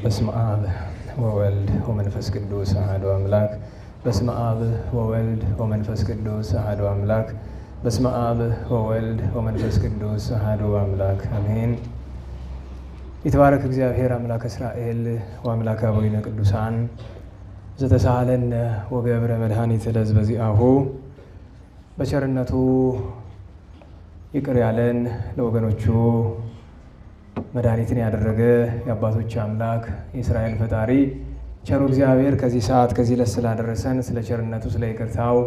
በስመ አብ ወወልድ ወመንፈስ ቅዱስ አሐዱ አምላክ። በስመ አብ ወወልድ ወመንፈስ ቅዱስ አሐዱ አምላክ። በስመ አብ ወወልድ ወመንፈስ ቅዱስ አሐዱ አምላክ አሜን። ይትባረክ እግዚአብሔር አምላክ እስራኤል ወአምላክ አበዊነ ቅዱሳን ዘተሳሃለነ ወገብረ መድኃኒተ ለሕዝበ ዚአሁ። በቸርነቱ ይቅር ያለን ለወገኖቹ መድኃኒትን ያደረገ የአባቶች አምላክ የእስራኤል ፈጣሪ ቸሩ እግዚአብሔር ከዚህ ሰዓት ከዚህ ዕለት ስላደረሰን ስለ ቸርነቱ ስለ ይቅርታው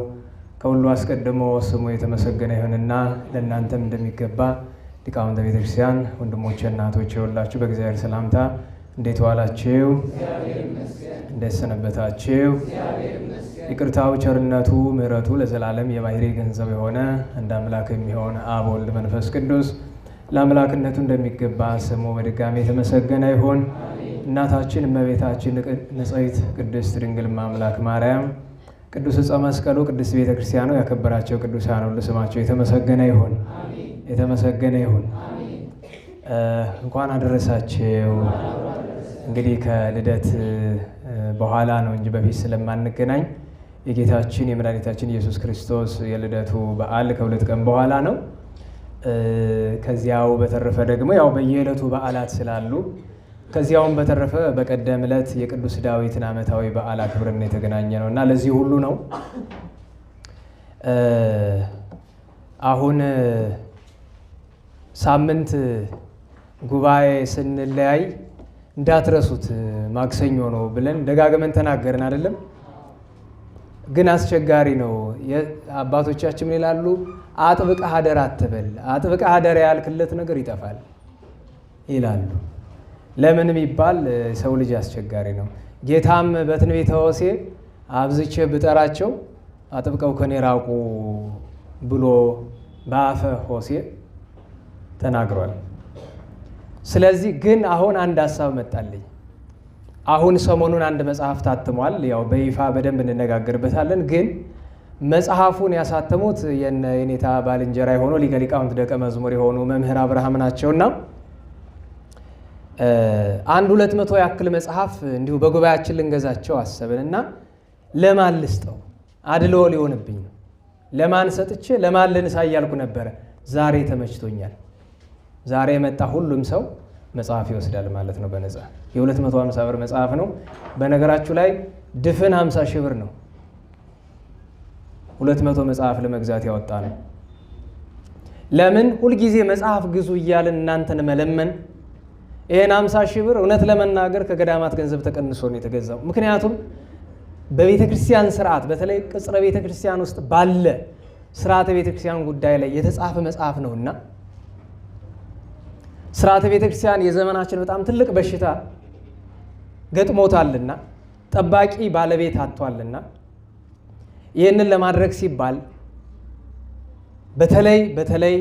ከሁሉ አስቀድሞ ስሙ የተመሰገነ ይሁንና ለእናንተም እንደሚገባ ሊቃውንተ ቤተ ክርስቲያን ወንድሞቼ፣ እናቶቼ ሁላችሁ በእግዚአብሔር ሰላምታ እንዴት ዋላችሁ? እንዴት ሰነበታችሁ? ይቅርታው ቸርነቱ ምሕረቱ ለዘላለም የባህሪ ገንዘብ የሆነ እንደ አምላክ የሚሆን አብ ወልድ መንፈስ ቅዱስ ለአምላክነቱ እንደሚገባ ስሙ በድጋሚ የተመሰገነ ይሁን። እናታችን እመቤታችን ንጽሕት ቅድስት ድንግል አምላክ ማርያም፣ ቅዱስ ዕፀ መስቀሉ፣ ቅድስት ቤተ ክርስቲያኑ ያከበራቸው ቅዱሳን ሁሉ ስማቸው የተመሰገነ ይሁን፣ የተመሰገነ ይሁን። እንኳን አደረሳችሁ። እንግዲህ ከልደት በኋላ ነው እንጂ በፊት ስለማንገናኝ የጌታችን የመድኃኒታችን ኢየሱስ ክርስቶስ የልደቱ በዓል ከሁለት ቀን በኋላ ነው። ከዚያው በተረፈ ደግሞ ያው በየዕለቱ በዓላት ስላሉ ከዚያውም በተረፈ በቀደም ዕለት የቅዱስ ዳዊትን ዓመታዊ በዓል አክብረን የተገናኘ ነው እና ለዚህ ሁሉ ነው። አሁን ሳምንት ጉባኤ ስንለያይ እንዳትረሱት ማክሰኞ ነው ብለን ደጋግመን ተናገርን አይደለም? ግን አስቸጋሪ ነው። አባቶቻችን ይላሉ አጥብቀህ አደራ አትበል፣ አጥብቀህ አደራ ያልክለት ነገር ይጠፋል ይላሉ። ለምን ቢባል ሰው ልጅ አስቸጋሪ ነው። ጌታም በትንቢተ ሆሴዕ አብዝቼ ብጠራቸው አጥብቀው ከኔ ራቁ ብሎ በአፈ ሆሴዕ ተናግሯል። ስለዚህ ግን አሁን አንድ ሀሳብ መጣልኝ። አሁን ሰሞኑን አንድ መጽሐፍ ታትሟል። ያው በይፋ በደንብ እንነጋገርበታለን። ግን መጽሐፉን ያሳተሙት የኔታ ባልንጀራ የሆኑ ሊቀ ሊቃውንት ደቀ መዝሙር የሆኑ መምህር አብርሃም ናቸውና 100 ያክል መጽሐፍ እንዲሁ በጉባኤያችን ልንገዛቸው አሰብን እና ለማን ልስጠው? አድልዎ ሊሆንብኝ ነው። ለማን ሰጥቼ ለማን ልንሳ እያልኩ ነበረ። ዛሬ ተመችቶኛል። ዛሬ የመጣ ሁሉም ሰው መጽሐፍ ይወስዳል ማለት ነው በነፃ። የ250 ብር መጽሐፍ ነው። በነገራችሁ ላይ ድፍን 50 ሺህ ብር ነው 200 መጽሐፍ ለመግዛት ያወጣ ነው። ለምን ሁልጊዜ መጽሐፍ ግዙ እያልን እናንተን መለመን? ይህን 50 ሺህ ብር እውነት ለመናገር ከገዳማት ገንዘብ ተቀንሶ ነው የተገዛው። ምክንያቱም በቤተ ክርስቲያን ስርዓት፣ በተለይ ቅጽረ ቤተ ክርስቲያን ውስጥ ባለ ስርዓተ ቤተ ክርስቲያን ጉዳይ ላይ የተጻፈ መጽሐፍ ነውና ስርዓተ ቤተ ክርስቲያን የዘመናችን በጣም ትልቅ በሽታ ገጥሞታልና ጠባቂ ባለቤት አጥቷልና ይህንን ለማድረግ ሲባል በተለይ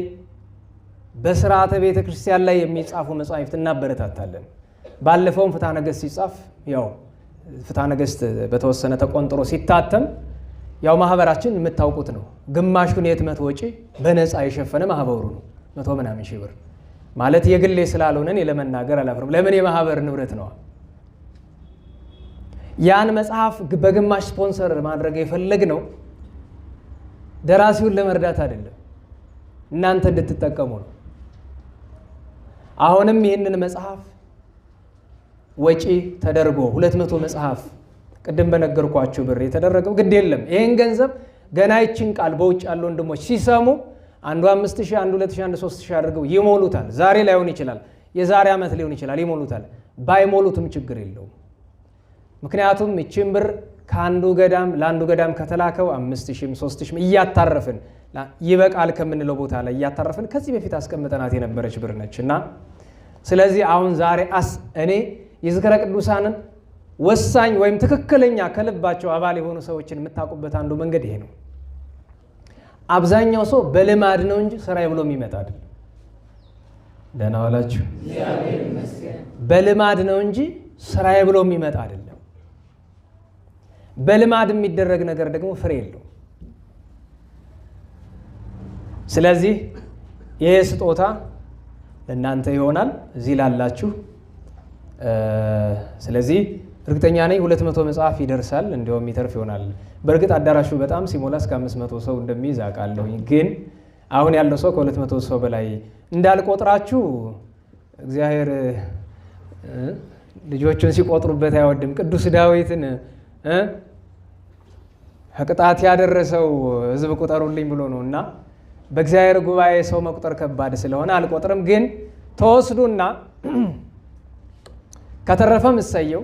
በስርዓተ ቤተ ክርስቲያን ላይ የሚጻፉ መጻሕፍት እናበረታታለን። ባለፈውም ፍትሐ ነገሥት ሲጻፍ ያው ፍትሐ ነገሥት በተወሰነ ተቆንጥሮ ሲታተም ያው ማህበራችን የምታውቁት ነው። ግማሹን የህትመት ወጪ በነፃ የሸፈነ ማህበሩ ነው። 100 ምናምን ሺህ ብር ማለት የግሌ ስላልሆነን ለመናገር አላፍርም። ለምን የማህበር ንብረት ነው። ያን መጽሐፍ በግማሽ ስፖንሰር ማድረግ የፈለግነው ደራሲውን ለመርዳት አይደለም፣ እናንተ እንድትጠቀሙ ነው። አሁንም ይህንን መጽሐፍ ወጪ ተደርጎ 200 መጽሐፍ ቅድም በነገርኳችሁ ብር የተደረገው ግድ የለም። ይህን ገንዘብ ገና ይችን ቃል በውጭ ያሉ ወንድሞች ሲሰሙ አንዱ 5000 አንዱ 2000 አንዱ 3000 አድርገው ይሞሉታል። ዛሬ ላይሆን ይችላል፣ የዛሬ ዓመት ሊሆን ይችላል፣ ይሞሉታል። ባይሞሉትም ችግር የለውም። ምክንያቱም ይችን ብር ከአንዱ ገዳም ለአንዱ ገዳም ከተላከው 5000 3000 እያታረፍን ይበቃል ከምንለው ቦታ ላይ እያታረፍን ከዚህ በፊት አስቀምጠናት የነበረች ብር ነች እና ስለዚህ አሁን ዛሬ እኔ የዝክረ ቅዱሳንን ወሳኝ ወይም ትክክለኛ ከልባቸው አባል የሆኑ ሰዎችን የምታውቁበት አንዱ መንገድ ይሄ ነው። አብዛኛው ሰው በልማድ ነው እንጂ ስራዬ ብሎ የሚመጣ አይደለም። ደህና ዋላችሁ። በልማድ ነው እንጂ ስራዬ ብሎ የሚመጣ አይደለም። በልማድ የሚደረግ ነገር ደግሞ ፍሬ የለውም። ስለዚህ ይሄ ስጦታ ለእናንተ ይሆናል። እዚህ ላላችሁ ስለዚህ እርግጠኛ ነኝ 200 መጽሐፍ ይደርሳል፣ እንዲያውም ይተርፍ ይሆናል። በእርግጥ አዳራሹ በጣም ሲሞላ እስከ 500 ሰው እንደሚይዝ አውቃለሁ። ግን አሁን ያለው ሰው ከ200 ሰው በላይ እንዳልቆጥራችሁ እግዚአብሔር ልጆቹን ሲቆጥሩበት አይወድም። ቅዱስ ዳዊትን ከቅጣት ያደረሰው ሕዝብ ቁጠሩልኝ ብሎ ነው እና በእግዚአብሔር ጉባኤ ሰው መቁጠር ከባድ ስለሆነ አልቆጥርም። ግን ተወስዱና ከተረፈም እሰየው፣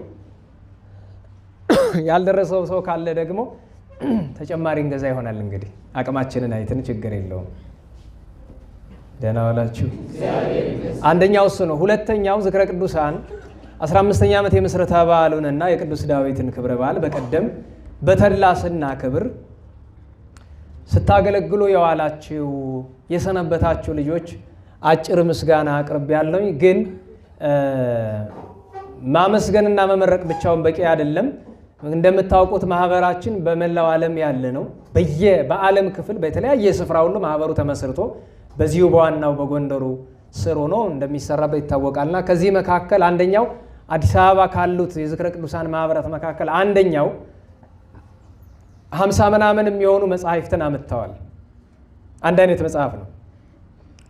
ያልደረሰው ሰው ካለ ደግሞ ተጨማሪ እንገዛ ይሆናል። እንግዲህ አቅማችንን አይተን ችግር የለውም። ደህና ዋላችሁ። አንደኛው እሱ ነው። ሁለተኛው ዝክረ ቅዱሳን 15ኛ ዓመት የምስረታ በዓሉንና የቅዱስ ዳዊትን ክብረ በዓል በቀደም በተድላ ስናክብር ስታገለግሉ የዋላችሁ የሰነበታችሁ ልጆች አጭር ምስጋና አቅርብ ያለኝ። ግን ማመስገንና መመረቅ ብቻውን በቂ አይደለም። እንደምታውቁት ማህበራችን በመላው ዓለም ያለ ነው። በዓለም ክፍል በተለያየ ስፍራ ሁሉ ማህበሩ ተመስርቶ በዚሁ በዋናው በጎንደሩ ስር ሆኖ እንደሚሰራበት ይታወቃልና ከዚህ መካከል አንደኛው አዲስ አበባ ካሉት የዝክረ ቅዱሳን ማህበራት መካከል አንደኛው 50 ምናምን የሚሆኑ መጽሐፍትን አምጥተዋል። አንድ አይነት መጽሐፍ ነው።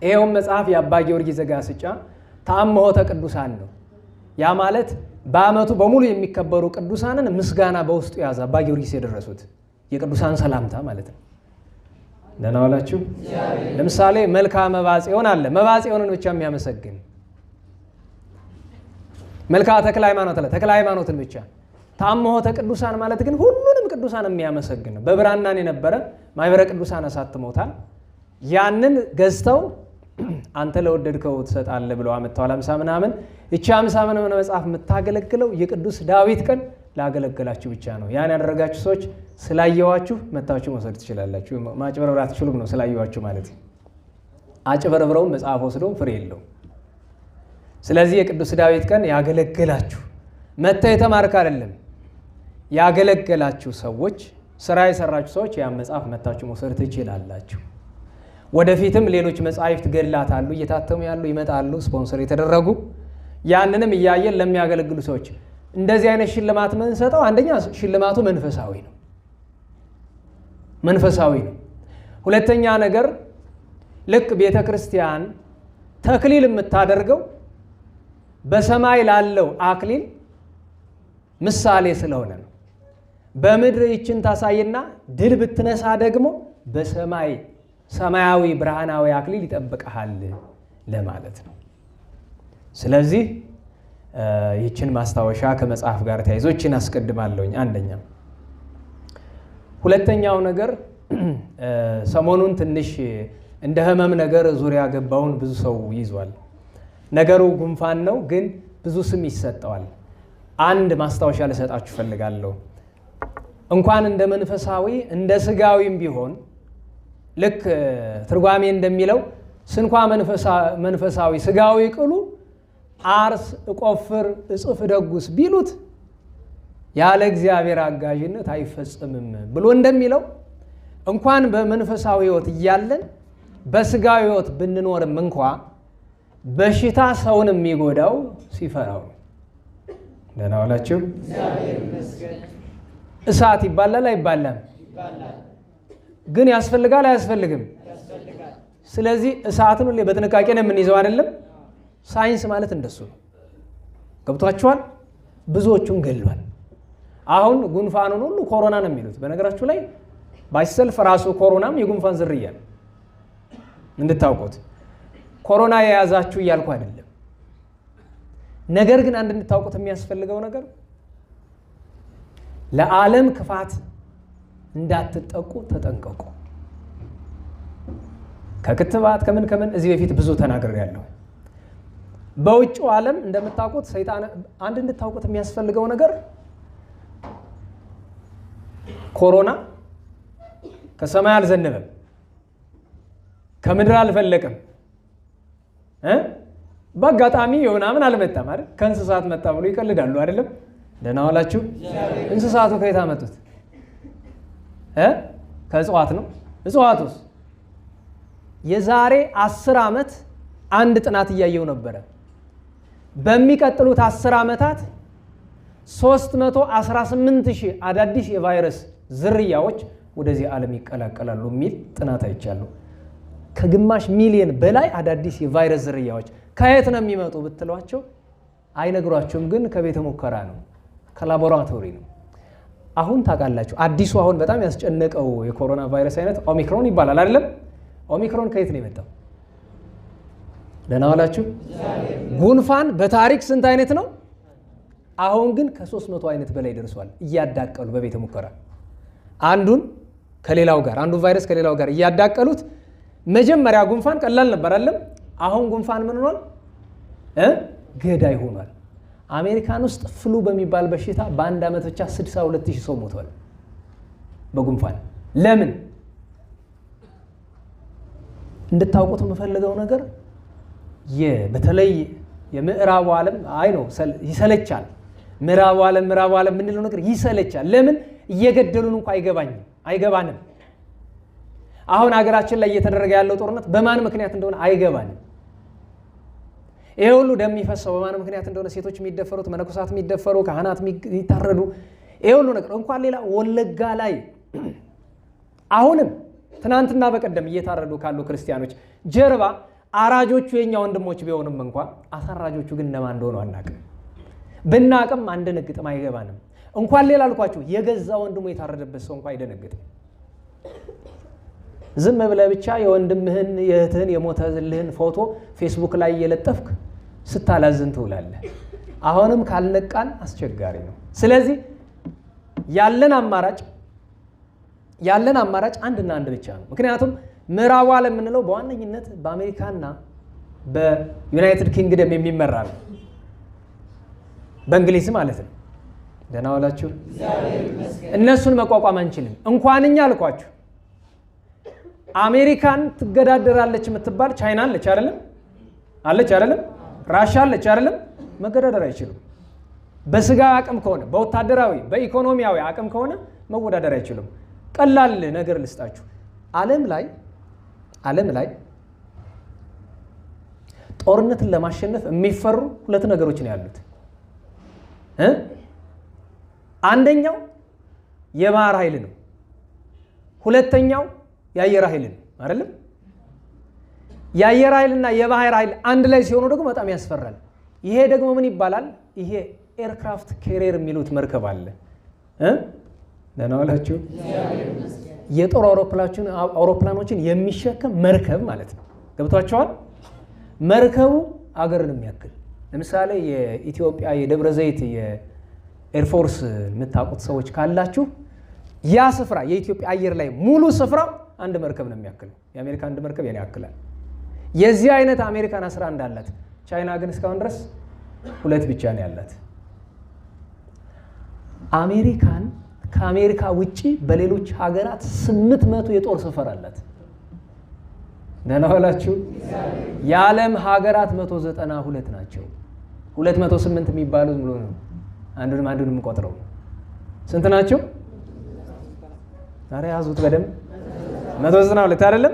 ይሄውም መጽሐፍ የአባ ጊዮርጊስ ዘጋስጫ ተአምሆተ ቅዱሳን ነው። ያ ማለት በዓመቱ በሙሉ የሚከበሩ ቅዱሳንን ምስጋና በውስጡ ያዘ። አባ ጊዮርጊስ የደረሱት የቅዱሳን ሰላምታ ማለት ነው። ደህና ዋላችሁ። ለምሳሌ መልክአ መባጽዮን አለ። መባጽዮንን ብቻ የሚያመሰግን መልክአ ተክለ ሃይማኖት አለ። ተክለ ሃይማኖትን ብቻ። ተአምሆተ ቅዱሳን ማለት ግን ሁሉንም ቅዱሳን የሚያመሰግን ነው። በብራናን የነበረ ማኅበረ ቅዱሳን አሳትመውታል። ያንን ገዝተው አንተ ለወደድከው ትሰጣለህ ብለው አመጣው። 50 ምናምን እቺ 50 ምናምን መጽሐፍ የምታገለግለው የቅዱስ ዳዊት ቀን ላገለገላችሁ ብቻ ነው። ያን ያደረጋችሁ ሰዎች ስላየዋችሁ መታችሁ መውሰድ ትችላላችሁ። ማጭበርበር አትችሉም ነው ስላየዋችሁ ማለት። አጭበርብረው መጽሐፍ ወስደው ፍሬ የለውም። ስለዚህ የቅዱስ ዳዊት ቀን ያገለገላችሁ መታ የተማርክ አይደለም፣ ያገለገላችሁ ሰዎች፣ ስራ የሰራችሁ ሰዎች ያን መጽሐፍ መታችሁ መውሰድ ትችላላችሁ። ወደፊትም ሌሎች መጽሐፍት ገድላት አሉ፣ እየታተሙ ያሉ ይመጣሉ፣ ስፖንሰር የተደረጉ ያንንም እያየን ለሚያገለግሉ ሰዎች እንደዚህ አይነት ሽልማት የምንሰጠው አንደኛ ሽልማቱ መንፈሳዊ ነው፣ መንፈሳዊ ነው። ሁለተኛ ነገር ልክ ቤተ ክርስቲያን ተክሊል የምታደርገው በሰማይ ላለው አክሊል ምሳሌ ስለሆነ ነው። በምድር ይችን ታሳይና ድል ብትነሳ ደግሞ በሰማይ ሰማያዊ ብርሃናዊ አክሊል ይጠብቀሃል ለማለት ነው። ስለዚህ ይችን ማስታወሻ ከመጽሐፍ ጋር ተያይዞ ይችን አስቀድማለሁኝ። አንደኛው። ሁለተኛው ነገር ሰሞኑን ትንሽ እንደ ህመም ነገር ዙሪያ ገባውን ብዙ ሰው ይዟል። ነገሩ ጉንፋን ነው፣ ግን ብዙ ስም ይሰጠዋል። አንድ ማስታወሻ ልሰጣችሁ ፈልጋለሁ። እንኳን እንደ መንፈሳዊ እንደ ስጋዊም ቢሆን ልክ ትርጓሜ እንደሚለው ስንኳ መንፈሳዊ ስጋዊ ቅሉ አርስ እቆፍር እጽፍ ደጉስ ቢሉት ያለ እግዚአብሔር አጋዥነት አይፈጸምም ብሎ እንደሚለው እንኳን በመንፈሳዊ ህይወት እያለን በስጋዊ ህይወት ብንኖርም እንኳ በሽታ ሰውን የሚጎዳው ሲፈራው። ደህና ዋላችሁ። እሳት ይባላል አይባልም? ግን ያስፈልጋል አያስፈልግም? ስለዚህ እሳትን ሁሌ በጥንቃቄ ነው የምንይዘው አይደለም? ሳይንስ ማለት እንደሱ ነው። ገብቷችኋል? ብዙዎቹን ገድሏል። አሁን ጉንፋኑን ሁሉ ኮሮና ነው የሚሉት። በነገራችሁ ላይ ባይሰልፍ ራሱ ኮሮናም የጉንፋን ዝርያ ነው እንድታውቁት። ኮሮና የያዛችሁ እያልኩ አይደለም። ነገር ግን አንድ እንድታውቁት የሚያስፈልገው ነገር ለዓለም ክፋት እንዳትጠቁ ተጠንቀቁ። ከክትባት ከምን እዚህ በፊት ብዙ ተናግሬያለሁ። በውጭው ዓለም እንደምታውቁት ሰይጣን አንድ እንድታውቁት የሚያስፈልገው ነገር ኮሮና ከሰማይ አልዘነበም፣ ከምድር አልፈለቀም፣ በአጋጣሚ የሆናምን አልመጣም አይደል? ከእንስሳት መጣ ብሎ ይቀልዳሉ አይደለም? ደህና ዋላችሁ። እንስሳቱ ከየት አመጡት? ከእጽዋት ነው። እጽዋቱስ የዛሬ 10 ዓመት አንድ ጥናት እያየው ነበረ። በሚቀጥሉት 10 ዓመታት 318,000 አዳዲስ የቫይረስ ዝርያዎች ወደዚህ ዓለም ይቀላቀላሉ የሚል ጥናት አይቻለሁ። ከግማሽ ሚሊዮን በላይ አዳዲስ የቫይረስ ዝርያዎች ከየት ነው የሚመጡ ብትሏቸው አይነግሯቸውም፣ ግን ከቤተ ሙከራ ነው፣ ከላቦራቶሪ ነው። አሁን ታውቃላችሁ አዲሱ አሁን በጣም ያስጨነቀው የኮሮና ቫይረስ አይነት ኦሚክሮን ይባላል አይደለም? ኦሚክሮን ከየት ነው የመጣው? ደህና ዋላችሁ። ጉንፋን በታሪክ ስንት አይነት ነው? አሁን ግን ከ300 አይነት በላይ ደርሷል። እያዳቀሉ በቤተ ሙከራ አንዱን ከሌላው ጋር አንዱ ቫይረስ ከሌላው ጋር እያዳቀሉት መጀመሪያ ጉንፋን ቀላል ነበር አይደለም? አሁን ጉንፋን ምን ሆኗል? ገዳይ ሆኗል። አሜሪካን ውስጥ ፍሉ በሚባል በሽታ በአንድ ዓመት ብቻ 62,000 ሰው ሞቷል በጉንፋን። ለምን? እንድታውቁት የምፈልገው ነገር በተለይ የምዕራቡ ዓለም ነው ይሰለቻል። ምዕራቡ ዓለም የምንለው ነገር ይሰለቻል። ለምን? እየገደሉን እንኳ አይገባንም። አሁን ሀገራችን ላይ እየተደረገ ያለው ጦርነት በማን ምክንያት እንደሆነ አይገባንም። ይሄ ሁሉ ደም የሚፈሰው በማን ምክንያት እንደሆነ፣ ሴቶች የሚደፈሩት፣ መነኮሳት የሚደፈሩ፣ ካህናት የሚታረዱ፣ ይሄ ሁሉ ነገር እንኳን ሌላ ወለጋ ላይ አሁንም ትናንትና በቀደም እየታረዱ ካሉ ክርስቲያኖች ጀርባ አራጆቹ የኛ ወንድሞች ቢሆንም እንኳ አሳራጆቹ ግን እነማን እንደሆኑ አናቅም። ብናቅም አንደነግጥም፣ አይገባንም። እንኳን ሌላ አልኳችሁ የገዛ ወንድሙ የታረደበት ሰው እንኳ አይደነግጥም። ዝም ብለህ ብቻ የወንድምህን የእህትህን የሞተልህን ፎቶ ፌስቡክ ላይ እየለጠፍክ ስታላዝን ትውላለህ። አሁንም ካልነቃን አስቸጋሪ ነው። ስለዚህ ያለን አማራጭ አንድና አንድ ብቻ ነው። ምክንያቱም ምዕራቡ ዓለም የምንለው በዋነኝነት በአሜሪካና በዩናይትድ ኪንግደም የሚመራ ነው፣ በእንግሊዝ ማለት ነው። ደህና ዋላችሁ። እነሱን መቋቋም አንችልም። እንኳን እኛ አልኳችሁ አሜሪካን ትገዳደራለች የምትባል ቻይና አለች አይደለም? ራሻ አለች አይደለም? መገዳደር አይችሉም። በስጋ አቅም ከሆነ በወታደራዊ በኢኮኖሚያዊ አቅም ከሆነ መወዳደር አይችሉም። ቀላል ነገር ልስጣችሁ። ዓለም ላይ ጦርነትን ለማሸነፍ የሚፈሩ 2 ነገሮች ነው ያሉት። አንደኛው የባህር ኃይል ነው። ሁለተኛው የአየር ኃይል ነው አይደለም? የአየር ኃይልና የባህር ኃይል አንድ ላይ ሲሆኑ ደግሞ በጣም ያስፈራል። ይሄ ደግሞ ምን ይባላል? ይሄ ኤርክራፍት ካሪየር የሚሉት መርከብ አለ። ደህና ዋላችሁ። የጦር አውሮፕላኖችን የሚሸከም መርከብ ማለት ነው። ገብቷቸዋል? መርከቡ አገርን የሚያክል ለምሳሌ የኢትዮጵያ የደብረ ዘይት የኤርፎርስ የምታውቁት ሰዎች ካላችሁ ያ ስፍራ የኢትዮጵያ አየር ላይ ሙሉ ስፍራው አንድ መርከብ ነው የሚያክለው። የአሜሪካ አንድ መርከብ የኔ ያክላል። የዚህ አይነት አሜሪካን 11 አላት። ቻይና ግን እስካሁን ድረስ 2 ብቻ ነው ያላት። አሜሪካን ከአሜሪካ ውጪ በሌሎች ሀገራት 800 የጦር ሰፈር አላት። ደህና ዋላችሁ። የዓለም ሀገራት 192 ናቸው። 208 የሚባሉት ብሎ ነው አንዱንም ቆጥረው ስንት ናቸው? ዛሬ ያዙት በደንብ 192 አይደለም?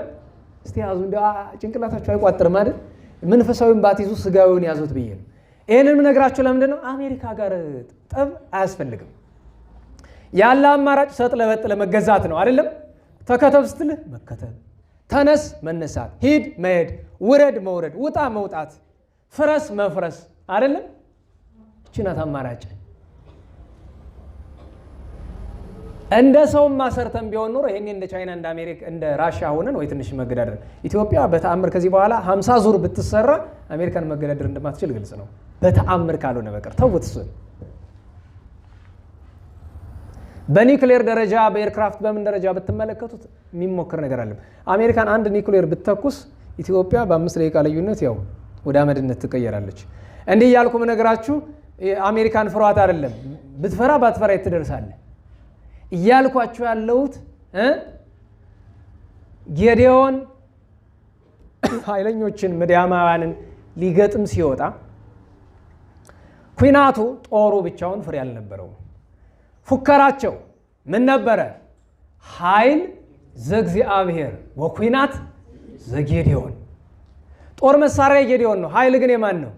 እስቲ ያዙ። እንደ ጭንቅላታችሁ አይቋጥርም አይደል? መንፈሳዊን ባትይዙ ስጋዊውን ያዙት ብዬ ነው። ይሄንን ነግራችሁ ለምንድን ነው? አሜሪካ ጋር ጠብ አያስፈልግም። ያለ አማራጭ ሰጥ ለበጥ ለመገዛት ነው አይደለም? ተከተብ ስትልህ መከተብ፣ ተነስ መነሳት፣ ሂድ መሄድ፣ ውረድ መውረድ፣ ውጣ መውጣት፣ ፍረስ መፍረስ አይደለም? እቺ ናት አማራጭ። እንደ ሰውም ማሰርተን ቢሆን ኖሮ ይሄኔ እንደ ቻይና እንደ አሜሪካ እንደ ራሻ ሆነን ወይ ትንሽ መገዳደር። ኢትዮጵያ በተአምር ከዚህ በኋላ 50 ዙር ብትሰራ አሜሪካን መገዳደር እንደማትችል ግልጽ ነው። በተአምር ካልሆነ በቀር ተውት። እሱን በኒውክሌር ደረጃ በኤርክራፍት በምን ደረጃ ብትመለከቱት የሚሞክር ነገር አለ። አሜሪካን አንድ ኒውክሌር ብትተኩስ ኢትዮጵያ በ5 ደቂቃ ልዩነት ያው ወደ አመድነት ትቀየራለች። እንዲህ ያልኩ ነገራችሁ አሜሪካን ፍሯት አይደለም። ብትፈራ ባትፈራ ትደርሳለህ እያልኳችሁ ያለሁት ጌዴዎን ኃይለኞችን ምድያማውያንን ሊገጥም ሲወጣ ኩናቱ ጦሩ ብቻውን ፍሬ አልነበረው። ፉከራቸው ምን ነበረ? ኃይል ዘእግዚአብሔር ወኩናት ዘጌዴዎን። ጦር መሳሪያ የጌዴዎን ነው። ኃይል ግን የማን ነው?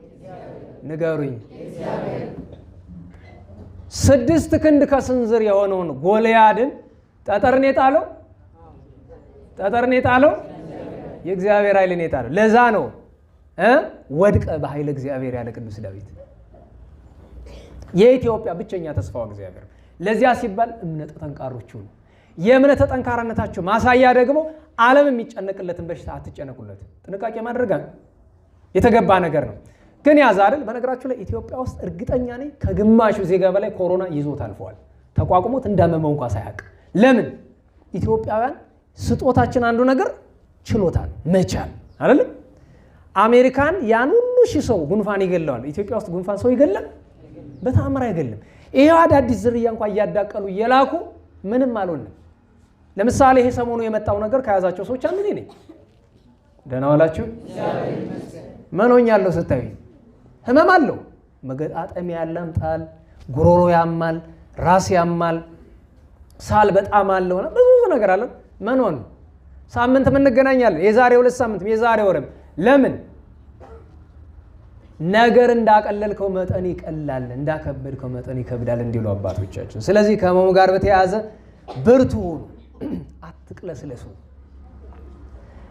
ንገሩኝ። 6 ክንድ ከስንዝር የሆነውን ጎልያድን ጠጠርን የጣለው የእግዚአብሔር ኃይልን የጣለው። ለዛ ነው ወድቀ በኃይለ እግዚአብሔር ያለ ቅዱስ ዳዊት። የኢትዮጵያ ብቸኛ ተስፋው እግዚአብሔር። ለዚያ ሲባል እምነተ ጠንካሮች ሁኑ። የእምነተ ጠንካራነታቸው ማሳያ ደግሞ ዓለም የሚጨነቅለትን በሽታ አትጨነቁለት። ጥንቃቄ ማድረግ የተገባ ነገር ነው። ግን ያዛ አይደል? በነገራችሁ ላይ ኢትዮጵያ ውስጥ እርግጠኛ ነኝ ከግማሹ ዜጋ በላይ ኮሮና ይዞት አልፈዋል። ተቋቁሞት እንዳመመው እንኳን ሳያውቅ። ለምን? ኢትዮጵያውያን ስጦታችን አንዱ ነገር ችሎታ ነው፣ መቻል አይደለም? አሜሪካን ያን ሁሉ ሺህ ሰው ጉንፋን ይገለዋል። ኢትዮጵያ ውስጥ ጉንፋን ሰው ይገላል? በተአምር አይገለም። ይሄው አዳዲስ ዝርያ እንኳን እያዳቀሉ እየላኩ ምንም አልሆነም። ለምሳሌ ይሄ ሰሞኑ የመጣው ነገር ከያዛቸው ሰዎች አንዱ ነኝ። ደህና ዋላችሁ? ምን ሆኛለሁ ስታዩ? ህመም አለው። መገጣጠሚያ ያላምጣል፣ ጉሮሮ ያማል፣ ራስ ያማል፣ ሳል በጣም አለው፣ ብዙ ነገር አለ። ምን ሆነ? ሳምንት እንገናኛለን። የዛሬ 2 ሳምንት፣ የዛሬ ወርም። ለምን? ነገር እንዳቀለልከው መጠን ይቀላል፣ እንዳከበድከው መጠን ይከብዳል እንዲሉ አባቶቻችን። ስለዚህ ከህመሙ ጋር በተያያዘ ብርቱ ሁኑ፣ አትቅለስለሱ።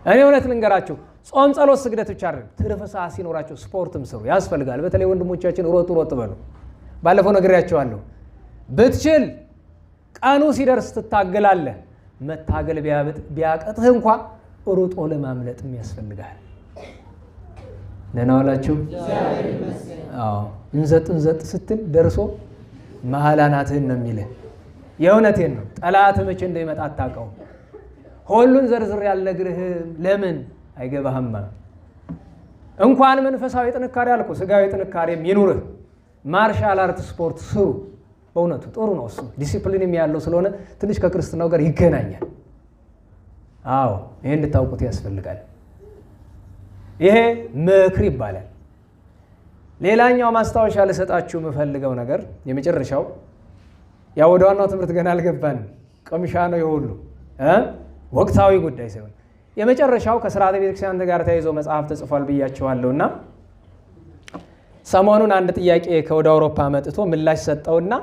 እኔ እውነት ልንገራችሁ፣ ጾም፣ ጸሎት፣ ስግደት ብቻ አይደለም፣ ትርፍ ሰዓት ሲኖራቸው ስፖርትም ስሩ፣ ያስፈልጋል። በተለይ ወንድሞቻችን ሮጥ በሉ። ባለፈው ነግሬያቸዋለሁ። ብትችል ቀኑ ሲደርስ ትታገላለህ። መታገል ቢያቀጥህ እንኳ ሩጦ ለማምለጥም ያስፈልጋል። ደህና ዋላችሁ? እንዘጥ ስትል ደርሶ መሀል አናትህን ነው የሚልህ። የእውነቴን ነው። ጠላት መቼ እንደሚመጣ አታውቀውም። ሁሉን ዘርዝር ያልነግርህም። ለምን? አይገባህማ። እንኳን መንፈሳዊ ጥንካሬ አልኩ፣ ስጋዊ ጥንካሬም ይኑርህ። ማርሻል አርት ስፖርት ስሩ። በእውነቱ ጥሩ ነው። እሱ ዲሲፕሊንም ያለው ስለሆነ ትንሽ ከክርስትናው ጋር ይገናኛል። አዎ፣ ይሄ እንድታውቁት ያስፈልጋል። ይሄ ምክር ይባላል። ሌላኛው ማስታወሻ ልሰጣችሁ የምፈልገው ነገር የመጨረሻው፣ ያው ወደ ዋናው ትምህርት ገና አልገባንም፣ ቀምሻ ነው የሁሉ ወቅታዊ ጉዳይ ሲሆን፣ የመጨረሻው ከሥርዓተ ቤተክርስቲያን ጋር ተያይዞ መጽሐፍ ተጽፏል ብያቸዋለሁና ሰሞኑን አንድ ጥያቄ ከወደ አውሮፓ መጥቶ ምላሽ ሰጠውና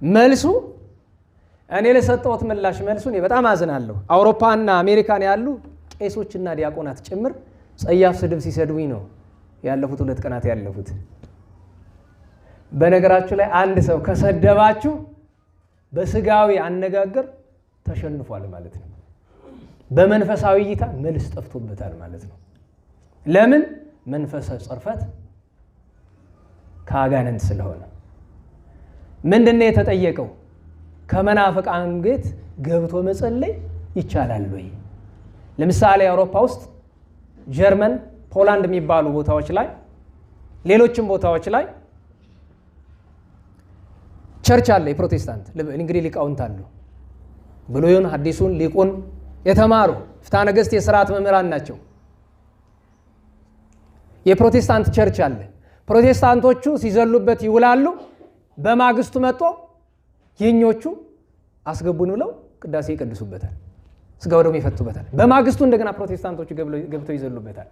መልሱ እኔ ለሰጠሁት ምላሽ መልሱን በጣም አዝናለሁ። አውሮፓና አሜሪካን ያሉ ቄሶችና ዲያቆናት ጭምር ጸያፍ ስድብ ሲሰድቡኝ ነው ያለፉት 2 ቀናት ያለፉት። በነገራችሁ ላይ አንድ ሰው ከሰደባችሁ በስጋዊ አነጋገር ተሸንፏል ማለት ነው። በመንፈሳዊ እይታ መልስ ጠፍቶበታል ማለት ነው። ለምን? መንፈሰ ጽርፈት ከአጋንንት ስለሆነ። ምንድነው የተጠየቀው? ከመናፍቃን ቤት ገብቶ መጸለይ ይቻላል ወይ? ለምሳሌ አውሮፓ ውስጥ ጀርመን፣ ፖላንድ የሚባሉ ቦታዎች ላይ፣ ሌሎችም ቦታዎች ላይ ቸርች አለ። የፕሮቴስታንት እንግዲህ ሊቃውንት አሉ፣ ብሉይን ሐዲሱን ሊቁን የተማሩ ፍትሐ ነገሥት የሥርዓት መምህራን ናቸው። የፕሮቴስታንት ቸርች አለ። ፕሮቴስታንቶቹ ሲዘሉበት ይውላሉ። በማግስቱ መጥቶ የኞቹ አስገቡን ብለው ቅዳሴ ይቀድሱበታል፣ ስጋው ደግሞ ይፈቱበታል። በማግስቱ እንደገና ፕሮቴስታንቶቹ ገብተው ይዘሉበታል።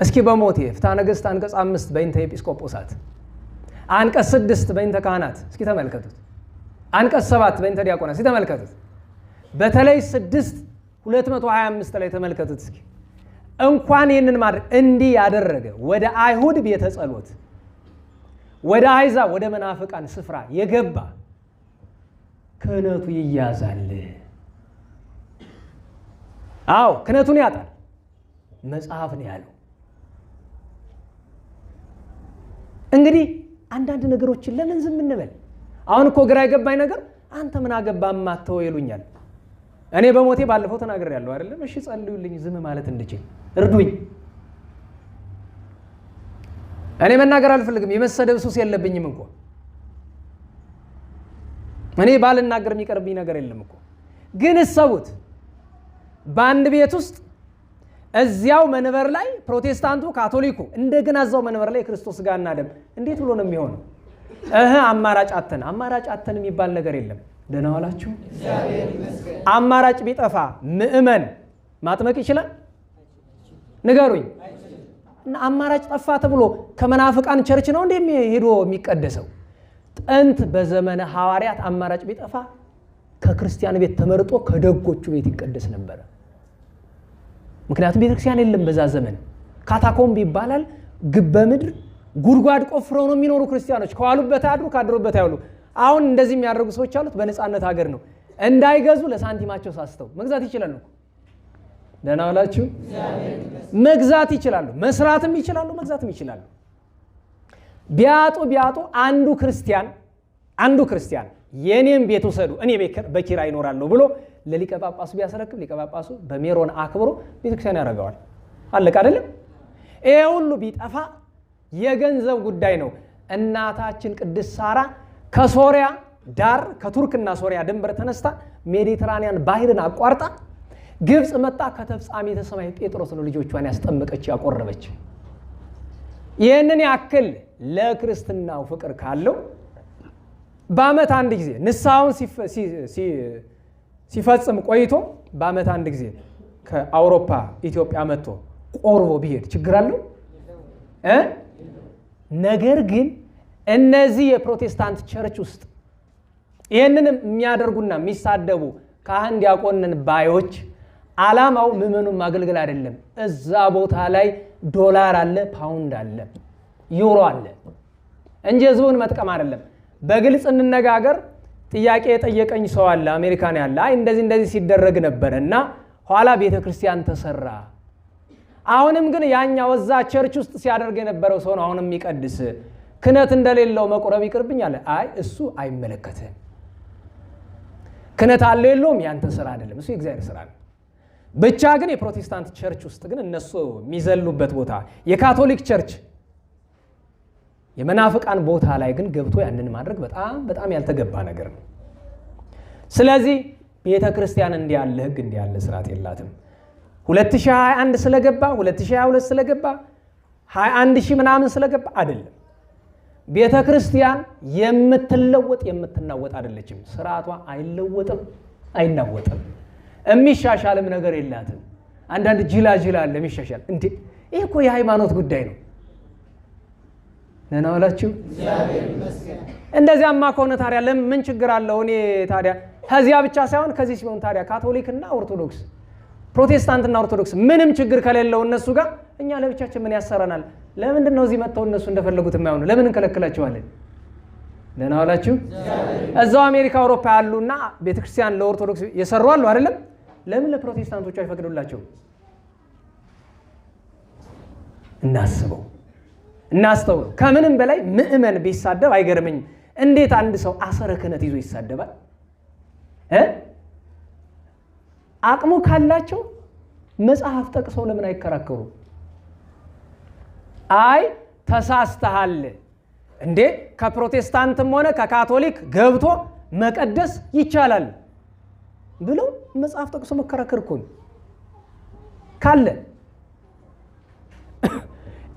እስኪ በሞቴ ፍትሐ ነገሥት አንቀጽ 5 በእንተ ኤጲስቆጶሳት፣ አንቀጽ 6 በእንተ ካህናት እስኪ ተመልከቱት። አንቀጽ 7 በእንተ ዲያቆናት እስኪ ተመልከቱት። በተለይ 6:225 ላይ ተመልከቱት እስኪ። እንኳን ይህንን ማድረግ እንዲህ ያደረገ ወደ አይሁድ ቤተ ጸሎት፣ ወደ አሕዛብ ወደ መናፍቃን ስፍራ የገባ ክህነቱ ይያዛል። አዎ ክህነቱን ያጣል። መጽሐፍ ነው ያለው። እንግዲህ አንዳንድ ነገሮችን ለምን ዝም እንበል? አሁን እኮ ግራ የገባኝ ነገር አንተ ምን አገባ ማተው ይሉኛል። እኔ በሞቴ ባለፈው ተናግሬያለሁ አይደለም? እሺ ጸልዩልኝ ዝም ማለት እንድችል እርዱኝ። እኔ መናገር አልፈልግም። የመሰደብ ሱስ የለብኝም እኮ እኔ ባልናገር የሚቀርብኝ ነገር የለም እኮ። ግን እሰቡት፣ በአንድ ቤት ውስጥ እዚያው መንበር ላይ ፕሮቴስታንቱ ካቶሊኩ እንደገና እዛው መንበር ላይ የክርስቶስ ሥጋና ደም እንዴት ብሎ ነው የሚሆነው? አማራጭ አተን የሚባል ነገር የለም። ደህና ዋላችሁ? አማራጭ ቢጠፋ ምእመን ማጥመቅ ይችላል? ንገሩኝ። እና አማራጭ ጠፋ ተብሎ ከመናፍቃን ቸርች ነው እንዴ ሄዶ የሚቀደሰው? ጥንት በዘመነ ሐዋርያት አማራጭ ቢጠፋ ከክርስቲያን ቤት ተመርጦ ከደጎቹ ቤት ይቀደስ ነበር። ምክንያቱም ቤተክርስቲያን የለም በዛ ዘመን። ካታኮምብ ይባላል። ግበ ምድር ጉድጓድ ቆፍረው ነው የሚኖሩ ክርስቲያኖች። ከዋሉበት አድሩ ካድሩበት አይውሉ። አሁን እንደዚህ የሚያደርጉ ሰዎች አሉት። በነፃነት ሀገር ነው እንዳይገዙ ለሳንቲማቸው ሳስተው መግዛት ይችላሉ። ደህና ዋላችሁ። መግዛት ይችላሉ፣ መስራትም ይችላሉ፣ መግዛትም ይችላሉ። ቢያጡ አንዱ ክርስቲያን የኔም ቤት ወሰዱ እኔ በኪራይ እኖራለሁ ብሎ ለሊቀ ጳጳሱ ቢያስረክብ ሊቀ ጳጳሱ በሜሮን አክብሮ ቤተክርስቲያን ያደርገዋል። አለቀ አይደለም? ይሄ ሁሉ ቢጠፋ የገንዘብ ጉዳይ ነው። እናታችን ቅድስት ሳራ ከሶሪያ ዳር ከቱርክና ሶሪያ ድንበር ተነስታ ሜዲትራኒያን ባህርን አቋርጣ ግብጽ መጣ። ከተፍጻሜተ ሰማይ ጴጥሮስ ነው ልጆቿን ያስጠመቀች ያቆረበች። ይህንን ያክል ለክርስትናው ፍቅር ካለው በዓመት አንድ ጊዜ ንስሐውን ሲፈጽም ቆይቶ በዓመት አንድ ጊዜ ከአውሮፓ ኢትዮጵያ መጥቶ ቆርቦ ቢሄድ ችግር አለው? ነገር ግን እነዚህ የፕሮቴስታንት ቸርች ውስጥ ይህንን የሚያደርጉና የሚሳደቡ ካህን ዲያቆንን ባዮች ዓላማው ምዕመኑን ማገልገል አይደለም። እዛ ቦታ ላይ ዶላር አለ፣ ፓውንድ አለ፣ ዩሮ አለ እንጂ ህዝቡን መጥቀም አይደለም። በግልጽ እንነጋገር። ጥያቄ የጠየቀኝ ሰው አለ አሜሪካን ያለ። አይ እንደዚህ ሲደረግ ነበር እና ኋላ ቤተክርስቲያን ተሰራ። አሁንም ግን ያኛው እዛ ቸርች ውስጥ ሲያደርግ የነበረው ሰው ነው አሁንም የሚቀድስ። ክህነት እንደሌለው መቁረብ ይቅርብኝ አለ። አይ እሱ አይመለከትህም። ክህነት አለው የለውም ያንተ ስራ አይደለም፣ እሱ የእግዚአብሔር ስራ ነው። ብቻ ግን የፕሮቴስታንት ቸርች ውስጥ ግን እነሱ የሚዘሉበት ቦታ የካቶሊክ ቸርች የመናፍቃን ቦታ ላይ ግን ገብቶ ያንን ማድረግ በጣም ያልተገባ ነገር ነው። ስለዚህ ቤተ ክርስቲያን እንዲህ ያለ ህግ እንዲህ ያለ ስርዓት የላትም። 2021 ስለገባ 2022 ስለገባ 21 ሺህ ምናምን ስለገባ አይደለም። ቤተ ክርስቲያን የምትለወጥ የምትናወጥ አይደለችም። ስርዓቷ አይለወጥም፣ አይናወጥም። የሚሻሻልም ነገር የላትም። አንዳንድ ጅላጅላ አለ የሚሻሻል እንዴ! ይሄ እኮ የሃይማኖት ጉዳይ ነው። ነና ወላችሁ እንደዚያማ ከሆነ ታዲያ ለምን ችግር አለው? እኔ ታዲያ ከዚያ ብቻ ሳይሆን ከዚህ ሲሆን ታዲያ ካቶሊክና ኦርቶዶክስ ፕሮቴስታንትና ኦርቶዶክስ ምንም ችግር ከሌለው እነሱ ጋር እኛ ለብቻችን ምን ያሰራናል? ለምንድን ነው እዚህ መጥተው እነሱ እንደፈለጉት የማይሆኑ? ለምን እንከለክላቸዋለን? ደህና ዋላችሁ። እዛው አሜሪካ አውሮፓ ያሉና ቤተክርስቲያን ለኦርቶዶክስ የሰሩ አሉ አይደለም? ለምን ለፕሮቴስታንቶቹ አይፈቅዱላቸውም? እናስተውለው። ከምንም በላይ ምእመን ቢሳደብ አይገርመኝም። እንዴት አንድ ሰው አሰረ ክህነት ይዞ ይሳደባል? አቅሙ ካላቸው መጽሐፍ ጠቅሰው ለምን አይከራከሩ? አይ ተሳስተሃል እንዴ ከፕሮቴስታንትም ሆነ ከካቶሊክ ገብቶ መቀደስ ይቻላል ብለው መጽሐፍ ጠቅሶ መከራከር እኮ ነው ካለ።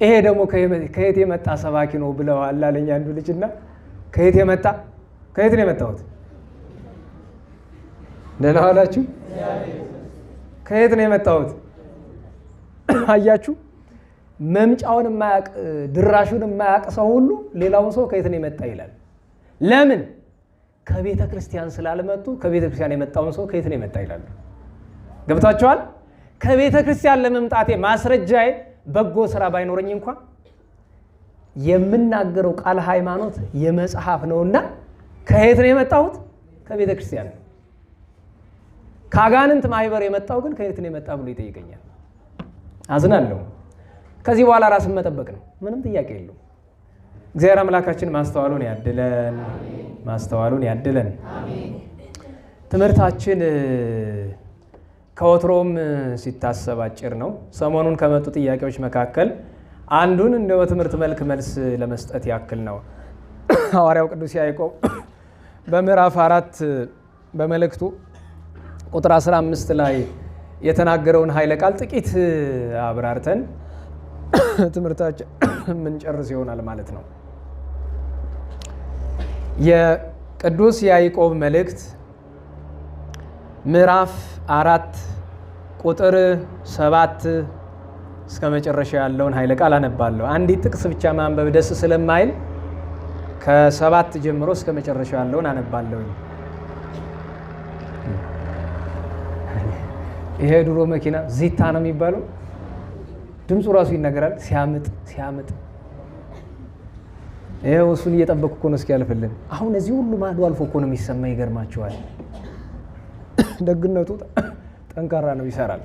ይሄ ደግሞ ከየት የመጣ ሰባኪ ነው ብለው አላለኝ አንዱ ልጅና ከየት ነው የመጣሁት? ደህና ዋላችሁ። ከየት ነው የመጣሁት? አያችሁ፣ መምጫውን የማያውቅ ድራሹን የማያውቅ ሰው ሁሉ ሌላውን ሰው ከየት ነው የመጣ ይላል። ለምን? ከቤተ ክርስቲያን ስላልመጡ ከቤተ ክርስቲያን የመጣውን ሰው ከየት ነው የመጣ ይላሉ። ገብታችኋል? ከቤተ ክርስቲያን ለመምጣቴ ማስረጃዬ በጎ ስራ ባይኖረኝ እንኳን የምናገረው ቃል ሃይማኖት የመጽሐፍ ነውና ከየት ነው የመጣሁት? ከቤተ ክርስቲያን ነው። ከአጋንንት ማህበር የመጣው ግን ከየት ነው የመጣ ብሎ ይጠይቀኛል። አዝናለሁ። ከዚህ በኋላ ራስን መጠበቅ ነው፣ ምንም ጥያቄ የለውም። እግዚአብሔር አምላካችን ማስተዋሉን ያድለን። ትምህርታችን ከወትሮም ሲታሰብ አጭር ነው። ሰሞኑን ከመጡ ጥያቄዎች መካከል አንዱን እንደው በትምህርት መልክ መልስ ለመስጠት ያክል ነው። ሐዋርያው ቅዱስ ያዕቆብ በምዕራፍ 4 በመልእክቱ ቁጥር 15 ላይ የተናገረውን ኃይለ ቃል ጥቂት አብራርተን ትምህርታችን የምንጨርስ ይሆናል ማለት ነው። የቅዱስ ያዕቆብ መልእክት ምዕራፍ 4 ቁጥር 7 እስከ መጨረሻ ያለውን ኃይለ ቃል አነባለሁ። አንዲት ጥቅስ ብቻ ማንበብ ደስ ስለማይል ከ7 ጀምሮ እስከ መጨረሻ ያለውን አነባለሁ። ይሄ ድሮ መኪና ዚታ ነው የሚባለው። ድምፁ ራሱ ይናገራል። ሲያምጥ ይሄው እሱን እየጠበቅኩ እኮ ነው እስኪያልፍልን። አሁን እዚህ ሁሉ ማዶ አልፎ እኮ ነው የሚሰማ። ይገርማቸዋል። ደግነቱ ጠንካራ ነው፣ ይሰራል።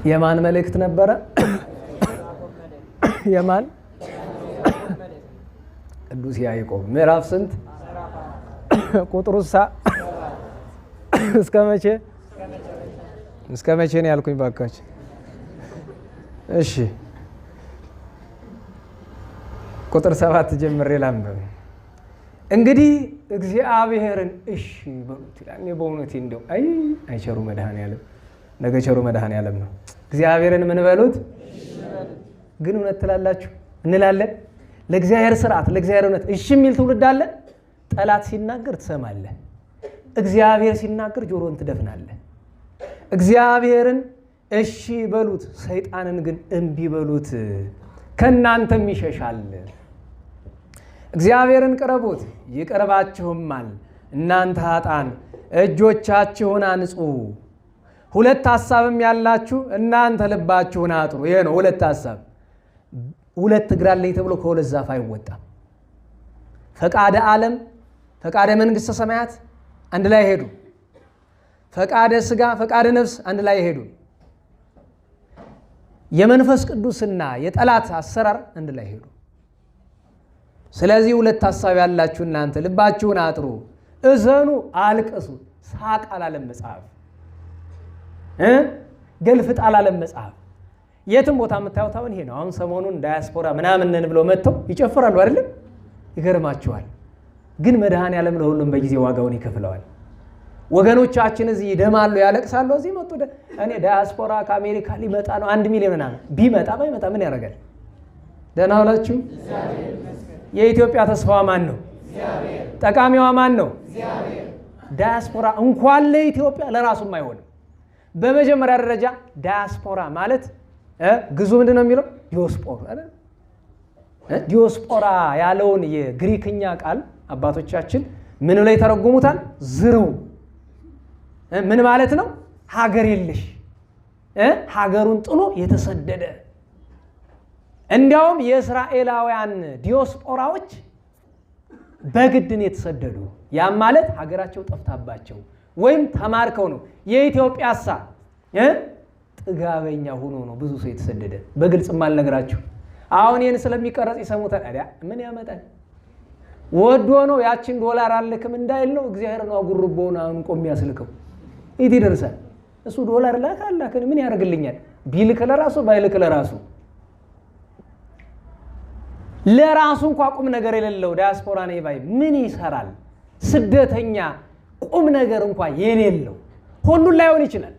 የማን መልእክት ነበረ? የማን? ቅዱስ ያዕቆብ። ምዕራፍ ስንት? ቁጥሩሳ እስከ መቼ ነው ያልኩኝ? ባካችሁ እሺ፣ ቁጥር 7 ጀምሬ ላንብብ። እንግዲህ እግዚአብሔርን እሺ በሉት ይላል። እኔ በእውነቴ እንደው አይቸሩ መድኃኔዓለም፣ ነገ ቸሩ መድኃኔዓለም ነው። እግዚአብሔርን ምን በሉት? ግን እውነት ትላላችሁ? እንላለን። ለእግዚአብሔር ስርዓት፣ ለእግዚአብሔር እውነት እሺ የሚል ትውልድ አለ። ጠላት ሲናገር ትሰማለህ። እግዚአብሔር ሲናገር ጆሮን ትደፍናለህ። እግዚአብሔርን እሺ በሉት፣ ሰይጣንን ግን እምቢ በሉት፣ ከእናንተም ይሸሻል። እግዚአብሔርን ቅረቡት ይቀርባችሁማል። እናንተ ኃጥአን እጆቻችሁን አንጹ። ሁለት ሐሳብም ያላችሁ እናንተ ልባችሁን አጥሩ። ይሄ ነው ሁለት ሐሳብ። ሁለት እግር አለኝ ተብሎ ከሁለት ዛፍ አይወጣም። ፈቃደ ዓለም፣ ፈቃደ መንግሥተ ሰማያት አንድ ላይ ሄዱ። ፈቃደ ሥጋ፣ ፈቃደ ነፍስ አንድ ላይ ሄዱ። የመንፈስ ቅዱስና የጠላት አሰራር አንድ ላይ ሄዱ። ስለዚህ ሁለት ሐሳብ ያላችሁ እናንተ ልባችሁን አጥሩ፣ እዘኑ፣ አልቅሱ። ሳቅ አላለም መጽሐፍ፣ ገልፍጥ አላለም መጽሐፍ። የትም ቦታ የምታዩት አሁን ይሄ ነው። አሁን ሰሞኑን ዳያስፖራ ምናምን ነን ብለው መጥተው ይጨፍራሉ አይደለም? ይገርማችኋል። ግን መድኃኔዓለም ለሁሉም በጊዜ ዋጋውን ይከፍለዋል። ወገኖቻችን እዚህ ይደማሉ፣ ያለቅሳሉ። እዚህ መጡ። እኔ ዳያስፖራ ከአሜሪካ ሊመጣ ነው 1 ሚሊዮን ምናምን ቢመጣ ባይመጣ ምን ያደርጋል? ደህና ዋላችሁ። የኢትዮጵያ ተስፋዋ ማን ነው? ጠቃሚዋ ማን ነው? ዳያስፖራ እንኳን ለኢትዮጵያ ለራሱም አይሆንም። በመጀመሪያ ደረጃ ዳያስፖራ ማለት ግዙ ምንድን ነው የሚለው? ዲዮስፖራ። ዲዮስፖራ ያለውን የግሪክኛ ቃል አባቶቻችን ምን ላይ ተረጉሙታል? ዝርው። ምን ማለት ነው? ሀገር የለሽ፣ ሀገሩን ጥሎ የተሰደደ። እንዲያውም የእስራኤላውያን ዲዮስፖራዎች በግድን የተሰደዱ፣ ያም ማለት ሀገራቸው ጠፍታባቸው ወይም ተማርከው ነው። የኢትዮጵያሳ ጥጋበኛ ሆኖ ነው ብዙ ሰው የተሰደደ። በግልጽ ማልነግራችሁ አሁን ይህን ስለሚቀረጽ ይሰሙታል። ታዲያ ምን ያመጣል? ወዶ ነው ያችን ዶላር አልክም እንዳይል ነው። እግዚአብሔር ነው አጉርቦውን አሁን ቆም ያስልከው። የት ይደርሳል እሱ? ዶላር ላክ አላከን ምን ያደርግልኛል? ቢልክ ለራሱ ባይልክ ለራሱ። ለራሱ እንኳን ቁም ነገር የሌለው ዳያስፖራ ነኝ ባይ ምን ይሰራል? ስደተኛ ቁም ነገር እንኳን የሌለው ሁሉን ላይሆን ይችላል።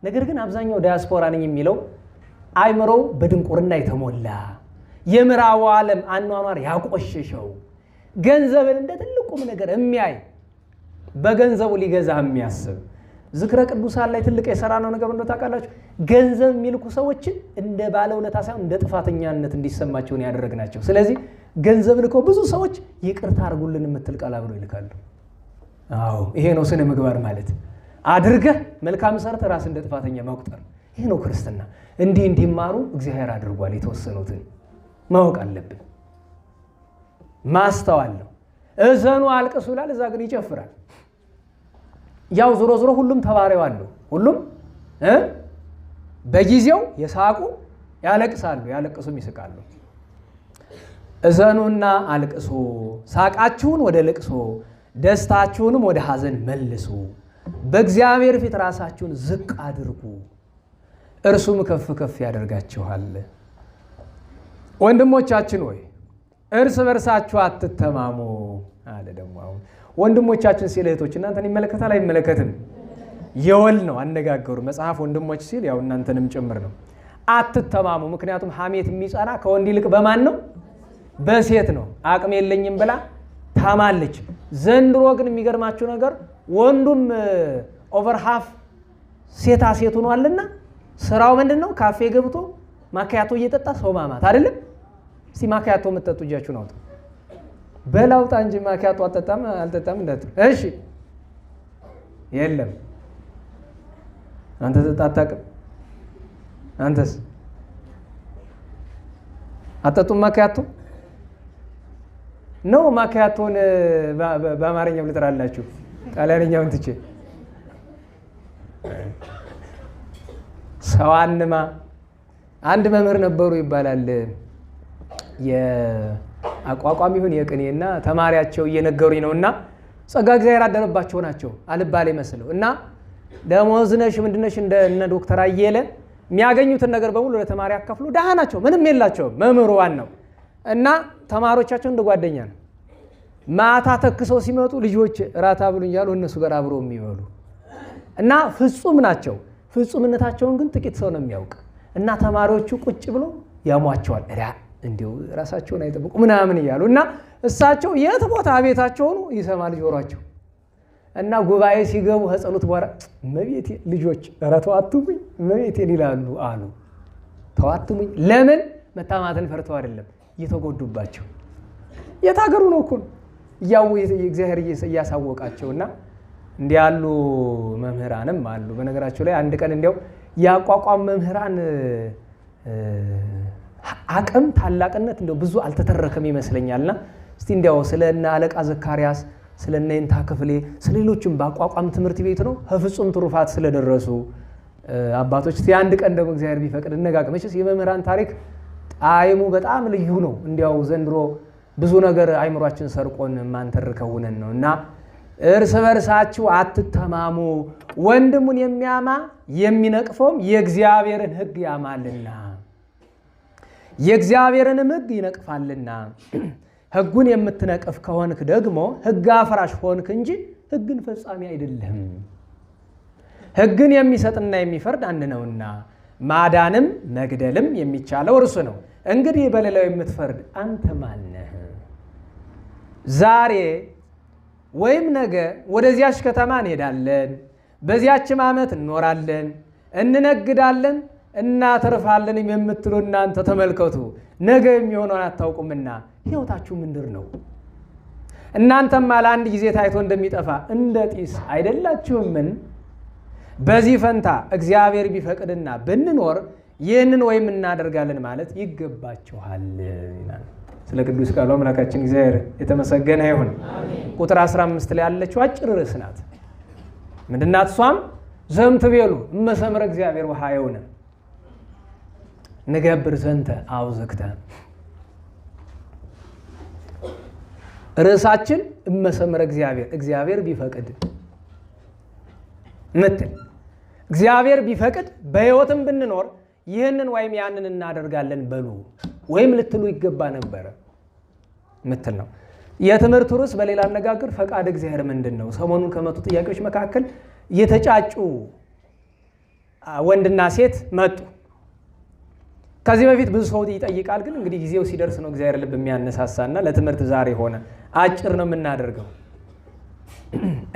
ነገር ግን አብዛኛው ዳያስፖራ ነኝ የሚለው አይምሮው በድንቁርና የተሞላ የምዕራቡ ዓለም አኗኗር ያቆሸሸው ገንዘብን እንደ ትልቅ ቁም ነገር የሚያይ በገንዘቡ ሊገዛ የሚያስብ ዝክረ ቅዱሳን ላይ ትልቅ የሰራነው ነገር እንደው ታውቃላችሁ። ገንዘብ የሚልኩ ሰዎችን እንደ ባለውለታ ሳይሆን እንደ ጥፋተኛነት እንዲሰማቸውን ያደረግናቸው። ስለዚህ ገንዘብ ልከው ብዙ ሰዎች ይቅርታ አድርጉልን የምትል ቃል አብረው ይልካሉ። አዎ ይሄ ነው ስነ ምግባር ማለት። አድርገህ መልካም ሰርተህ ራስ እንደ ጥፋተኛ መቁጠር፣ ይሄ ነው ክርስትና። እንዲማሩ እግዚአብሔር አድርጓል። የተወሰኑትን ማወቅ አለብን። ማስተዋል ነው። እዘኑ አልቅሱ ይላል፣ እዛ ግን ይጨፍራል። ያው ዞሮ ዞሮ ሁሉም ተባሪው አለው። ሁሉም በጊዜው የሳቁ ያለቅሳሉ፣ ያለቅሱም ይስቃሉ። እዘኑና አልቅሱ፣ ሳቃችሁን ወደ ልቅሶ ደስታችሁንም ወደ ሐዘን መልሱ። በእግዚአብሔር ፊት ራሳችሁን ዝቅ አድርጉ፣ እርሱም ከፍ ከፍ ያደርጋችኋል። ወንድሞቻችን ሆይ እርስ በርሳችሁ አትተማሙ አለ። ደግሞ አሁን ወንድሞቻችን ሲል እህቶች እናንተን ይመለከታል አይመለከትም? የወል ነው አነጋገሩ መጽሐፍ። ወንድሞች ሲል ያው እናንተንም ጭምር ነው። አትተማሙ። ምክንያቱም ሐሜት የሚጸና ከወንድ ይልቅ በማን ነው? በሴት ነው። አቅም የለኝም ብላ ታማለች። ዘንድሮ ግን የሚገርማችሁ ነገር ወንዱም ኦቨር ሃፍ ሴታ ሴት ሆኗልና ስራው ምንድነው? ካፌ ገብቶ ማኪያቶ እየጠጣ ሰው ማማት አይደለም? እስቲ ማኪያቶ የምትጠጡ እጃችሁን አውጡ። በላውጣ እንጂ ማኪያቶ አልጠጣም እንዳትሉ። እሺ የለም። አንተ ጠጣ አታውቅም? አንተስ አጠጡም ማኪያቶ ነው? ማኪያቶን በአማርኛው ልጥራላችሁ፣ ጣሊያንኛውን ትቼ ሰዋንማ አንድ መምህር ነበሩ ይባላል። የአቋቋም ይሁን የቅኔና ተማሪያቸው እየነገሩኝ ነውና ጸጋ እግዚአብሔር አደረባቸው ናቸው አልባሌ መስለው እና ደሞዝ ነሽ ምንድነሽ እነ ዶክተር አየለ የሚያገኙትን ነገር በሙሉ ለተማሪ ያከፍሉ። ደሃ ናቸው፣ ምንም የላቸውም። መምህሩ ዋናው እና ተማሪዎቻቸው እንደ ጓደኛ ነው። ማታ ተክሰው ሲመጡ ልጆች እራት አብሉኝ እያሉ እነሱ ጋር አብረው የሚበሉ እና ፍጹም ናቸው። ፍጹምነታቸውን ግን ጥቂት ሰው ነው የሚያውቅ። እና ተማሪዎቹ ቁጭ ብሎ ያሟቸዋል። እንዲሁ ራሳቸውን አይጠብቁ ምናምን እያሉ እና እሳቸው የት ቦታ ቤታቸው ሆኖ ይሰማል ጆሯቸው። እና ጉባኤ ሲገቡ ከጸሎት በኋላ እመቤቴ ልጆች ኧረ ተዋቱሙኝ እመቤቴን ይላሉ አሉ። ተዋቱሙኝ ለምን? መታማትን ፈርተው አይደለም፣ እየተጎዱባቸው የታገሩ ነው እኮ እግዚአብሔር እያሳወቃቸው። እና እንዲህ ያሉ መምህራንም አሉ። በነገራቸው ላይ አንድ ቀን እንዲያው የአቋቋም መምህራን አቅም ታላቅነት እንደው ብዙ አልተተረከም ይመስለኛልና እስቲ እንዲያው ስለነ አለቃ ዘካርያስ ስለነ እንታ ክፍሌ ስለሌሎችም በአቋቋም ትምህርት ቤት ነው ከፍጹም ትሩፋት ስለደረሱ አባቶች እስቲ አንድ ቀን ደግሞ እግዚአብሔር ቢፈቅድ እነጋገር። መቼስ የመምህራን ታሪክ ጣዕሙ በጣም ልዩ ነው። እንዲያው ዘንድሮ ብዙ ነገር አይምሯችን ሰርቆን ማንተርከው ሆነን ነው። እና እርስ በርሳችሁ አትተማሙ፣ ወንድሙን የሚያማ የሚነቅፈውም የእግዚአብሔርን ሕግ ያማልና የእግዚአብሔርንም ሕግ ይነቅፋልና። ሕጉን የምትነቅፍ ከሆንክ ደግሞ ሕግ አፍራሽ ሆንክ እንጂ ሕግን ፈጻሚ አይደለም። ሕግን የሚሰጥና የሚፈርድ አንድ ነውና ማዳንም መግደልም የሚቻለው እርሱ ነው። እንግዲህ በሌላው የምትፈርድ አንተ ማን ነህ? ዛሬ ወይም ነገ ወደዚያች ከተማ እንሄዳለን፣ በዚያችም ዓመት እንኖራለን፣ እንነግዳለን፣ እናተርፋለን የምትሉ እናንተ ተመልከቱ፣ ነገ የሚሆነውን አታውቁምና ሕይወታችሁ ምንድር ነው? እናንተማ ለአንድ ጊዜ ታይቶ እንደሚጠፋ እንደ ጢስ አይደላችሁምን? በዚህ ፈንታ እግዚአብሔር ቢፈቅድና ብንኖር ይህንን ወይም እናደርጋለን ማለት ይገባችኋል ይላል። ስለ ቅዱስ ቃሉ አምላካችን እግዚአብሔር የተመሰገነ ይሁን። ቁጥር 15 ላይ ያለችው አጭር ርዕስ ናት። ምንድናት? እሷም ዘምትቤሉ እመሰምረ እግዚአብሔር ወሐየውነ ንገብር ዘንተ አውዝክተ። ርዕሳችን እመሰምረ እግዚአብሔር ቢፈቅድ ምትል እግዚአብሔር ቢፈቅድ በሕይወትም ብንኖር ይህንን ወይም ያንን እናደርጋለን በሉ ወይም ልትሉ ይገባ ነበረ ምትል ነው የትምህርቱ ርዕስ። በሌላ አነጋገር ፈቃድ እግዚአብሔር ምንድን ነው? ሰሞኑን ከመጡ ጥያቄዎች መካከል የተጫጩ ወንድና ሴት መጡ። ከዚህ በፊት ብዙ ሰው ይጠይቃል፣ ግን እንግዲህ ጊዜው ሲደርስ ነው እግዚአብሔር ልብ የሚያነሳሳና ለትምህርት ዛሬ ሆነ። አጭር ነው የምናደርገው።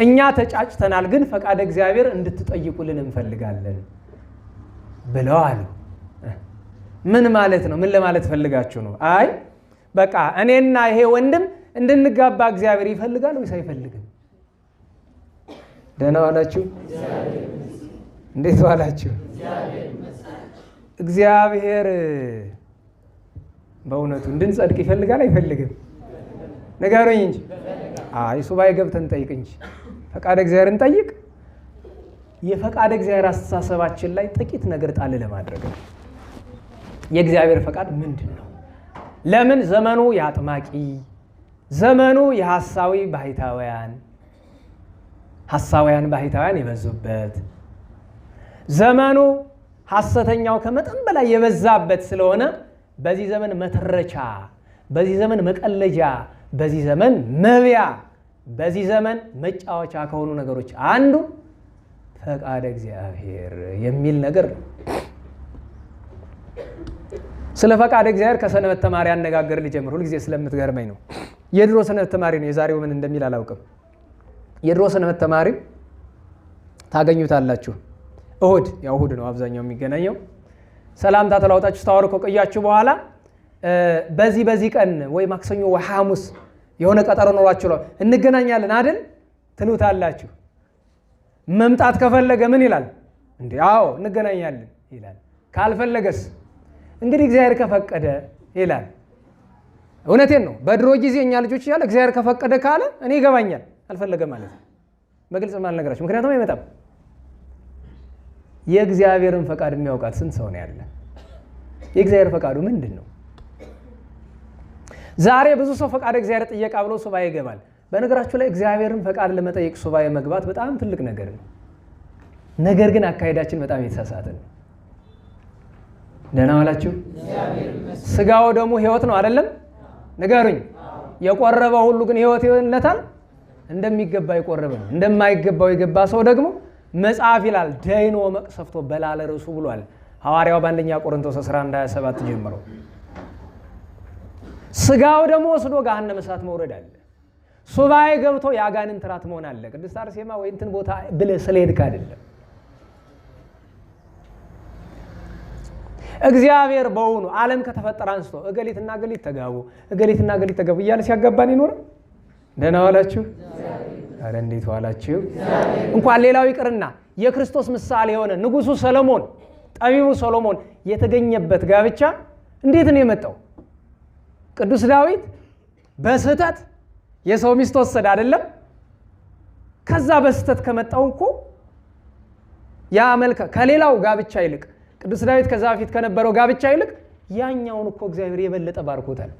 እኛ ተጫጭተናል፣ ግን ፈቃድ እግዚአብሔር እንድትጠይቁልን እንፈልጋለን ብለው አሉ። ምን ማለት ነው? ምን ለማለት ፈልጋችሁ ነው? አይ በቃ እኔና ይሄ ወንድም እንድንጋባ እግዚአብሔር ይፈልጋል ወይስ አይፈልግም? ደህና ዋላችሁ? እንዴት ዋላችሁ? እግዚአብሔር በእውነቱ እንድንጸድቅ ይፈልጋል አይፈልግም? ንገሩኝ እንጂ። አይ ሱባኤ ገብተን ጠይቅ እንጂ ፈቃድ እግዚአብሔር እንጠይቅ። የፈቃድ እግዚአብሔር አስተሳሰባችን ላይ ጥቂት ነገር ጣል ለማድረግ ነው። የእግዚአብሔር ፈቃድ ምንድን ነው? ለምን ዘመኑ የአጥማቂ ዘመኑ የሐሳዊ ባህታውያን የበዙበት ዘመኑ ሐሰተኛው ከመጠን በላይ የበዛበት ስለሆነ በዚህ ዘመን መተረቻ፣ በዚህ ዘመን መቀለጃ፣ በዚህ ዘመን መብያ፣ በዚህ ዘመን መጫወቻ ከሆኑ ነገሮች አንዱ ፈቃድ እግዚአብሔር የሚል ነገር ነው። ስለ ፈቃድ እግዚአብሔር ከሰንበት ተማሪ አነጋገር ልጀምር። ሁልጊዜ ስለምትገርመኝ ነው። የድሮ ሰንበት ተማሪ ነው። የዛሬው ምን እንደሚል አላውቅም። የድሮ ሰንበት ተማሪ ታገኙታላችሁ። እሁድ ያው እሁድ ነው አብዛኛው የሚገናኘው። ሰላምታ ተለዋውጣችሁ ታወሩ ከቆያችሁ በኋላ በዚህ ቀን ወይ ማክሰኞ ወይ ሐሙስ የሆነ ቀጠሮ ኖሯችሁ እንገናኛለን አይደል ትሉታላችሁ። መምጣት ከፈለገ ምን ይላል እንዴ? አዎ እንገናኛለን ይላል። ካልፈለገስ እንግዲህ እግዚአብሔር ከፈቀደ ይላል። እውነቴን ነው። በድሮ ጊዜ እኛ ልጆች እያለ እግዚአብሔር ከፈቀደ ካለ እኔ ይገባኛል፣ አልፈለገ ማለት ነው። በግልጽ ማልነግራችሁ ምክንያቱም አይመጣም። የእግዚአብሔርን ፈቃድ የሚያውቃት ስንት ሰው ነው ያለ? የእግዚአብሔር ፈቃዱ ምንድን ነው? ዛሬ ብዙ ሰው ፈቃድ እግዚአብሔር ጥየቃ ብሎ ሱባኤ ይገባል። በነገራችሁ ላይ እግዚአብሔርን ፈቃድ ለመጠየቅ ሱባኤ መግባት በጣም ትልቅ ነገር ነው። ነገር ግን አካሄዳችን በጣም የተሳሳተ ነው። ደህና ዋላችሁ። ስጋው ደግሞ ህይወት ነው አይደለም? ንገሩኝ። የቆረበ ሁሉ ግን ህይወት ይሆንለታል? እንደሚገባ የቆረበ ነው። እንደማይገባው የገባ ሰው ደግሞ መጽሐፍ ይላል ደይኖ መቅሰፍቶ በላለ ርሱ ብሏል ሐዋርያው በአንደኛ ቆሮንቶስ 11:27 ጀምሮ። ስጋው ደግሞ ወስዶ ገሃነመ እሳት መውረድ አለ። ሱባኤ ገብቶ የአጋንንት ራት መሆን አለ። ቅድስት አርሴማ ወይ እንትን ቦታ ብለህ ስለሄድክ አይደለም። እግዚአብሔር በውኑ ዓለም ከተፈጠረ አንስቶ እገሊትና እገሊት ተጋቡ እገሊትና እገሊት ተጋቡ እያለ ሲያጋባን ይኖር? ደህና ዋላችሁ። አረ እንዴት ዋላችሁ። እንኳን ሌላው ይቅርና የክርስቶስ ምሳሌ የሆነ ንጉሱ ሰሎሞን ጠቢቡ ሰሎሞን የተገኘበት ጋብቻ እንዴት ነው የመጣው? ቅዱስ ዳዊት በስህተት የሰው ሚስት ወሰደ አይደለም? ከዛ በስህተት ከመጣው እኮ ያ መልከ ከሌላው ጋብቻ ይልቅ ቅዱስ ዳዊት ከዛ በፊት ከነበረው ጋብቻ ይልቅ ያኛውን እኮ እግዚአብሔር የበለጠ ባርኮታል።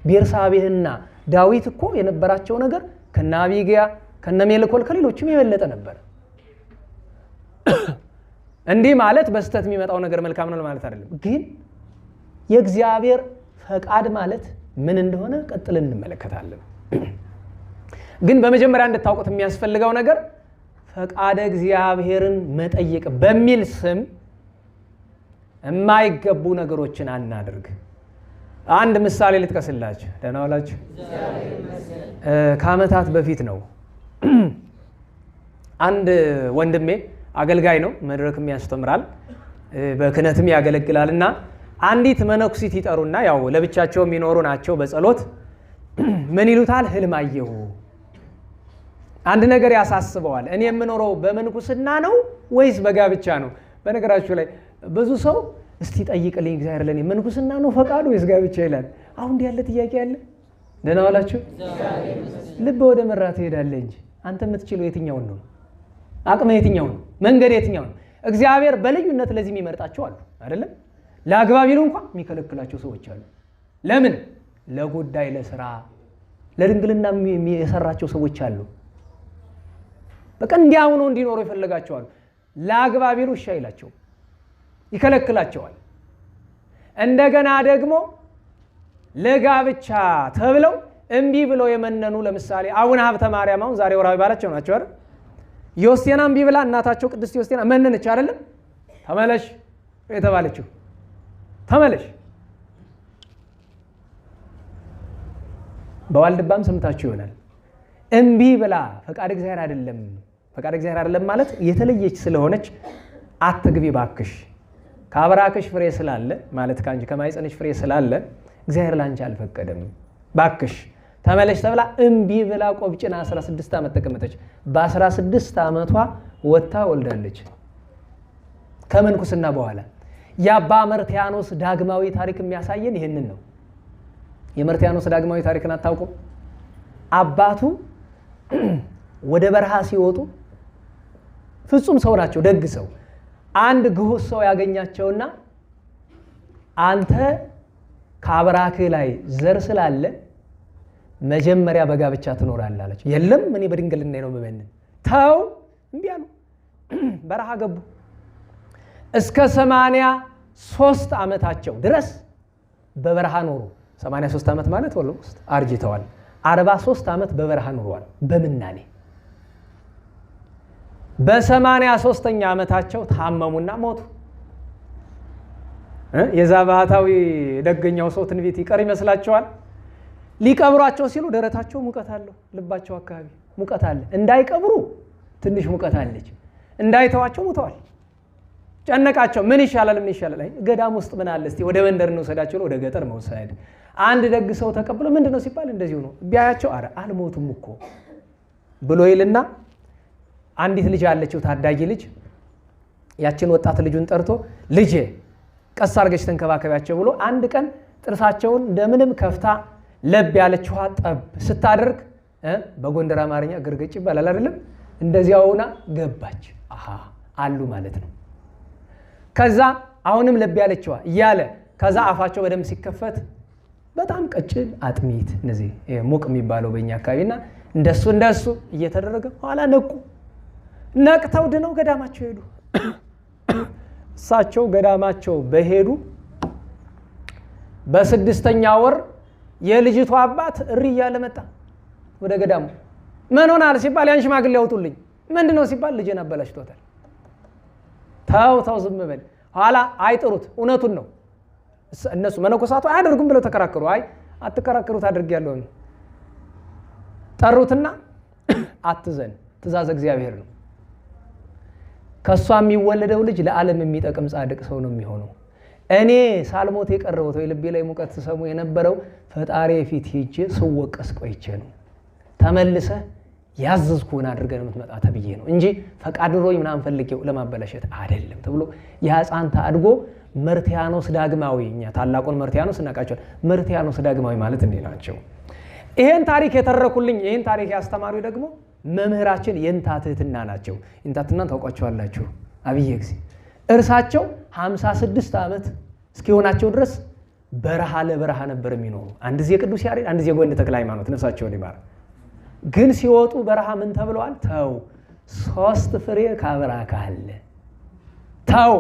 ቤርሳቤህና ዳዊት እኮ የነበራቸው ነገር ከናቢግያ ከነሜልኮል ከሌሎችም የበለጠ ነበር። እንዲህ ማለት በስተት የሚመጣው ነገር መልካም ነው ማለት አይደለም። ግን የእግዚአብሔር ፈቃድ ማለት ምን እንደሆነ ቀጥለን እንመለከታለን። ግን በመጀመሪያ እንድታውቁት የሚያስፈልገው ነገር ፈቃደ እግዚአብሔርን መጠየቅ በሚል ስም የማይገቡ ነገሮችን አናድርግ። አንድ ምሳሌ ልጥቀስላችሁ። ደህና ዋላችሁ። ከዓመታት በፊት ነው አንድ ወንድሜ አገልጋይ ነው፣ መድረክም ያስተምራል፣ በክህነትም ያገለግላልና አንዲት መነኩሲት ይጠሩና ያው ለብቻቸው የሚኖሩ ናቸው። በጸሎት ምን ይሉታል? ህልም አየሁ። አንድ ነገር ያሳስበዋል። እኔ የምኖረው በመንኩስና ነው ወይስ በጋብቻ ነው? በነገራችሁ ላይ ብዙ ሰው እስቲ ጠይቅልኝ እግዚአብሔር ለኔ መንኩስና ነው ፈቃዱ ወይስ ጋብቻ ይላል። አሁን እንዲህ ያለ ጥያቄ አለ? ደህና ዋላችሁ። ልብ ወደ መራ ትሄዳለህ እንጂ አንተ የምትችለው የትኛውን ነው? አቅመ የትኛውን ነው? መንገድ የትኛውን ነው? እግዚአብሔር በልዩነት ለዚህ የሚመርጣቸው አሉ አይደለም? ለአግባ ቢሉ እንኳን የሚከለክላቸው ሰዎች አሉ። ለምን? ለጉዳይ፣ ለስራ፣ ለድንግልና የሰራቸው ሰዎች አሉ። በቃ እንዲያውኑ እንዲኖሩ ይፈልጋቸዋል። ለአግባ ቢሉ እሺ አይላቸው፣ ይከለክላቸዋል። እንደገና ደግሞ ለጋብቻ ተብለው እምቢ ብለው የመነኑ ለምሳሌ አቡነ ሀብተ ማርያም አሁን ዛሬ ወራዊ ባላቸው ናቸው አይደል? ዮስቴና እምቢ ብላ እናታቸው ቅድስት ዮስቴና መነነች አይደለም? ተመለሽ የተባለችው ተመለሽ። በዋልድባም ሰምታችሁ ይሆናል። እምቢ ብላ ፈቃድ እግዚአብሔር አይደለም ማለት የተለየች ስለሆነች አትግቢ ባክሽ፣ ከአብራክሽ ፍሬ ስላለ ማለት ካንቺ ከማይጸንሽ ፍሬ ስላለ እግዚአብሔር ላንቺ አልፈቀደም ባክሽ ተመለሽ ተብላ እምቢ ብላ ቆብጭና 16 ዓመት ተቀመጠች። በ16 ዓመቷ ወጣ ወልዳለች። ከመንኩስና በኋላ የአባ መርትያኖስ ዳግማዊ ታሪክ የሚያሳየን ይህንን ነው። የመርትያኖስ ዳግማዊ ታሪክን አታውቁም? አባቱ ወደ በረሃ ሲወጡ ፍጹም ሰው ናቸው፣ ደግ ሰው። አንድ ግሁስ ሰው ያገኛቸውና አንተ ከአብራክህ ላይ ዘር ስላለ መጀመሪያ በጋብቻ ትኖራለህ አላቸው። የለም እኔ በድንግልና ነው የምመንን። ተው እምቢ አሉ። በረሃ ገቡ። እስከ 83 ዓመታቸው ድረስ በበረሃ ኖሩ። 83 ዓመት ማለት ወልሞስት አርጅተዋል። 43 ዓመት በበረሃ ኖረዋል በምናኔ። በ83ኛ ዓመታቸው ታመሙና ሞቱ። የዛ ባህታዊ ደገኛው ሰው ትንቢት ይቀር ይመስላቸዋል። ሊቀብሯቸው ሲሉ ደረታቸው ሙቀት አለው፣ ልባቸው አካባቢ ሙቀት አለ። እንዳይቀብሩ ትንሽ ሙቀት አለች። እንዳይተዋቸው ሙተዋል። ጨነቃቸው። ምን ይሻላል? ገዳም ውስጥ ምን አለ? እስቲ ወደ መንደር እንውሰዳቸው። ወደ ገጠር መውሰድ። አንድ ደግ ሰው ተቀብሎ ምንድነው ሲባል እንደዚሁ ነው። ቢያያቸው አረ አልሞቱም እኮ ብሎ ይልና አንዲት ልጅ አለችው፣ ታዳጊ ልጅ። ያችን ወጣት ልጁን ጠርቶ ልጄ ቀስ አድርገሽ ተንከባከቢያቸው ብሎ አንድ ቀን ጥርሳቸውን እንደምንም ከፍታ ለብ ያለች ውሃ ጠብ ስታደርግ በጎንደር አማርኛ ግርግጭ ይባላል አይደለም? እንደዚያውና ገባች። አሃ አሉ ማለት ነው። ከዛ አሁንም ለብ ያለችዋ እያለ ከዛ አፋቸው በደንብ ሲከፈት በጣም ቀጭን አጥሚት እነዚህ ሙቅ የሚባለው በእኛ አካባቢና እንደሱ እየተደረገ ኋላ ነቅተው ድነው ገዳማቸው ሄዱ። እሳቸው ገዳማቸው በሄዱ በ6ኛ ወር የልጅቷ አባት እሪ እያለ መጣ ወደ ገዳሙ። ምን ሆናል ሲባል ያን ሽማግሌ ያውጡልኝ። ምንድነው ሲባል ልጄን አበላሽቶታል። ተው ዝም በል። ኋላ አይጥሩት፣ እውነቱን ነው። እነሱ መነኮሳቱ አያደርጉም ብለው ተከራከሩ። አይ አትከራከሩት አድርጌያለሁ። ጠሩትና አትዘን፣ ትእዛዝ እግዚአብሔር ነው። ከሷ የሚወለደው ልጅ ለዓለም የሚጠቅም ጻድቅ ሰው ነው የሚሆነው። እኔ ሳልሞት የቀረሁት ወይ ልቤ ላይ ሙቀት ተሰሙ የነበረው ፈጣሪ ፊት ሄጄ ስወቀስ ቆይቼ ነው። ተመልሰህ ያዘዝኩህን አድርገን የምትመጣ ተብዬ ነው እንጂ ፈቃድ ኖሮኝ ምናምን ፈልጌው ለማበላሸት አይደለም ተብሎ የሕፃን ታድጎ መርትያኖስ ዳግማዊ፣ እኛ ታላቁን መርትያኖስ እናውቃቸዋለን። መርትያኖስ ዳግማዊ ማለት እንዴ ናቸው? ይሄን ታሪክ የተረኩልኝ ይሄን ታሪክ ያስተማሩ ደግሞ መምህራችን የእንታ ትህትና ናቸው። የእንታ ትህትናን ታውቋቸዋላችሁ። አብዬ ጊዜ እርሳቸው 56 ዓመት እስኪሆናቸው ድረስ በረሃ ለበረሃ ነበር የሚኖሩ። አንድ ጊዜ ቅዱስ ያሬድ፣ አንድ ጊዜ ጎንደ ተክለ ሃይማኖት ነፍሳቸውን ይማር። ግን ሲወጡ በረሃ ምን ተብለዋል? ተው 3 ፍሬ ካብራካ አለ ተው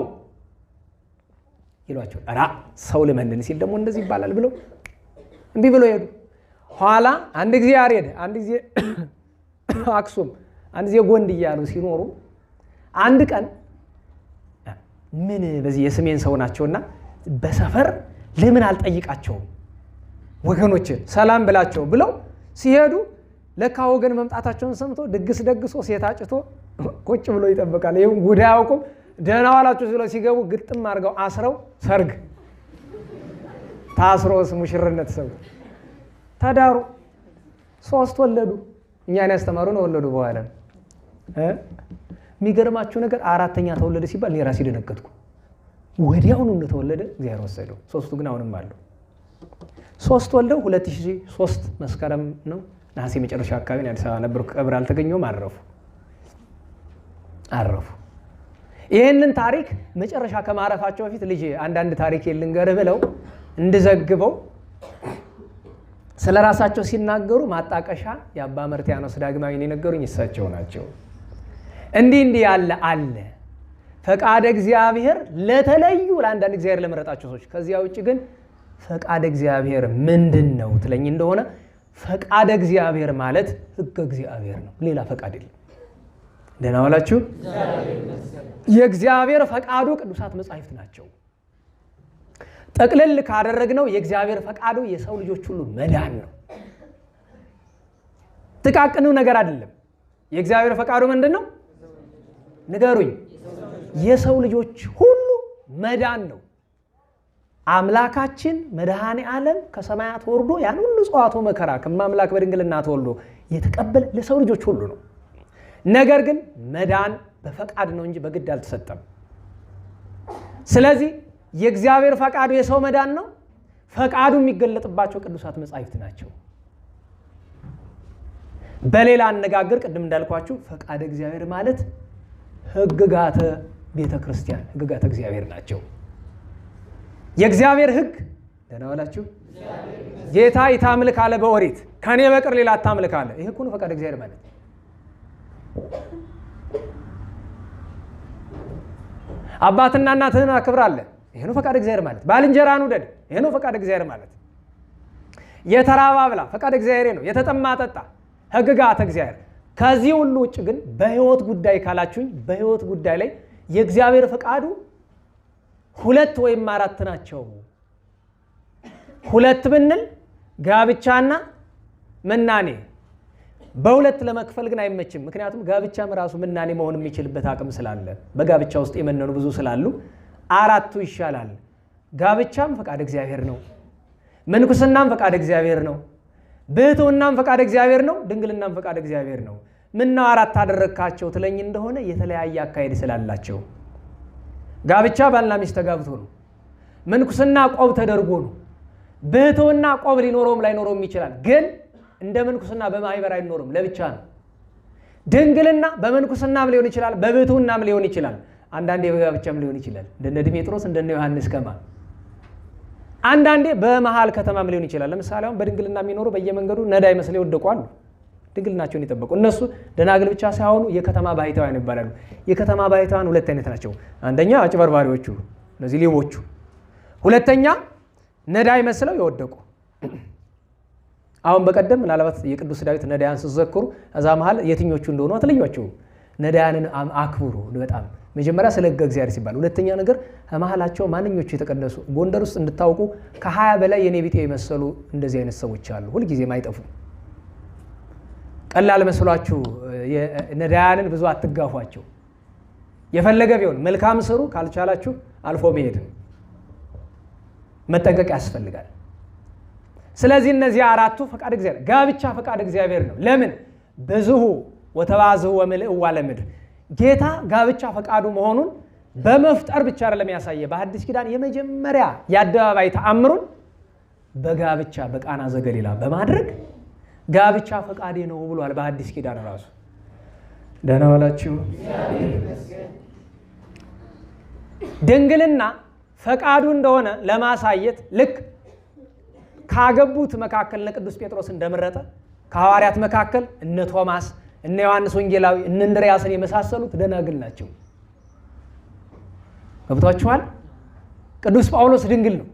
ይሏቸው። ኧረ ሰው ልመንን ሲል ደግሞ እንደዚህ ይባላል ብለው እምቢ ብለው ሄዱ። ኋላ አንድ ጊዜ ያሬድ፣ አንድ ጊዜ አክሱም፣ አንድ ጊዜ ጎንድ እያሉ ሲኖሩ አንድ ቀን ምን በዚህ የስሜን ሰው ናቸውና በሰፈር ለምን አልጠይቃቸውም ወገኖችን ሰላም ብላቸው ብለው ሲሄዱ ለካ ወገን መምጣታቸውን ሰምቶ ድግስ ደግሶ ሴት አጭቶ ቁጭ ብሎ ይጠብቃል። ይሄን ጉዳይ አውቁም። ደህና ዋላችሁ ሲለው ሲገቡ ግጥም አድርገው አስረው ሰርግ ታስሮስ ሙሽርነት ሰው ተዳሩ። 3 ወለዱ። እኛን ያስተማሩን ወለዱ። በኋላ የሚገርማችሁ ነገር 4ኛ ተወለደ ሲባል እኔ ራሴ ደነገጥኩ። ወዲያውኑ እንደተወለደ እግዚአብሔር ወሰደው። 3ቱ ግን አሁንም አሉ። 3 ወልደው 2003 መስከረም ነው ነሐሴ መጨረሻ አካባቢ አዲስ አበባ ነበሩ። ቀብር አልተገኘውም። አረፉ። ይህንን ታሪክ መጨረሻ ከማረፋቸው በፊት ልጄ አንዳንድ ታሪክ ልንገርህ ብለው እንድዘግበው ስለ ራሳቸው ሲናገሩ ማጣቀሻ የአባ መርትያኖስ ዳግማዊን የነገሩኝ እሳቸው ናቸው። እንዲህ ያለ አለ ፈቃደ እግዚአብሔር ለተለዩ ለአንዳንድ እግዚአብሔር ለመረጣቸው ሰዎች። ከዚያ ውጭ ግን ፈቃደ እግዚአብሔር ምንድን ነው ትለኝ እንደሆነ ፈቃደ እግዚአብሔር ማለት ሕገ እግዚአብሔር ነው። ሌላ ፈቃድ የለም። ደህና ዋላችሁ። የእግዚአብሔር ፈቃዱ ቅዱሳት መጻሕፍት ናቸው። ጠቅልል ካደረግነው የእግዚአብሔር ፈቃዱ የሰው ልጆች ሁሉ መዳን ነው። ጥቃቅኑ ነገር አይደለም። የእግዚአብሔር ፈቃዱ ምንድን ነው ንገሩኝ? የሰው ልጆች ሁሉ መዳን ነው። አምላካችን መድኃኔ ዓለም ከሰማያት ወርዶ ያን ሁሉ ጽዋቶ መከራ ከማምላክ በድንግልና ተወልዶ የተቀበለ ለሰው ልጆች ሁሉ ነው። ነገር ግን መዳን በፈቃድ ነው እንጂ በግድ አልተሰጠም። ስለዚህ የእግዚአብሔር ፈቃዱ የሰው መዳን ነው። ፈቃዱ የሚገለጥባቸው ቅዱሳት መጻሕፍት ናቸው። በሌላ አነጋገር ቅድም እንዳልኳችሁ ፈቃደ እግዚአብሔር ማለት ሕግጋተ ቤተ ክርስቲያን፣ ሕግጋተ እግዚአብሔር ናቸው። የእግዚአብሔር ሕግ ደህና ዋላችሁ። ጌታ ይታምልክ አለ በኦሪት፣ ከኔ በቀር ሌላ አታምልክ አለ። ይሄ እኮ ነው ፈቃደ እግዚአብሔር ማለት። አባትና እናትህን አክብር አለ። ይሄ ነው ፈቃደ እግዚአብሔር ማለት። ባልንጀራህን ውደድ፣ ይሄ ነው ፈቃደ እግዚአብሔር ማለት። የተራበ አብላ፣ ፈቃደ እግዚአብሔር ነው። የተጠማ ጠጣ፣ ሕግጋተ እግዚአብሔር። ከዚህ ሁሉ ውጭ ግን በህይወት ጉዳይ ካላችሁኝ በህይወት ጉዳይ ላይ የእግዚአብሔር ፈቃዱ 2 ወይም 4 ናቸው። 2 ብንል ጋብቻና መናኔ፣ በሁለት ለመክፈል ግን አይመችም። ምክንያቱም ጋብቻም ራሱ ምናኔ መሆን የሚችልበት አቅም ስላለ በጋብቻ ውስጥ የመነኑ ብዙ ስላሉ አራቱ ይሻላል። ጋብቻም ፈቃድ እግዚአብሔር ነው፣ ምንኩስናም ፈቃድ እግዚአብሔር ነው፣ ብሕትውናም ፈቃድ እግዚአብሔር ነው፣ ድንግልናም ፈቃድ እግዚአብሔር ነው። ምነው አራት አደረግካቸው ትለኝ እንደሆነ የተለያየ አካሄድ ስላላቸው። ጋብቻ ባልና ሚስት ተጋብቶ ነው። ምንኩስና ቆብ ተደርጎ ነው። ብሕትውና ቆብ ሊኖረውም ላይኖረውም ይችላል፣ ግን እንደ ምንኩስና በማህበር አይኖርም፣ ለብቻ ነው። ድንግልና በምንኩስናም ሊሆን ይችላል፣ በብሕትውናም ሊሆን ይችላል፣ አንዳንዴ በጋብቻም ሊሆን ይችላል። እንደነ ዲሜጥሮስ እንደነ ዮሐንስ ከማ አንዳንዴ በመሃል ከተማም ሊሆን ይችላል። ለምሳሌ አሁን በድንግልና የሚኖሩ በየመንገዱ ነዳይ መስለው ይወደቁ አሉ። ድንግልናቸውን ይጠበቁ። እነሱ ደናግል ብቻ ሳይሆኑ የከተማ ባሕታውያን ይባላሉ። የከተማ ባሕታውያን ሁለት አይነት ናቸው። አንደኛ አጭበርባሪዎቹ፣ እነዚህ ሌቦቹ። ሁለተኛ ነዳይ መስለው የወደቁ። አሁን በቀደም ምናልባት የቅዱስ ዳዊት ነዳያን ስትዘክሩ እዛ መሃል የትኞቹ እንደሆኑ አትለዩአቸውም። ነዳያንን አክብሩ በጣም መጀመሪያ ስለ ሕገ እግዚአብሔር ሲባል፣ ሁለተኛ ነገር ከመሃላቸው ማንኞቹ የተቀደሱ። ጎንደር ውስጥ እንድታውቁ ከ20 በላይ የኔ ቢጤ የመሰሉ እንደዚህ አይነት ሰዎች አሉ፣ ሁልጊዜም አይጠፉ። ቀላል መስሏችሁ ነዳያንን ብዙ አትጋፏቸው። የፈለገ ቢሆን መልካም ስሩ፣ ካልቻላችሁ አልፎ መሄድ መጠንቀቅ ያስፈልጋል። ስለዚህ እነዚህ አራቱ ፈቃድ እግዚአብሔር። ጋብቻ ፈቃድ እግዚአብሔር ነው። ለምን? ብዙሁ ወተባዝሁ ወምልእዋ ለምድር። ጌታ ጋብቻ ፈቃዱ መሆኑን በመፍጠር ብቻ አይደለም ያሳየ። በሐዲስ ኪዳን የመጀመሪያ የአደባባይ ተአምሩን በጋብቻ በቃና ዘገሊላ በማድረግ ጋብቻ ፈቃዴ ነው ብሏል። በሐዲስ ኪዳን ራሱ ደህና ዋላችሁ። ድንግልና ፈቃዱ እንደሆነ ለማሳየት ልክ ካገቡት መካከል እነ ቅዱስ ጴጥሮስ እንደመረጠ ከሐዋርያት መካከል እነ ቶማስ፣ እነ ዮሐንስ ወንጌላዊ፣ እነ እንድርያስን የመሳሰሉት ደናግል ናቸው። ገብቷችኋል? ቅዱስ ጳውሎስ ድንግል ነው።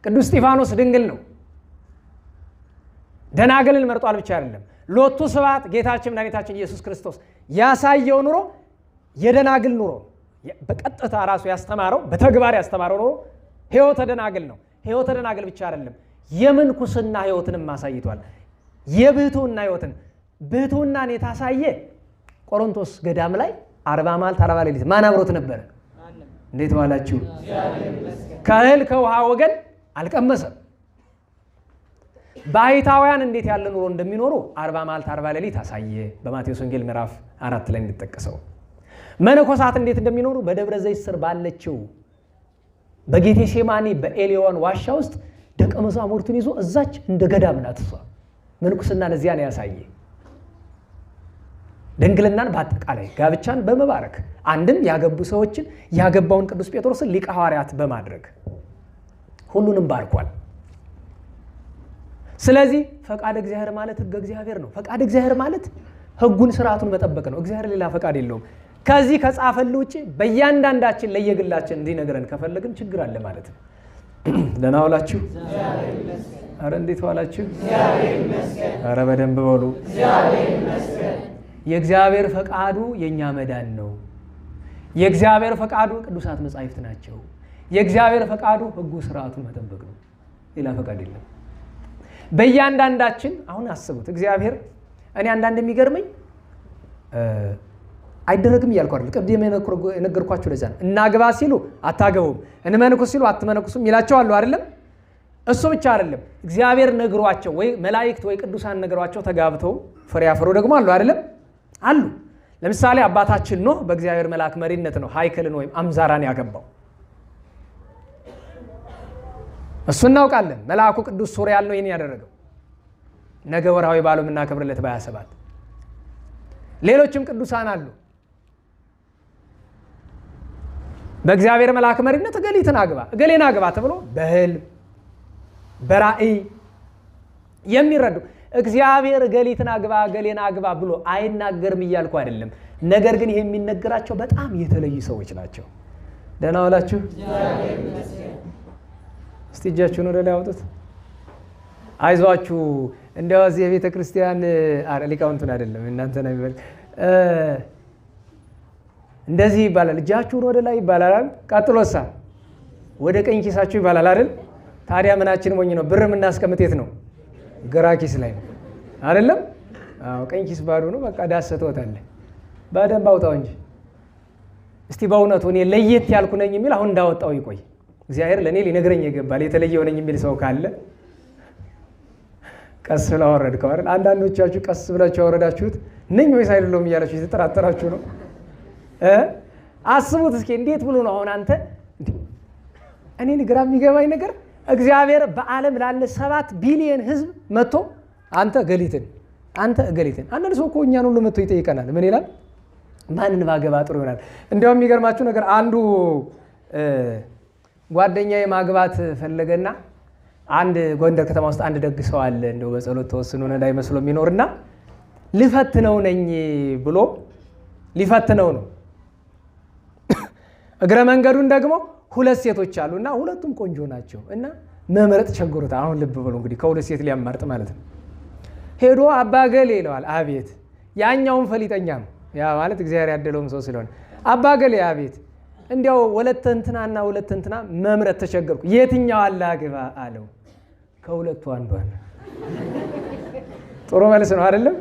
ቅዱስ እስጢፋኖስ ድንግል ነው። ደናግልን መርጧል ብቻ አይደለም። ሎቱ ስብሐት ጌታችን መድኃኒታችን ኢየሱስ ክርስቶስ ያሳየው ኑሮ የደናግል ኑሮ በቀጥታ ራሱ ያስተማረው በተግባር ያስተማረው ኑሮ ሕይወተ ደናግል ነው። ሕይወተ ደናግል ብቻ አይደለም፣ የምንኩስና ሕይወትንም አሳይቷል። የብሕትውና ሕይወትን ብሕትውናን የታሳየ ቆሮንቶስ ገዳም ላይ 40 መዓልት 40 ሌሊት ማን አብሮት ነበረ? እንዴት ዋላችሁ? ከእህል ከውሃ ወገን አልቀመሰም። ባሕታውያን እንዴት ያለ ኑሮ እንደሚኖሩ 40 መዓልት 40 ሌሊት አሳየ። በማቴዎስ ወንጌል ምዕራፍ 4 ላይ እንደተጠቀሰው መነኮሳት እንዴት እንደሚኖሩ በደብረ ዘይት ስር ባለችው በጌቴሴማኒ በኤሊዮን ዋሻ ውስጥ ደቀ መዛሙርቱን ይዞ እዛች እንደ ገዳም ናት እሷ። ምንኩስናን እዚያ ነው ያሳየ። ድንግልናን በአጠቃላይ ጋብቻን በመባረክ አንድም ያገቡ ሰዎችን ያገባውን ቅዱስ ጴጥሮስን ሊቀ ሐዋርያት በማድረግ ሁሉንም ባርኳል። ስለዚህ ፈቃድ እግዚአብሔር ማለት ሕገ እግዚአብሔር ነው። ፈቃድ እግዚአብሔር ማለት ሕጉን ስርዓቱን መጠበቅ ነው። እግዚአብሔር ሌላ ፈቃድ የለውም። ከዚህ ከጻፈል ውጭ በእያንዳንዳችን ለየግላችን እንዲነግረን ከፈለግን ችግር አለ ማለት ነው። ደህና ዋላችሁ? ኧረ እንዴት ዋላችሁ? ኧረ በደንብ በሉ። የእግዚአብሔር ፈቃዱ የእኛ መዳን ነው። የእግዚአብሔር ፈቃዱ ቅዱሳት መጻሕፍት ናቸው። የእግዚአብሔር ፈቃዱ ሕጉ ስርዓቱን መጠበቅ ነው። ሌላ ፈቃድ የለም። በእያንዳንዳችን አሁን አስቡት። እግዚአብሔር እኔ አንዳንድ የሚገርመኝ አይደረግም እያልኩ አይደል፣ ቅድም የነገርኳችሁ ለዛ ነው። እናግባ ሲሉ አታገቡም፣ እንመንኩስ ሲሉ አትመነኩሱም ይላቸው አሉ አይደለም። እሱ ብቻ አይደለም፣ እግዚአብሔር ነግሯቸው ወይ መላእክት ወይ ቅዱሳን ነግሯቸው ተጋብተው ፍሬ ያፈሩ ደግሞ አሉ አይደለም አሉ። ለምሳሌ አባታችን ኖህ በእግዚአብሔር መልአክ መሪነት ነው ሃይከልን ወይም አምዛራን ያገባው። እሱ እናውቃለን። መልአኩ ቅዱስ ሱሪያል ነው ይህን ያደረገው። ነገ ወርሃዊ በዓሉ የምናከብርለት በ27 ሌሎችም ቅዱሳን አሉ። በእግዚአብሔር መልአክ መሪነት እገሊትን አግባ እገሌን አግባ ተብሎ በህልም በራእይ የሚረዱ እግዚአብሔር እገሊትን አግባ እገሌን አግባ ብሎ አይናገርም እያልኩ አይደለም። ነገር ግን ይሄ የሚነገራቸው በጣም የተለዩ ሰዎች ናቸው። ደህና ዋላችሁ? እስቲ እጃችሁን ወደ ላይ አውጡት። አይዟችሁ። እንዲያው እዚህ የቤተ ክርስቲያን ሊቃውንቱን አይደለም እናንተ ነው የሚበል እንደዚህ ይባላል። እጃችሁን ወደ ላይ ይባላል። ቀጥሎሳ ወደ ቀኝ ኪሳችሁ ይባላል አይደል? ታዲያ ምናችን ሞኝ ነው? ብር የምናስቀምጥ የት ነው? ግራ ኪስ ላይ ነው አይደለም? አዎ ቀኝ ኪስ ባዶ ነው። በቃ ዳሰተውታለህ። በደንብ አውጣው እንጂ እስቲ በእውነቱ እኔ ለየት ያልኩ ነኝ የሚል አሁን እንዳወጣው ይቆይ። እግዚአብሔር ለእኔ ሊነግረኝ ይገባል። የተለየው ነኝ የሚል ሰው ካለ ቀስ ብላ ወረድከው አይደል? አንዳንዶቻችሁ ቀስ ብላችሁ ያወረዳችሁት ነኝ ወይስ አይደለም እያላችሁ የተጠራጠራችሁ ነው። አስቡት እስኪ እንዴት ብሎ ነው አሁን አንተ እኔን ግራ የሚገባኝ ነገር እግዚአብሔር በዓለም ላለ 7 ቢሊዮን ህዝብ መጥቶ አንተ እገሊትን አንዳንድ ሰው እኮ እኛን ሁሉ መጥቶ ይጠይቀናል። ምን ይላል? ማንን ባገባ ጥሩ ይሆናል? እንዲያውም የሚገርማችሁ ነገር አንዱ ጓደኛዬ ማግባት ፈለገና አንድ ጎንደር ከተማ ውስጥ አንድ ደግ ሰው አለ እንደው በጸሎት ተወስኖ ነዳይ መስሎ የሚኖርና ልፈትነው ነኝ ብሎ ሊፈትነው ነው። እግረ መንገዱን ደግሞ 2 ሴቶች አሉና ሁለቱም ቆንጆ ናቸው እና መምረጥ ቸግሮታ። አሁን ልብ ብሎ እንግዲህ ከ2 ሴት ሊያማርጥ ማለት ነው። ሄዶ አባገሌ ይለዋል። አቤት። ያኛውን ፈሊጠኛ ነው። ያ ማለት እግዚአብሔር ያደለውም ሰው ስለሆነ አባገሌ አቤት፣ እንዲያው ወለተ እንትናና ወለተ እንትና መምረጥ ተቸገርኩ፣ የትኛው አላግባ አለው። ከሁለቱ አንዷን። ጥሩ መልስ ነው አይደለም?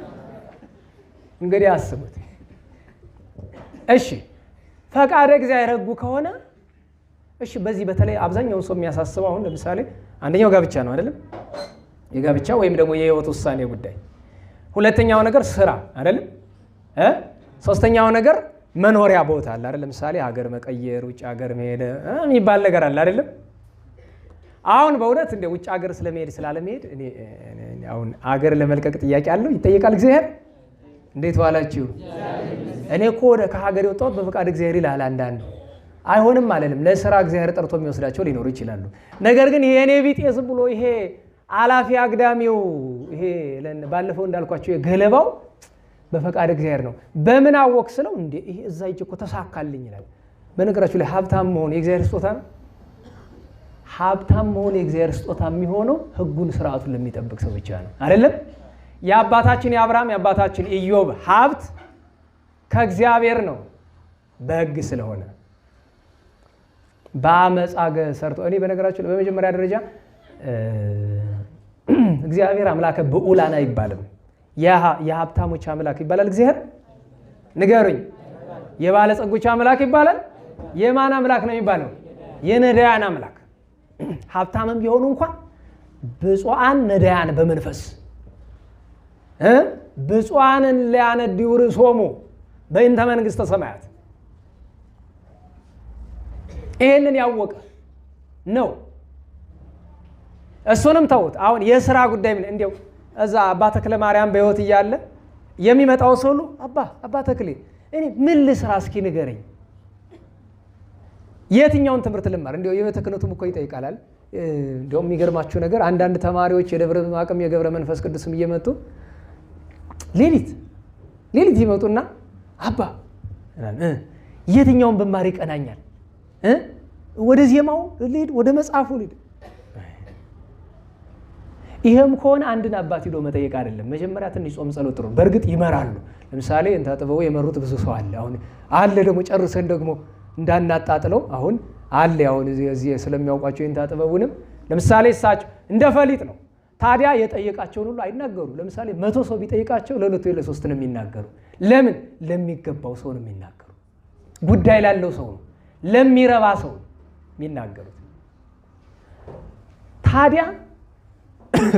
እንግዲህ አስቡት። እሺ ፈቃደ እግዚአብሔር ሕጉ ከሆነ እሺ፣ በዚህ በተለይ አብዛኛውን ሰው የሚያሳስበው አሁን ለምሳሌ አንደኛው ጋብቻ ነው አይደለም? የጋብቻ ወይም ደግሞ የህይወት ውሳኔ ጉዳይ። ሁለተኛው ነገር ስራ አይደለም? ሶስተኛው ነገር መኖሪያ ቦታ አለ አይደል? ለምሳሌ ሀገር መቀየር፣ ውጭ ሀገር መሄድ የሚባል ነገር አለ አይደለም? አሁን በእውነት እንደ ውጭ ሀገር ስለመሄድ ስላለመሄድ አሁን ሀገር ለመልቀቅ ጥያቄ አለው ይጠየቃል። እግዚአብሔር እንዴት ዋላችሁ? እኔ እኮ ከሀገር የወጣሁት በፈቃድ እግዚአብሔር ይላል። አንዳንዱ አይሆንም አለንም። ለስራ እግዚአብሔር ጠርቶ የሚወስዳቸው ሊኖሩ ይችላሉ። ነገር ግን የኔ ቢጤ ዝም ብሎ ይሄ አላፊ አግዳሚው ይሄ ባለፈው እንዳልኳቸው የገለባው በፈቃድ እግዚአብሔር ነው። በምን አወቅ ስለው እንዴ ይሄ እዛ እጅ እኮ ተሳካልኝ ይላል። በነገራችሁ ላይ ሀብታም መሆን የእግዚአብሔር ስጦታ ነው። ሀብታም መሆን የእግዚአብሔር ስጦታ የሚሆነው ህጉን ስርዓቱን ለሚጠብቅ ሰው ብቻ ነው አይደለም? የአባታችን የአብርሃም የአባታችን ኢዮብ ሀብት ከእግዚአብሔር ነው በህግ ስለሆነ በአመፃ ሰርቶ እኔ በነገራችሁ ላይ በመጀመሪያ ደረጃ እግዚአብሔር አምላከ ብዑላን አይባልም። የሀብታሞች አምላክ ይባላል እግዚአብሔር? ንገሩኝ። የባለጸጎች አምላክ ይባላል? የማን አምላክ ነው የሚባለው? የነዳያን አምላክ። ሀብታምም ቢሆኑ እንኳን ብፁዓን ነዳያን በመንፈስ ብፁዓንን ሊያነድዩ ርእሶሙ በእንተ መንግሥተ ሰማያት ይሄንን ያወቀ ነው። እሱንም ተውት። አሁን የሥራ ጉዳይ ምን እንዲያው እዛ አባ ተክለ ማርያም በሕይወት እያለ የሚመጣው ሰው ሁሉ አባ ተክሌ እኔ ምን ልስራ እስኪ ንገረኝ፣ የትኛውን ትምህርት ልማር? እንዲያው የቤተ ክህነቱም እኮ ይጠይቃላል። እንዲያውም የሚገርማችሁ ነገር አንዳንድ ተማሪዎች የደብረ ማቅም የገብረ መንፈስ ቅዱስም እየመጡ ሌሊት ይመጡና አባ የትኛውን ብማር ይቀናኛል? ወደ ዜማው ልሂድ፣ ወደ መጽሐፉ ልሂድ? ይሄም ከሆነ አንድን አባት ሂዶ መጠየቅ አይደለም። መጀመሪያ ትንሽ ጾም ጸሎት ጥሩ። በእርግጥ ይመራሉ። ለምሳሌ እንታ ጥበቡ የመሩት ብዙ ሰው አለ። አሁን አለ ደግሞ ጨርሰን ደግሞ እንዳናጣጥለው አሁን አለ። አሁን እዚህ ስለሚያውቋቸው እንታ ጥበቡንም ለምሳሌ እሳቸው እንደ ፈሊጥ ነው። ታዲያ የጠየቃቸውን ሁሉ አይናገሩ። ለምሳሌ 100 ሰው ቢጠይቃቸው ለ2 ወይ ለ3 ነው የሚናገሩ። ለምን? ለሚገባው ሰው ነው የሚናገሩ። ጉዳይ ላለው ሰው ነው፣ ለሚረባ ሰው ነው የሚናገሩት። ታዲያ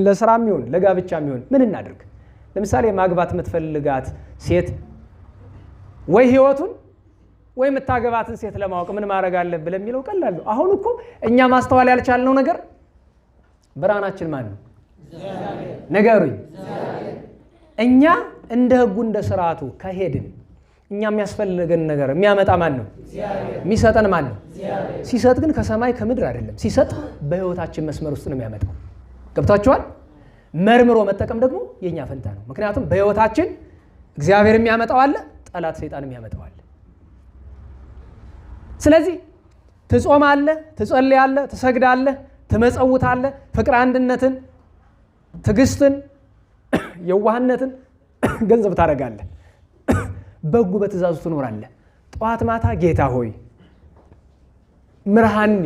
ለስራ የሚሆን ለጋብቻ የሚሆን ምን እናድርግ? ለምሳሌ ማግባት የምትፈልጋት ሴት ወይ ህይወቱን ወይ የምታገባትን ሴት ለማወቅ ምን ማድረግ አለብህ ለሚለው ቀላል ነው። አሁን እኮ እኛ ማስተዋል ያልቻልነው ነገር ብርሃናችን ማን ነው? ነገሩኝ። እኛ እንደ ህጉ እንደ ስርዓቱ ከሄድን እኛ የሚያስፈልገን ነገር የሚያመጣ ማን ነው? የሚሰጠን ማን ነው? ሲሰጥ ግን ከሰማይ ከምድር አይደለም። ሲሰጥ በህይወታችን መስመር ውስጥ ነው የሚያመጣው። ገብታችኋል? መርምሮ መጠቀም ደግሞ የኛ ፈንታ ነው። ምክንያቱም በህይወታችን እግዚአብሔር የሚያመጣው አለ፣ ጠላት ሰይጣን የሚያመጣው አለ። ስለዚህ ትጾማለህ፣ ትጸልያለህ፣ ትሰግዳለህ፣ ትመጸውታለህ፣ ፍቅር አንድነትን፣ ትዕግስትን፣ የዋህነትን ገንዘብ ታደርጋለህ። በጉ በትእዛዙ ትኖራለህ። ጠዋት ማታ ጌታ ሆይ ምርሃኒ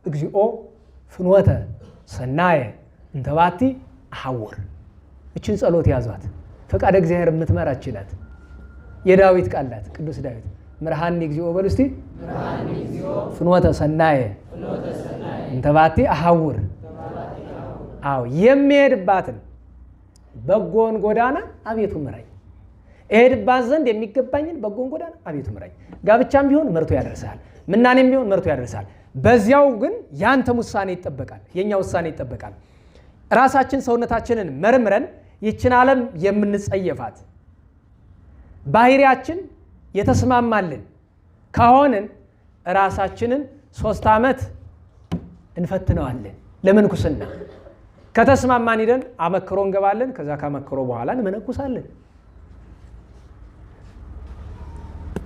እግዚኦ ፍኖተ ሰናየ እንተባቲ አሐውር። እችን ጸሎት ያዟት። ፈቃደ እግዚአብሔር የምትመራች ናት። የዳዊት ቃል ናት። ቅዱስ ዳዊት ምርሃኒ እግዚኦ በሉ እስቲ ፍኖተ ሰናየ እንተባቲ አሐውር። አዎ የሚሄድባትን በጎን ጎዳና አቤቱ ምራኝ። እሄድባት ዘንድ የሚገባኝን በጎን ጎዳና አቤቱ ምራኝ። ጋብቻም ቢሆን መርቶ ያደርሳል፣ ምናኔም ቢሆን መርቶ ያደርሳል። በዚያው ግን ያንተም ውሳኔ ይጠበቃል፣ የኛ ውሳኔ ይጠበቃል። ራሳችን ሰውነታችንን መርምረን ይችን ዓለም የምንጸየፋት ባህሪያችን የተስማማልን ከሆንን ራሳችንን 3 ዓመት እንፈትነዋለን ለምንኩስና። ከተስማማን ሄደን አመክሮ እንገባለን። ከዛ ካመክሮ በኋላ እንመነኩሳለን።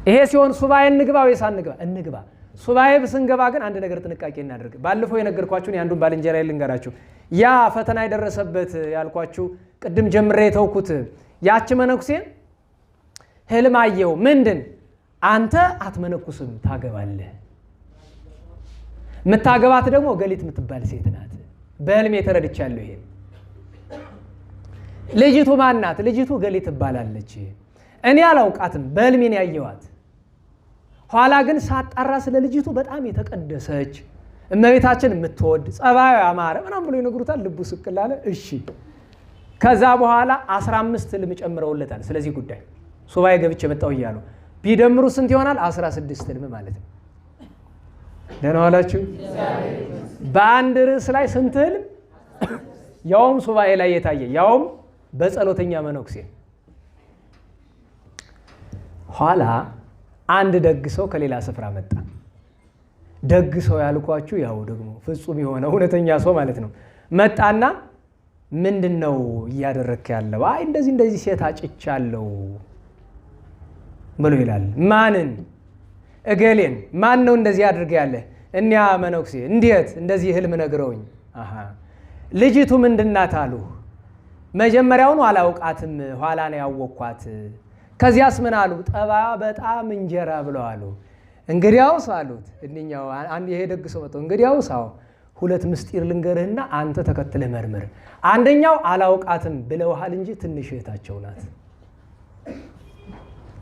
ይሄ ሲሆን ሱባኤ እንግባ ወይስ አንግባ? እንግባ። ሱባኤ ስንገባ ግን አንድ ነገር ጥንቃቄ እናድርግ። ባለፈው የነገርኳችሁን የአንዱን ባልንጀራ ልንገራችሁ። ያ ፈተና የደረሰበት ያልኳችሁ ቅድም ጀምሬ የተውኩት ያች መነኩሴ ህልም አየው። ምንድን? አንተ አትመነኩስም ታገባለህ። የምታገባት ደግሞ ገሊት የምትባል ሴት ናት። በህልሜ ተረድቻለሁ። ይሄን ልጅቱ ማን ናት? ልጅቱ ገሊት ትባላለች። እኔ አላውቃትም፣ በህልሜን ያየዋት። ኋላ ግን ሳጣራ ስለ ልጅቱ በጣም የተቀደሰች እመቤታችን የምትወድ ጸባዩ ያማረ ምናምን ብሎ ይነግሩታል። ልቡ ስቅል አለ። እሺ። ከዛ በኋላ 15 ህልም ጨምረውለታል ስለዚህ ጉዳይ። ሱባኤ ገብቼ መጣሁ እያሉ ቢደምሩ ስንት ይሆናል? 16 ህልም ማለት ነው። ደህና ዋላችሁ። በአንድ ርዕስ ላይ ስንት ህልም? ያውም ሱባኤ ላይ የታየ ያውም በጸሎተኛ መነኩሴ። ኋላ አንድ ደግ ሰው ከሌላ ስፍራ መጣ። ደግ ሰው ያልኳችሁ ያው ደግሞ ፍጹም የሆነ እውነተኛ ሰው ማለት ነው። መጣና ምንድነው እያደረክ ያለው? አይ እንደዚህ ሴት አጭቻለሁ ብሎ ይላል። ማንን? እገሌን። ማን ነው እንደዚህ አድርገ ያለ? እኒያ መነኩሴ። እንዴት? እንደዚህ ህልም ነግረውኝ። አሃ ልጅቱ ምንድናት አሉ። መጀመሪያውኑ አላውቃትም፣ ኋላ ነው ያወቅኳት። ከዚያስ ምን አሉ? ጠባያ በጣም እንጀራ ብለው አሉ። እንግዲያውስ አሉት እኛው አንድ ይሄ ደግ ሰው መጥቶ እንግዲያውስ አዎ 2 ምስጢር ልንገርህና አንተ ተከትለህ መርምር። አንደኛው አላውቃትም ብለውሃል እንጂ ትንሽ እህታቸው ናት።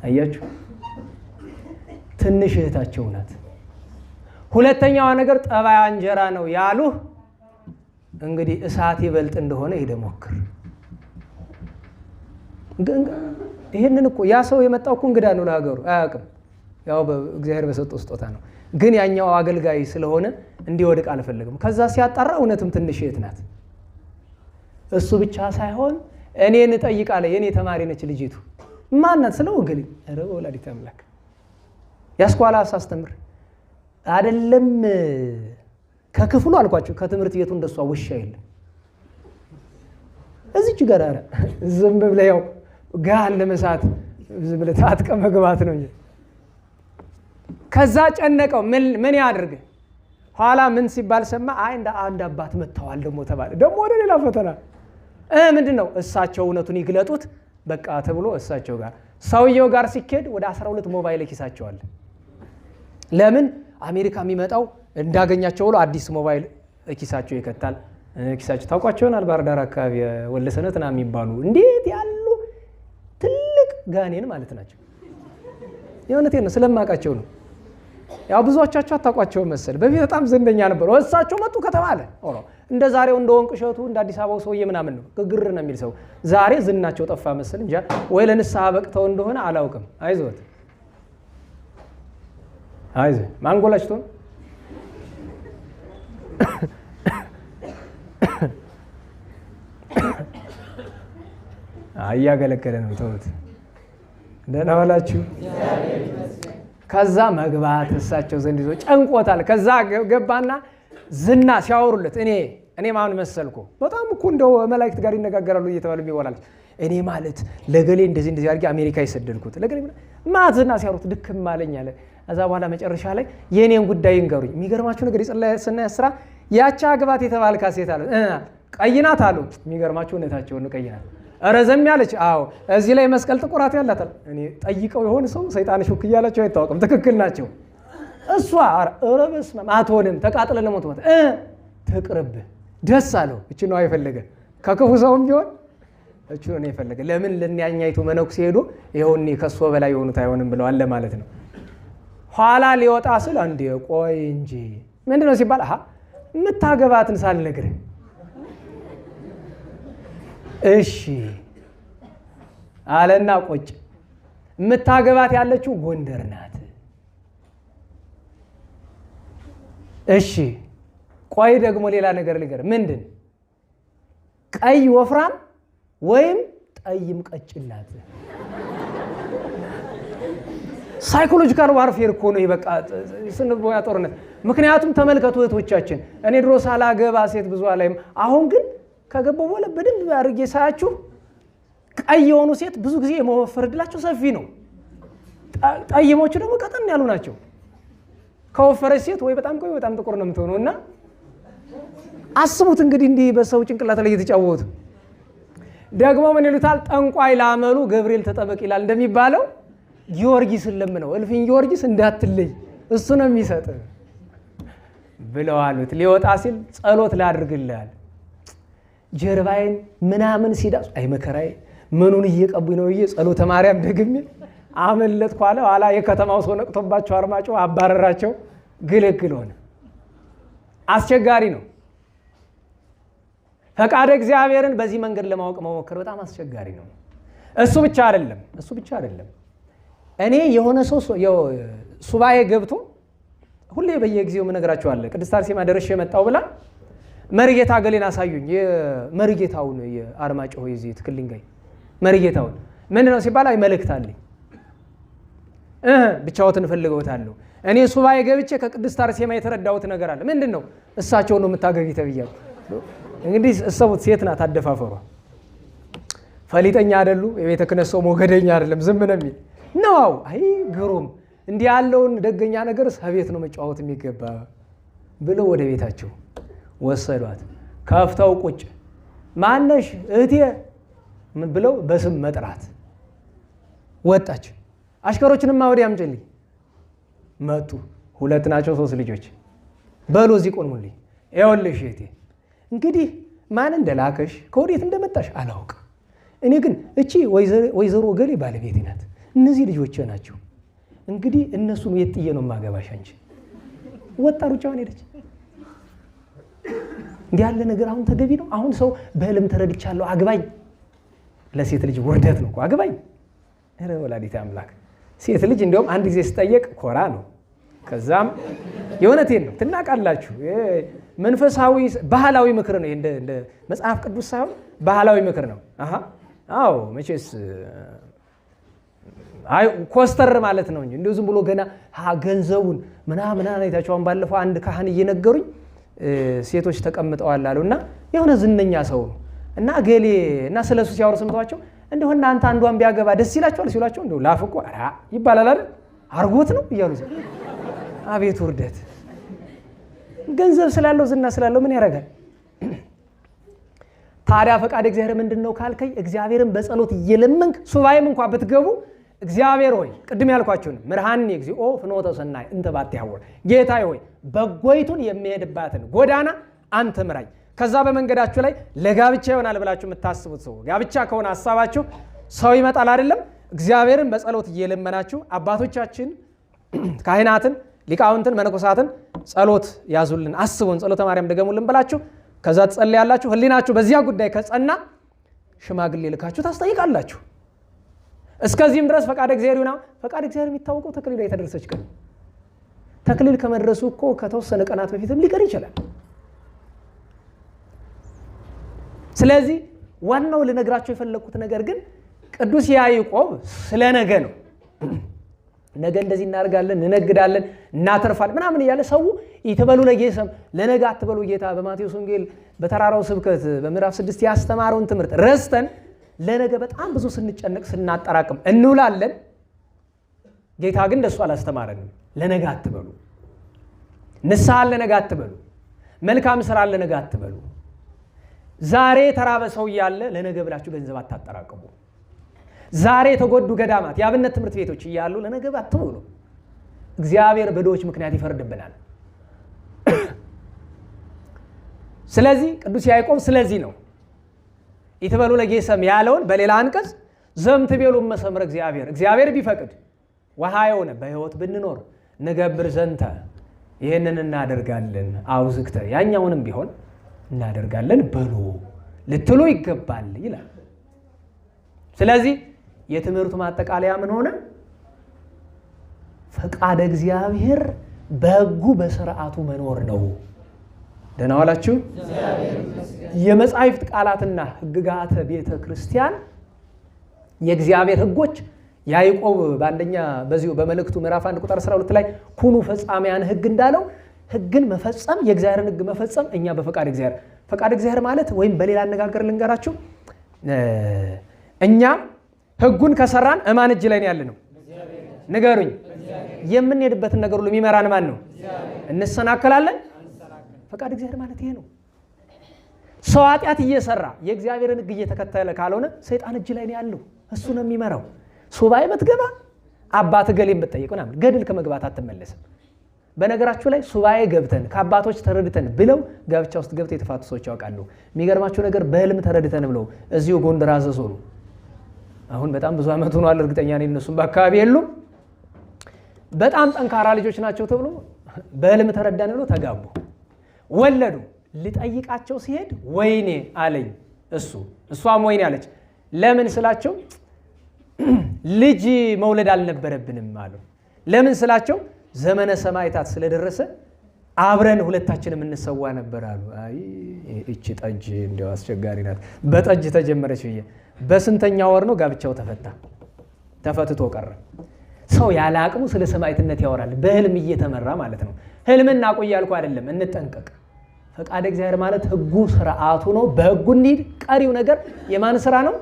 አያችሁ፣ ትንሽ እህታቸው ናት። ሁለተኛው ነገር ጠባያ እንጀራ ነው ያሉህ። እንግዲህ እሳት ይበልጥ እንደሆነ ሄደህ ሞክር። ይሄንን እኮ ያ ሰው የመጣው እኮ እንግዳ ነው ለሀገሩ፣ አያውቅም። ያው በእግዚአብሔር በሰጠው ስጦታ ነው። ግን ያኛው አገልጋይ ስለሆነ እንዲወድቅ አልፈለግም። ከዛ ሲያጣራ እውነትም ትንሽ እህት ናት። እሱ ብቻ ሳይሆን እኔን እጠይቃለ። የኔ ተማሪ ነች ልጅቱ። ማን ናት ስለው እገሌ። ኧረ ወላዲተ አምላክ ያስኳላ ሳስተምር አይደለም ከክፍሉ አልኳቸው። ከትምህርት ቤቱ እንደሷ ውሻ የለም። እዚች ጋር አረ ዝም ብለህ ያው ጋር ለመሳት ዝም ብለህ ታጥቀ መግባት ነው እንጂ። ከዛ ጨነቀው። ምን ያድርግ? ኋላ ምን ሲባል ሰማ። አይ እንደ አንድ አባት መጥተዋል ደግሞ ተባለ። ደግሞ ወደ ሌላ ፈተና ምንድነው? እሳቸው እውነቱን ይግለጡት በቃ ተብሎ እሳቸው ጋር ሰውየው ጋር ሲኬድ ወደ 12 ሞባይል ኪሳቸው አለ። ለምን አሜሪካ የሚመጣው እንዳገኛቸው ብሎ አዲስ ሞባይል ኪሳቸው ይከታል። ኪሳቸው ታውቋቸውናል። ባህር ዳር አካባቢ ወለሰነትና የሚባሉ እንዴት ያሉ ትልቅ ጋኔን ማለት ናቸው። የእውነቴን ነው፣ ስለማውቃቸው ነው። ያው ብዙዎቻችሁ አታውቋቸው መሰል። በፊት በጣም ዝነኛ ነበሩ። እሳቸው መጡ ከተባለ እንደ ዛሬው እንደ ወንቅ እሸቱ እንደ አዲስ አበባው ሰውዬ ምናምን ነው ግግር ነው የሚል ሰው። ዛሬ ዝናቸው ጠፋ መሰል እንጂ ወይ ለንስሐ በቅተው እንደሆነ አላውቅም። አይዞት አይዞ ማንጎላችቶ እያገለገለ ነው። ተውት። ደህና ዋላችሁ። ከዛ መግባት እሳቸው ዘንድ ይዞ ጨንቆታል። ከዛ ገባና ዝና ሲያወሩለት እኔ ማን መሰልኩ? በጣም እኮ እንደው መላእክት ጋር ይነጋገራሉ እየተባሉ የሚወላል። እኔ ማለት ለገሌ እንደዚህ አድርጌ አሜሪካ ይሰደድኩት ለገሌ ማት ዝና ሲያወሩት ድክም አለኝ አለ። ከዛ በኋላ መጨረሻ ላይ የኔን ጉዳይ እንገሩኝ። የሚገርማችሁ ነገር የጸለየና ስራ ያቻ ግባት የተባልካ ሴት አለ ቀይናት አሉ። የሚገርማችሁ እውነታቸው ነው። ቀይናት ረዘም ያለች አዎ፣ እዚህ ላይ መስቀል ጥቁራት ያላታል። እኔ ጠይቀው የሆነ ሰው ሰይጣን ሹክ እያላቸው አይታወቅም። ትክክል ናቸው። እሷ ረበስ አትሆንም ተቃጥለ ለሞት ትቅርብ ደስ አለው። እቺ ነው አይፈለገ ከክፉ ሰውም ቢሆን እቹ ነው የፈለገ። ለምን ለኛኛይቱ መነኩሴ ሄዶ ይኸውኒ ከሶ በላይ የሆኑት አይሆንም ብለዋል ለማለት ነው። ኋላ ሊወጣ ስል አንዴ ቆይ እንጂ ምንድነው ሲባል የምታገባትን ሳልነግርህ እሺ አለና ቆጭ። የምታገባት ያለችው ጎንደር ናት። እሺ ቆይ ደግሞ ሌላ ነገር ልንገር። ምንድን? ቀይ ወፍራም ወይም ጠይም ቀጭን ናት። ሳይኮሎጂካል ዋርፌር እኮ ነው ይበቃ ስንቦያ ጦርነት። ምክንያቱም ተመልከቱ እህቶቻችን፣ እኔ ድሮ ሳላገባ ሴት ብዙ አላይም። አሁን ግን ከገባው በኋላ በደንብ አድርጌ ሳያችሁ ቀይ የሆኑ ሴት ብዙ ጊዜ የመወፈር እድላቸው ሰፊ ነው። ጠይሞቹ ደግሞ ቀጠን ያሉ ናቸው። ከወፈረች ሴት ወይ በጣም ቆይ በጣም ጥቁር ነው የምትሆነው። እና አስቡት እንግዲህ እንዲህ በሰው ጭንቅላት ላይ እየተጫወቱ ደግሞ ምን ይሉታል? ጠንቋይ ላመሉ ገብርኤል ተጠበቅ ይላል እንደሚባለው ጊዮርጊስን ለምነው እልፍኝ ጊዮርጊስ እንዳትለይ እሱ ነው የሚሰጥ ብለው አሉት። ሊወጣ ሲል ጸሎት ላድርግልሃል ጀርባዬን ምናምን ሲዳሱ አይ መከራዬ ምኑን እየቀቡኝ ነው ብዬ ጸሎተ ማርያም ደግሜ አመለጥኩ አለ። ኋላ የከተማው ሰው ነቅቶባቸው አርማጭሆ አባረራቸው። ግልግል ሆነ። አስቸጋሪ ነው። ፈቃደ እግዚአብሔርን በዚህ መንገድ ለማወቅ መሞከር በጣም አስቸጋሪ ነው። እሱ ብቻ አይደለም። እኔ የሆነ ሰው ሱባኤ ገብቶ ሁሌ በየጊዜው ምነግራቸዋለሁ ቅድስት አርሴማ ደርሼ መጣሁ ብላ መርጌታ ገሌን አሳዩኝ። የመርጌታውን የአርማጭሆ የዚህ ትክልንጋይ መርጌታውን ምንድነው ሲባል አይ መልእክት አለኝ ብቻዎትን ፈልገውታለሁ። እኔ ሱባኤ ገብቼ ከቅድስት አርሴማ የተረዳሁት ነገር አለ። ምንድነው? እሳቸው ነው የምታገቢ ተብያለሁ። እንግዲህ እሰቡት፣ ሴት ናት አደፋፈሯ። ፈሊጠኛ አይደሉ፣ የቤተ ክህነት ሰው ሞገደኛ አይደለም፣ ዝም ነው የሚል ነው። አይ ግሩም፣ እንዲህ ያለውን ደገኛ ነገር ሰቤት ነው መጫወት የሚገባ ብለው ወደ ቤታቸው ወሰዷት። ከፍተው ቁጭ ማነሽ እህቴ ምን ብለው በስም መጥራት። ወጣች። አሽከሮችንማ ወዲያ አምጪልኝ መጡ። 2 ናቸው 3 ልጆች። በሉ እዚህ ቆሙልኝ። ይኸውልሽ እህቴ እንግዲህ ማን እንደላከሽ ከወዴት እንደመጣሽ አላውቅም። እኔ ግን እቺ ወይዘሮ ገሌ ባለቤቴ ናት፣ እነዚህ ልጆቼ ናቸው። እንግዲህ እነሱን የት ጥዬ ነው የማገባሽ አንቺ። ወጣ ሩጫዋን ሄደች። እንዲህ ያለ ነገር አሁን ተገቢ ነው? አሁን ሰው በህልም ተረድቻለሁ አግባኝ፣ ለሴት ልጅ ውርደት ነው እኮ አግባኝ። ኧረ ወላዲተ አምላክ ሴት ልጅ እንዲያውም አንድ ጊዜ ስጠየቅ ኮራ ነው። ከዛም የእውነቴን ነው ትናቃላችሁ። መንፈሳዊ ባህላዊ ምክር ነው እንደ መጽሐፍ ቅዱስ ሳይሆን ባህላዊ ምክር ነው። አዎ መቼስ አይ ኮስተር ማለት ነው እንጂ እንደው ዝም ብሎ ገና ገንዘቡን ምናምን አይታችሁ አሁን ባለፈው አንድ ካህን እየነገሩኝ ሴቶች ተቀምጠዋል አሉና የሆነ ዝነኛ ሰው ነው እና ገሌ እና ስለሱ ሲያወሩ ሰምተዋቸው እንደው እናንተ አንዷን ቢያገባ ደስ ይላችኋል ሲሏቸው እንደው ላፍቆ ይባላል አይደል አርጎት ነው እያሉ አቤት ውርደት። ገንዘብ ስላለው ዝና ስላለው ምን ያደርጋል ታዲያ? ፈቃድ እግዚአብሔር ምንድነው ካልከኝ እግዚአብሔርን በጸሎት እየለመንክ ሱባኤም እንኳን ብትገቡ እግዚአብሔር ሆይ ቅድም ያልኳችሁን ምርሃኒ እግዚኦ ፍኖተ ሰናይ እንተ ባትያወር ጌታዬ ሆይ በጎይቱን የሚሄድባትን ጎዳና አንተ ምራኝ። ከዛ በመንገዳችሁ ላይ ለጋብቻ ይሆናል ብላችሁ የምታስቡት ሰው ጋብቻ ከሆነ ሐሳባችሁ ሰው ይመጣል አይደለም። እግዚአብሔርን በጸሎት እየለመናችሁ አባቶቻችን ካህናትን፣ ሊቃውንትን፣ መነኮሳትን ጸሎት ያዙልን፣ አስቡን፣ ጸሎተ ማርያም ደገሙልን ብላችሁ ከዛ ትጸልያላችሁ። ህሊናችሁ በዚያ ጉዳይ ከጸና ሽማግሌ ልካችሁ ታስጠይቃላችሁ። እስከዚህም ድረስ ፈቃድ እግዚአብሔር ይሁን። ፈቃድ እግዚአብሔር የሚታወቀው ተክሊል ላይ ተደረሰች ቀን። ተክሊል ከመድረሱ እኮ ከተወሰነ ቀናት በፊትም ሊቀር ይችላል። ስለዚህ ዋናው ልነግራቸው የፈለኩት ነገር ግን ቅዱስ ያዕቆብ ስለ ነገ ነው። ነገ እንደዚህ እናደርጋለን፣ እንነግዳለን፣ እናተርፋለን ምናምን እያለ ሰው ይትበሉ ለጌሰም ለነገ አትበሉ ጌታ በማቴዎስ ወንጌል በተራራው ስብከት በምዕራፍ 6 ያስተማረውን ትምህርት ረስተን ለነገ በጣም ብዙ ስንጨነቅ ስናጠራቅም እንውላለን። ጌታ ግን እንደሱ አላስተማረንም። ለነገ አትበሉ፣ ንስሐ ለነገ አትበሉ፣ መልካም ስራ ለነገ አትበሉ። ዛሬ ተራበ ሰው እያለ ለነገ ብላችሁ ገንዘብ አታጠራቅሙ። ዛሬ የተጎዱ ገዳማት የአብነት ትምህርት ቤቶች እያሉ ለነገ አትበሉ። እግዚአብሔር በድሆች ምክንያት ይፈርድብናል። ስለዚህ ቅዱስ ያዕቆብ ስለዚህ ነው ኢትበሉ ለጌሰም ያለውን በሌላ አንቀጽ ዘምትቤሉ መሰምረ እግዚአብሔር ቢፈቅድ ወሃየውነ በሕይወት ብንኖር ንገብር ዘንተ ይህንን እናደርጋለን አውዝክተ ያኛውንም ቢሆን እናደርጋለን በሉ ልትሉ ይገባል ይላል። ስለዚህ የትምህርቱ ማጠቃለያ ምን ሆነ? ፈቃደ እግዚአብሔር በሕጉ በስርዓቱ መኖር ነው። ደህና ዋላችሁ። የመጻሕፍት ቃላትና ሕግጋተ ቤተ ክርስቲያን የእግዚአብሔር ሕጎች ያዕቆብ በአንደኛ በዚሁ በመልእክቱ ምዕራፍ 1 ቁጥር 12 ላይ ኩኑ ፈጻሚያን ሕግ እንዳለው ሕግን መፈጸም የእግዚአብሔርን ሕግ መፈጸም እኛ በፈቃድ እግዚአብሔር ፈቃድ እግዚአብሔር ማለት ወይም በሌላ አነጋገር ልንገራችሁ እኛ ሕጉን ከሰራን እማን እጅ ላይ ያለ ነው? ንገሩኝ። የምንሄድበትን ነገር ሁሉ የሚመራን ማን ነው? እንሰናከላለን? ፈቃድ እግዚአብሔር ማለት ይሄ ነው። ሰው ኃጢአት እየሰራ የእግዚአብሔርን ሕግ እየተከተለ ካልሆነ ሰይጣን እጅ ላይ ነው ያለው። እሱ ነው የሚመራው። ሱባኤ ብትገባ አባት ገሌን ብትጠይቅ ምናምን ገድል ከመግባት አትመለስም። በነገራችሁ ላይ ሱባኤ ገብተን ከአባቶች ተረድተን ብለው ጋብቻ ውስጥ ገብተው የተፋቱ ሰዎች ያውቃሉ። የሚገርማችሁ ነገር በህልም ተረድተን ብለው እዚሁ ጎንደር አዘዞሉ አሁን በጣም ብዙ ዓመት ሆኗል። እርግጠኛ ነኝ እነሱም በአካባቢ የሉም። በጣም ጠንካራ ልጆች ናቸው ተብሎ በህልም ተረዳን ብለው ተጋቡ፣ ወለዱ። ልጠይቃቸው ሲሄድ ወይኔ አለኝ እሷም ወይኔ አለች። ለምን ስላቸው ልጅ መውለድ አልነበረብንም አሉ። ለምን ስላቸው ዘመነ ሰማዕታት ስለደረሰ አብረን ሁለታችንም እንሰዋ ነበር አሉ። አይ እቺ ጠጅ እንደው አስቸጋሪ ናት። በጠጅ ተጀመረች ብዬ በስንተኛ ወር ነው ጋብቻው ተፈትቶ ቀረ። ሰው ያለ አቅሙ ስለ ሰማዕትነት ያወራል፣ በህልም እየተመራ ማለት ነው። ህልምን እናቆይ ያልኩ አይደለም፣ እንጠንቀቅ። ፈቃደ እግዚአብሔር ማለት ሕጉ ስርዓቱ ነው። በሕጉ እንሂድ። ቀሪው ነገር የማን ስራ ነው?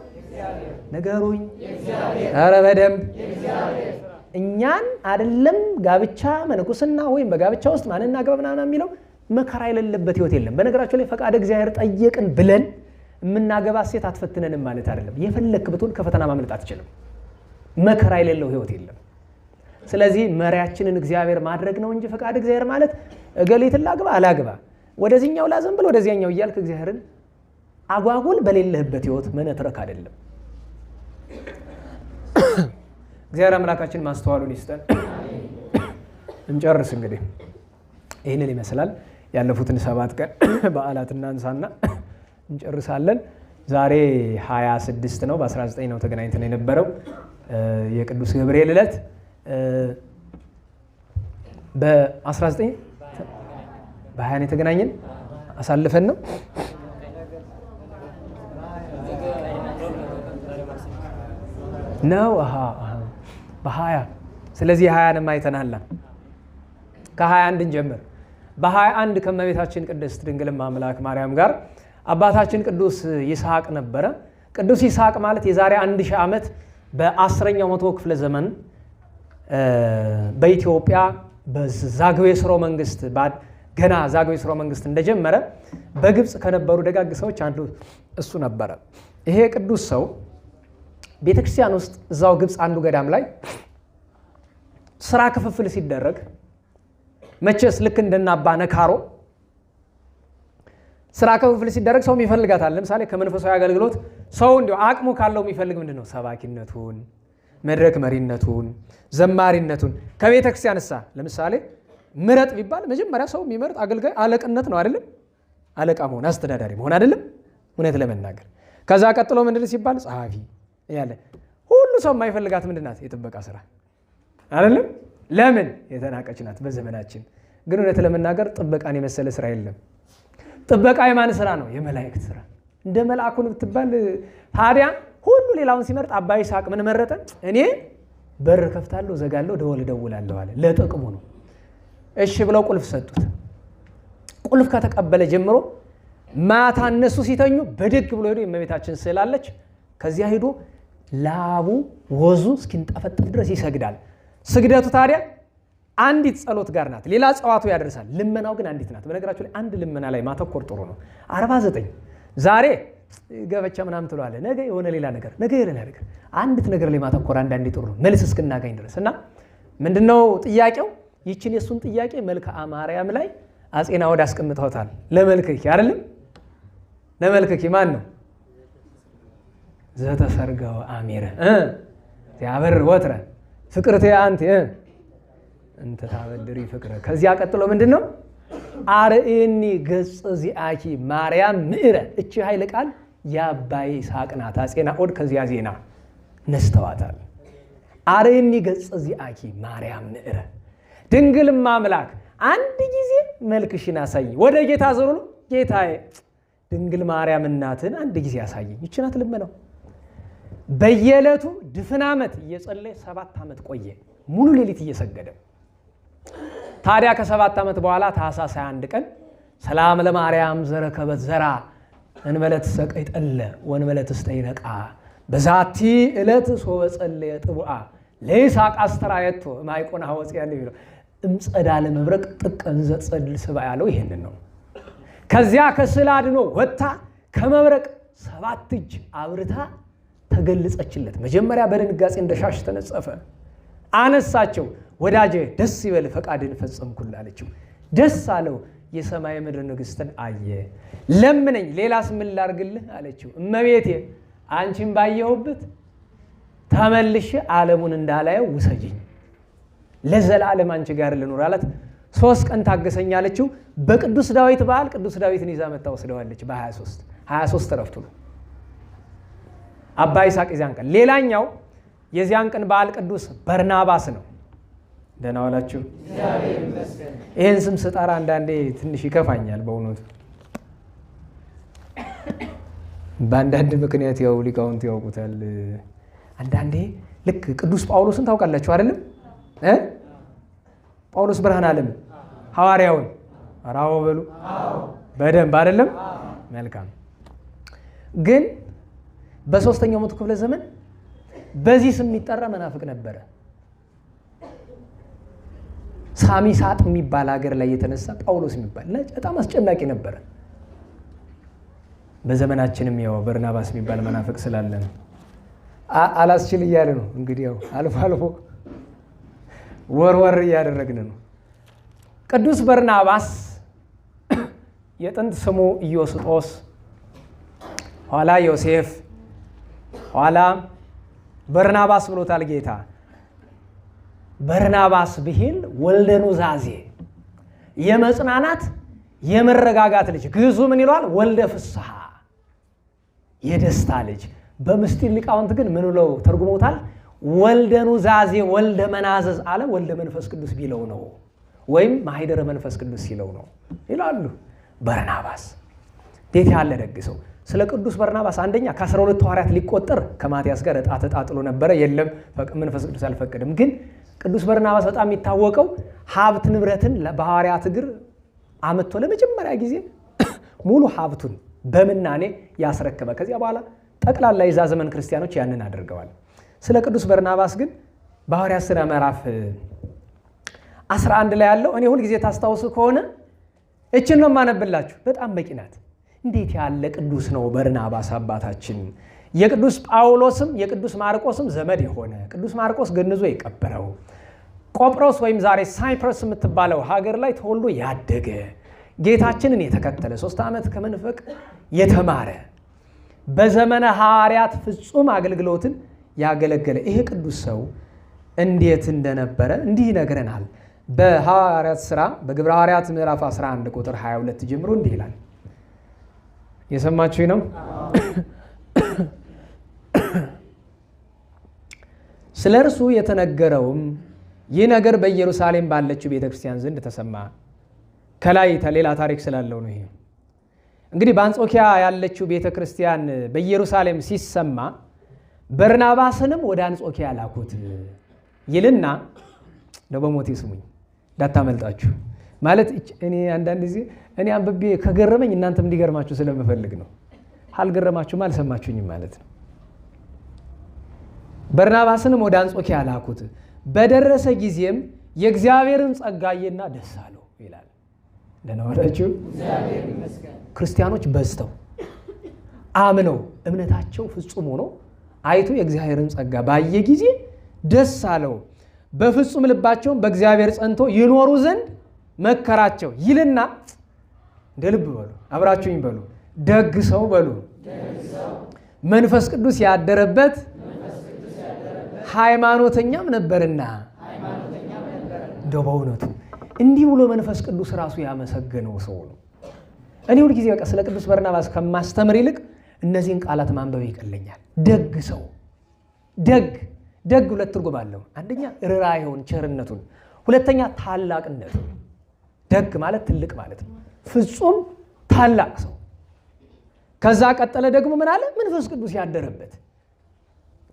ነገሩኝ። ኧረ በደንብ እኛን አይደለም ጋብቻ መነኩስና ወይም በጋብቻ ውስጥ ማን እናግባ ምናምን የሚለው መከራ የሌለበት ህይወት የለም። በነገራችሁ ላይ ፈቃደ እግዚአብሔር ጠየቅን ብለን የምናገባ ሴት አትፈትነንም ማለት አይደለም። የፈለክ ብትሆን ከፈተና ማምለጥ አትችልም። መከራ የሌለው ህይወት የለም። ስለዚህ መሪያችንን እግዚአብሔር ማድረግ ነው እንጂ ፈቃደ እግዚአብሔር ማለት እገሊትን ላግባ አላግባ ወደዚህኛው ላዘን ብሎ ወደዚያኛው እያልክ እግዚአብሔርን አጓጉል በሌለህበት ህይወት መነትረክ አይደለም። እግዚአብሔር አምላካችን ማስተዋሉን ይስጠን። እንጨርስ እንግዲህ ይህንን ይመስላል። ያለፉትን 7 ቀን በዓላት እናንሳና እንጨርሳለን። ዛሬ 26 ነው። በ19 ነው ተገናኝተን የነበረው የቅዱስ ገብርኤል ዕለት። በ19 በ20 ነው የተገናኘን አሳልፈን ነው ነው በ20 ስለዚህ 20ንም አይተናል። ከ21 እንጀምር። በ21 ከእመቤታችን ቅድስት ድንግል አምላክ ማርያም ጋር አባታችን ቅዱስ ይስሐቅ ነበረ። ቅዱስ ይስሐቅ ማለት የዛሬ 1000 ዓመት በ10ኛው መቶ ክፍለ ዘመን በኢትዮጵያ በዛግዌ ሥርወ መንግስት ገና ዛግዌ ሥርወ መንግስት እንደጀመረ በግብፅ ከነበሩ ደጋግ ሰዎች አንዱ እሱ ነበረ። ይሄ ቅዱስ ሰው ቤተክርስቲያን ውስጥ እዛው ግብፅ አንዱ ገዳም ላይ ስራ ክፍፍል ሲደረግ መቼስ ልክ እንደናባ ነካሮ ስራ ክፍፍል ሲደረግ ሰው ይፈልጋታል። ለምሳሌ ከመንፈሳዊ አገልግሎት ሰው እንዲሁ አቅሙ ካለው የሚፈልግ ምንድነው? ሰባኪነቱን፣ መድረክ መሪነቱን፣ ዘማሪነቱን። ከቤተክርስቲያንሳ ለምሳሌ ምረጥ ቢባል መጀመሪያ ሰው የሚመርጥ አገልጋይ አለቅነት ነው አይደለም? አለቃ መሆን አስተዳዳሪ መሆን አይደለም? እውነት ለመናገር ከዛ ቀጥሎ ምንድን ሲባል ጸሐፊ ያለ ሁሉ ሰው የማይፈልጋት ምንድናት? የጥበቃ ስራ አይደለም? ለምን? የተናቀች ናት በዘመናችን። ግን እውነት ለመናገር ጥበቃን የመሰለ ስራ የለም። ጥበቃ የማን ስራ ነው? የመላእክት ስራ። እንደ መልአኩን ብትባል ታዲያ ሁሉ ሌላውን ሲመርጥ አባ ይስሐቅ ምን መረጠ? እኔ በር ከፍታለሁ፣ ዘጋለሁ፣ ደወል እደውላለሁ አለ። ለጥቅሙ ነው። እሺ ብለው ቁልፍ ሰጡት። ቁልፍ ከተቀበለ ጀምሮ ማታ እነሱ ሲተኙ በደግ ብሎ ሄዶ የእመቤታችን ስዕል አለች። ከዚያ ሄዶ ላቡ ወዙ እስኪንጠፈጠፍ ድረስ ይሰግዳል። ስግደቱ ታዲያ አንዲት ጸሎት ጋር ናት። ሌላ ጸዋቱ ያደርሳል። ልመናው ግን አንዲት ናት። በነገራችሁ ላይ አንድ ልመና ላይ ማተኮር ጥሩ ነው። 49 ዛሬ ገበቻ ምናምን ትለዋለህ፣ ነገ የሆነ ሌላ ነገር፣ ነገ የሌላ ነገር። አንዲት ነገር ላይ ማተኮር አንዳንዴ ጥሩ ነው፣ መልስ እስክናገኝ ድረስ እና ምንድነው ጥያቄው? ይችን የሱን ጥያቄ መልክዓ ማርያም ላይ አጼና ወደ አስቀምጠውታል። ለመልክኪ አይደለም? ለመልክኪ ማን ነው? ዘተሰርገው አሚረ ያበር ወትረ ፍቅርቴ አንቲ እንተ ታበድሪ ፍቅረ። ከዚያ ቀጥሎ ምንድነው? አርእኒ ገጽ ዚአኪ ማርያም ምዕረ። እቺ ኃይለ ቃል የአባይ ይስሐቅ ናት። አፄ ናኦድ ከዚያ ዜና ነስተዋታል። አርእኒ ገጽ ዚአኪ ማርያም ምዕረ። ድንግል ማምላክ አንድ ጊዜ መልክሽን አሳይ። ወደ ጌታ ዞሩ። ጌታዬ ድንግል ማርያም እናትን አንድ ጊዜ አሳየኝ። ይቺ ናት ልመናው። በየዕለቱ ድፍን ዓመት እየጸለየ 7 ዓመት ቆየ፣ ሙሉ ሌሊት እየሰገደ። ታዲያ ከ7 ዓመት በኋላ ታኅሳስ 21 ቀን ሰላም ለማርያም ዘረከበት ዘራ እንበለት ሰቀይ ጠለ ወንበለት ስተይነቃ በዛቲ ዕለት ሶበ ጸለየ ጥቡአ ለይስሐቅ አስተራየቶ ማይቆና ሐወጽያን የሚለው እምጸዳለ መብረቅ ጥቀን ዘጸድል ስባ ያለው ይሄንን ነው። ከዚያ ከስዕል አድኖ ወጥታ ከመብረቅ 7 እጅ አብርታ ተገልጸችለት። መጀመሪያ በድንጋጼ እንደሻሽ ተነጸፈ። አነሳቸው። ወዳጄ ደስ ይበል ፈቃድን ፈጸምኩልህ አለችው። ደስ አለው። የሰማይ ምድር ንግሥትን አየ። ለምነኝ ሌላስ ምን ላድርግልህ አለችው። እመቤቴ አንቺን ባየሁበት ተመልሼ ዓለሙን እንዳላየው ውሰጂኝ፣ ለዘላለም አንቺ ጋር ልኑር አላት። 3 ቀን ታገሰኝ አለችው። በቅዱስ ዳዊት በዓል ቅዱስ ዳዊትን ይዛ መጣ ወስደዋለች። በ23 ረፍቱ ነው አባ ይስሐቅ የዚያን ቀን። ሌላኛው የዚያን ቀን በዓል ቅዱስ በርናባስ ነው። ደህና ዋላችሁ። ይህን ስም ስጠራ አንዳንዴ ትንሽ ይከፋኛል በእውነቱ። በአንዳንድ ምክንያት ያው ሊቃውንት ያውቁታል። አንዳንዴ ልክ ቅዱስ ጳውሎስን ታውቃላችሁ አይደለም? ጳውሎስ ብርሃነ ዓለም ሐዋርያውን ራዎ በሉ በደንብ አይደለም? መልካም። ግን በ3ኛው መቶ ክፍለ ዘመን በዚህ ስም የሚጠራ መናፍቅ ነበረ። ሳሚሳጥ የሚባል ሀገር ላይ የተነሳ ጳውሎስ የሚባል በጣም አስጨናቂ ነበረ። በዘመናችንም ያው በርናባስ የሚባል መናፍቅ ስላለ ነው። አላስችል እያለ ነው እንግዲህ ያው አልፎ አልፎ ወርወር እያደረግን ነው። ቅዱስ በርናባስ የጥንት ስሙ ኢዮስጦስ፣ ኋላ ዮሴፍ፣ ኋላ በርናባስ ብሎታል ጌታ። በርናባስ ብሂል ወልደ ኑዛዜ የመጽናናት የመረጋጋት ልጅ። ግዕዙ ምን ይለዋል? ወልደ ፍስሐ የደስታ ልጅ። በምስጢር ሊቃውንት ግን ምን ብለው ተርጉመውታል? ወልደ ኑዛዜ ወልደ መናዘዝ አለ ወልደ መንፈስ ቅዱስ ቢለው ነው፣ ወይም ማኅደረ መንፈስ ቅዱስ ሲለው ነው ይላሉ። በርናባስ እንዴት ያለ ደግ ሰው! ስለ ቅዱስ በርናባስ አንደኛ ከ12 ሐዋርያት ሊቆጠር ከማትያስ ጋር ዕጣ ተጣጥሎ ነበረ። የለም መንፈስ ቅዱስ አልፈቀደም። ግን ቅዱስ በርናባስ በጣም የሚታወቀው ሀብት ንብረትን በሐዋርያት እግር አመጥቶ ለመጀመሪያ ጊዜ ሙሉ ሀብቱን በምናኔ ያስረከበ። ከዚያ በኋላ ጠቅላላ የዛ ዘመን ክርስቲያኖች ያንን አድርገዋል። ስለ ቅዱስ በርናባስ ግን በሐዋርያት ሥራ ምዕራፍ 11 ላይ ያለው እኔ ሁልጊዜ ታስታውሱ ከሆነ እችን ነው የማነብላችሁ። በጣም በቂ ናት። እንዴት ያለ ቅዱስ ነው በርናባስ አባታችን! የቅዱስ ጳውሎስም የቅዱስ ማርቆስም ዘመድ የሆነ ቅዱስ ማርቆስ ገንዞ የቀበረው ቆጵሮስ ወይም ዛሬ ሳይፕረስ የምትባለው ሀገር ላይ ተወልዶ ያደገ ጌታችንን የተከተለ 3 ዓመት ከመንፈቅ የተማረ በዘመነ ሐዋርያት ፍጹም አገልግሎትን ያገለገለ ይሄ ቅዱስ ሰው እንዴት እንደነበረ እንዲህ ይነግረናል። በሐዋርያት ሥራ በግብረ ሐዋርያት ምዕራፍ 11 ቁጥር 22 ጀምሮ እንዲህ ይላል። የሰማችሁኝ ነው? ስለ እርሱ የተነገረውም ይህ ነገር በኢየሩሳሌም ባለችው ቤተክርስቲያን ዘንድ ተሰማ። ከላይ ሌላ ታሪክ ስላለው ነው። ይሄ እንግዲህ በአንጾኪያ ያለችው ቤተክርስቲያን በኢየሩሳሌም ሲሰማ በርናባስንም ወደ አንጾኪያ ላኩት ይልና በሞቴ ስሙኝ እንዳታመልጣችሁ ማለት እኔ አንዳንድ ጊዜ እኔ አንብቤ ከገረመኝ እናንተም እንዲገርማችሁ ስለምፈልግ ነው። አልገረማችሁም አልሰማችሁኝም ማለት ነው። በርናባስንም ወደ አንጾኪያ ላኩት። በደረሰ ጊዜም የእግዚአብሔርን ጸጋዬና ደስ አለው ይላል። ደህና ዋላችሁ። ክርስቲያኖች በዝተው አምነው እምነታቸው ፍጹም ሆኖ አይቶ የእግዚአብሔርን ጸጋ ባየ ጊዜ ደስ አለው። በፍጹም ልባቸውም በእግዚአብሔር ጸንቶ ይኖሩ ዘንድ መከራቸው ይልና እንደ ልብ በሉ፣ አብራችሁኝ በሉ፣ ደግ ሰው በሉ፣ መንፈስ ቅዱስ ያደረበት ሃይማኖተኛም ነበርና እንደው በእውነቱ እንዲህ ብሎ መንፈስ ቅዱስ ራሱ ያመሰገነው ሰው ነው። እኔ ሁል ጊዜ በቃ ስለ ቅዱስ በርናባስ ከማስተምር ይልቅ እነዚህን ቃላት ማንበብ ይቀለኛል። ደግ ሰው፣ ደግ ሁለት ትርጉም አለው። አንደኛ ርኅራኄውን ቸርነቱን፣ ሁለተኛ ታላቅነቱን። ደግ ማለት ትልቅ ማለት ነው። ፍጹም ታላቅ ሰው። ከዛ ቀጠለ ደግሞ ምን አለ? መንፈስ ቅዱስ ያደረበት።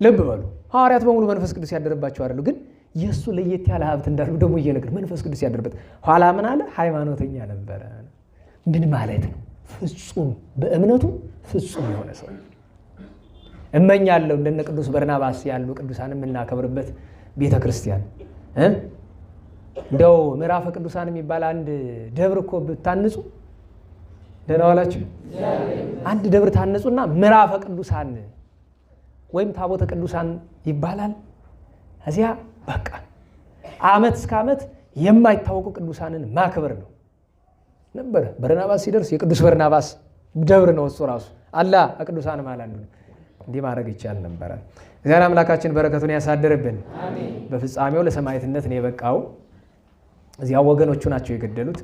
ልብ በሉ ሐዋርያት በሙሉ መንፈስ ቅዱስ ያደረባቸው አይደሉ? ግን የእሱ ለየት ያለ ሀብት እንዳሉ ደግሞ እየነገር መንፈስ ቅዱስ ያደረበት። ኋላ ምን አለ? ሃይማኖተኛ ነበረ። ምን ማለት ነው? ፍጹም በእምነቱ ፍጹም የሆነ ሰው። እመኛለሁ እንደነ ቅዱስ በርናባስ ያሉ ቅዱሳን የምናከብርበት ቤተ ክርስቲያን እንደው ምዕራፈ ቅዱሳን የሚባል አንድ ደብር እኮ ብታንጹ ደህና ዋላችሁ። አንድ ደብር ታንጹና ምዕራፈ ቅዱሳን ወይም ታቦተ ቅዱሳን ይባላል። እዚያ በቃ ዓመት እስከ ዓመት የማይታወቁ ቅዱሳንን ማክበር ነው ነበር። በርናባስ ሲደርስ የቅዱስ በርናባስ ደብር ነው እሱ ራሱ አላ ቅዱሳን ማለት ነው። እንዲህ ማድረግ ይቻል ነበረ። እግዚአብሔር አምላካችን በረከቱን ያሳድርብን። በፍጻሜው ለሰማዕትነት ነው የበቃው። እዚያ ወገኖቹ ናቸው የገደሉት።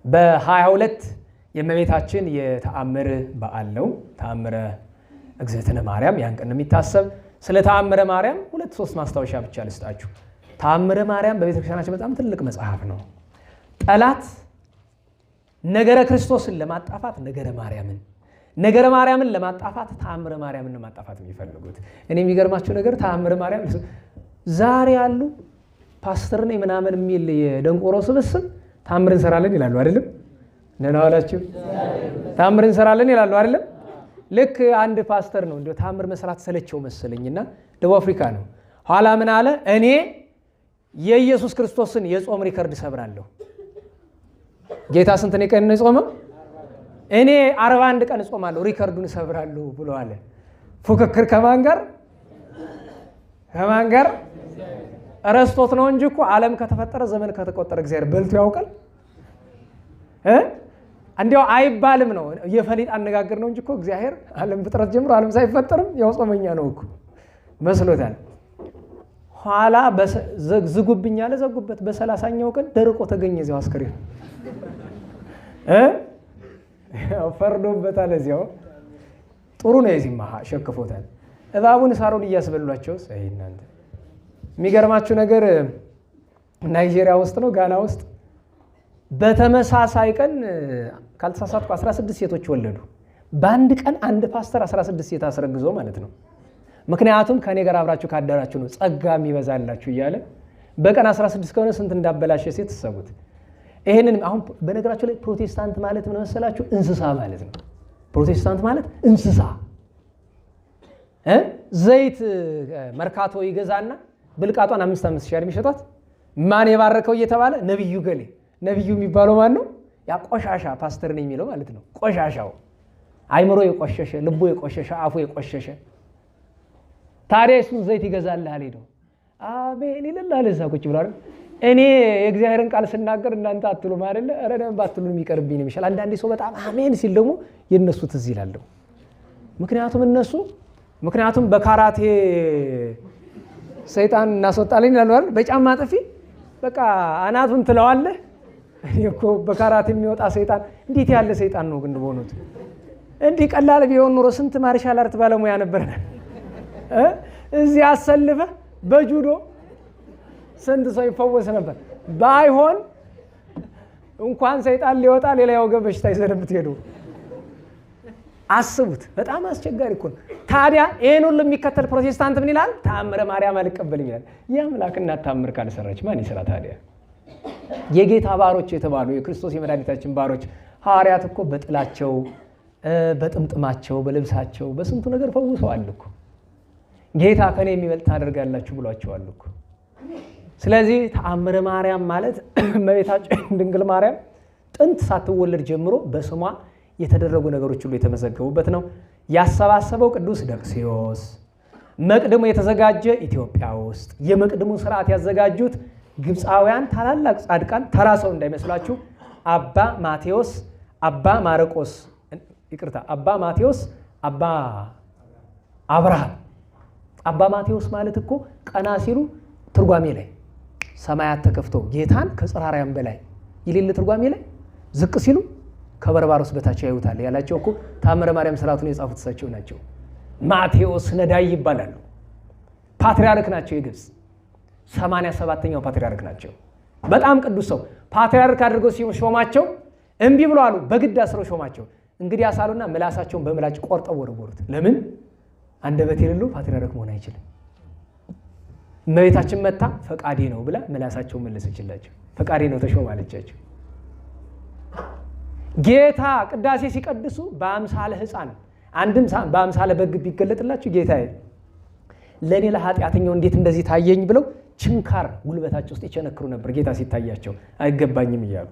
በ22 የእመቤታችን የተአምር በዓል ነው። ተአምረ እግዝእትነ ማርያም ያን ቀን የሚታሰብ። ስለ ተአምረ ማርያም 2-3 ማስታወሻ ብቻ ልስጣችሁ። ተአምረ ማርያም በቤተክርስቲያናችን በጣም ትልቅ መጽሐፍ ነው። ጠላት ነገረ ክርስቶስን ለማጣፋት ነገረ ማርያምን ለማጣፋት ተአምረ ማርያምን ለማጣፋት የሚፈልጉት። እኔ የሚገርማችሁ ነገር ተአምረ ማርያም ዛሬ ያሉ ፓስተር ነኝ ምናምን የሚል የደንቆሮ ስብስብ ተአምር እንሰራለን ይላሉ አይደለም? ደህና ዋላችሁ። ተአምር እንሰራለን ይላሉ አይደለም? ልክ አንድ ፓስተር ነው እንደው ተአምር መስራት ሰለቸው መሰለኝና ደቡብ አፍሪካ ነው። ኋላ ምን አለ? እኔ የኢየሱስ ክርስቶስን የጾም ሪከርድ ሰብራለሁ። ጌታ ስንት ቀን ነው የጾመው? እኔ 41 ቀን እጾማለሁ ሪከርዱን ሰብራለሁ ብሎ አለ። ፉክክር ከማን ጋር? ረስቶት ነው እንጂ እኮ ዓለም ከተፈጠረ ዘመን ከተቆጠረ እግዚአብሔር በልቶ ያውቃል። እንዲያው አይባልም ነው የፈሊጥ አነጋገር ነው እንጂ እኮ እግዚአብሔር ዓለም ፍጥረት ጀምሮ ዓለም ሳይፈጠርም ያው ጾመኛ ነው እኮ መስሎታል። ኋላ ዝጉብኝ አለ፣ ዘጉበት። በ30ኛው ቀን ደርቆ ተገኘ እዚያው አስከሬን ፈርዶበታል። እዚያው ጥሩ ነው። የዚህማ ሸክፎታል። እባቡን ሳሩን እያስበሏቸው እናንተ የሚገርማችሁ ነገር ናይጄሪያ ውስጥ ነው ጋና ውስጥ በተመሳሳይ ቀን ካልተሳሳትኩ 16 ሴቶች ወለዱ። በአንድ ቀን አንድ ፓስተር 16 ሴት አስረግዞ ማለት ነው። ምክንያቱም ከኔ ጋር አብራችሁ ካደራችሁ ነው ጸጋ የሚበዛላችሁ እያለ በቀን 16 ከሆነ ስንት እንዳበላሸ ሴት ተሰቡት። ይሄንን አሁን በነገራችሁ ላይ ፕሮቴስታንት ማለት ምን መሰላችሁ? እንስሳ ማለት ነው። ፕሮቴስታንት ማለት እንስሳ። ዘይት መርካቶ ይገዛና ብልቃጧን 5 ሺህ የሚሸጧት ማን የባረከው እየተባለ ነብዩ ገሌ። ነብዩ የሚባለው ማን ነው? ያ ቆሻሻ ፓስተር ነው የሚለው ማለት ነው። ቆሻሻው አይምሮ የቆሸሸ፣ ልቡ የቆሸሸ፣ አፉ የቆሸሸ። ታዲያ እሱን ዘይት ይገዛልሃል ሄዶ አሜን ይልላል። እዛ ቁጭ ብሏል። እኔ የእግዚአብሔርን ቃል ስናገር እናንተ አትሉም አይደለ? ኧረ ደንብ አትሉም የሚቀርብኝ ነው የሚሻል። አንዳንዴ ሰው በጣም አሜን ሲል ደግሞ የነሱ ትዝ ይላል። ምክንያቱም በካራቴ ሰይጣን እናስወጣለን ይላሉ አይደል? በጫማ ጥፊ በቃ አናቱን ትለዋለህ። እኔ እኮ በካራቴ የሚወጣ ሰይጣን እንዴት ያለ ሰይጣን ነው ግን በሆኑት። እንዲህ ቀላል ቢሆን ኖሮ ስንት ማርሻል አርት ባለሙያ ነበርና እዚህ አሰልፈ በጁዶ ስንት ሰው ይፈወስ ነበር። ባይሆን እንኳን ሰይጣን ሊወጣ ሌላ የወገብ በሽታ ይዘን ብትሄዱ አስቡት። በጣም አስቸጋሪ እኮ ነው። ታዲያ ይሄን ሁሉ የሚከተል ፕሮቴስታንት ምን ይላል? ተአምረ ማርያም አልቀበልም ይላል። የአምላክ እናት ተአምር ካልሰራች ማን ይሰራ ታዲያ? የጌታ ባሮች የተባሉ የክርስቶስ የመድኃኒታችን ባሮች ሐዋርያት እኮ በጥላቸው፣ በጥምጥማቸው፣ በልብሳቸው በስንቱ ነገር ፈውሰዋል እኮ። ጌታ ከኔ የሚበልጥ ታደርጋላችሁ ብሏቸዋል እኮ። ስለዚህ ተአምረ ማርያም ማለት እመቤታችን ድንግል ማርያም ጥንት ሳትወለድ ጀምሮ በስሟ የተደረጉ ነገሮች ሁሉ የተመዘገቡበት ነው። ያሰባሰበው ቅዱስ ደቅሲዮስ፣ መቅደሙ የተዘጋጀ ኢትዮጵያ ውስጥ፣ የመቅደሙ ስርዓት ያዘጋጁት ግብፃውያን ታላላቅ ጻድቃን፣ ተራ ሰው እንዳይመስላችሁ፣ አባ ማቴዎስ፣ አባ ማርቆስ፣ አባ ማቴዎስ፣ አባ አብርሃም አባ ማቴዎስ ማለት እኮ ቀና ሲሉ ትርጓሜ ላይ ሰማያት ተከፍተው ጌታን ከጽራራያም በላይ ይሌለ ትርጓሜ ላይ ዝቅ ሲሉ ከበርባሮስ በታች ያዩታል ያላቸው እኮ ታምረ ማርያም ስርዓቱን የጻፉት እሳቸው ናቸው። ማቴዎስ ነዳይ ይባላሉ። ፓትርያርክ ናቸው። የግብፅ 87ኛው ፓትርያርክ ናቸው። በጣም ቅዱስ ሰው ፓትርያርክ አድርገው ሲሾማቸው እምቢ ብሎ አሉ። በግድ አስረው ሾማቸው። እንግዲህ አሳሉና ምላሳቸውን በምላጭ ቆርጠው ወረወሩት። ለምን? አንደበት የሌለው ፓትርያርክ መሆን አይችልም። እመቤታችን መታ ፈቃዴ ነው ብላ ምላሳቸውን መለሰችላቸው። ፈቃዴ ነው ተሾም አለቻቸው። ጌታ ቅዳሴ ሲቀድሱ በአምሳለ ሕፃን አንድም በአምሳለ በግ ቢገለጥላችሁ ጌታዬ ለኔ ለኃጢአተኛው እንዴት እንደዚህ ታየኝ ብለው ችንካር ጉልበታቸው ውስጥ ይቸነክሩ ነበር። ጌታ ሲታያቸው አይገባኝም እያሉ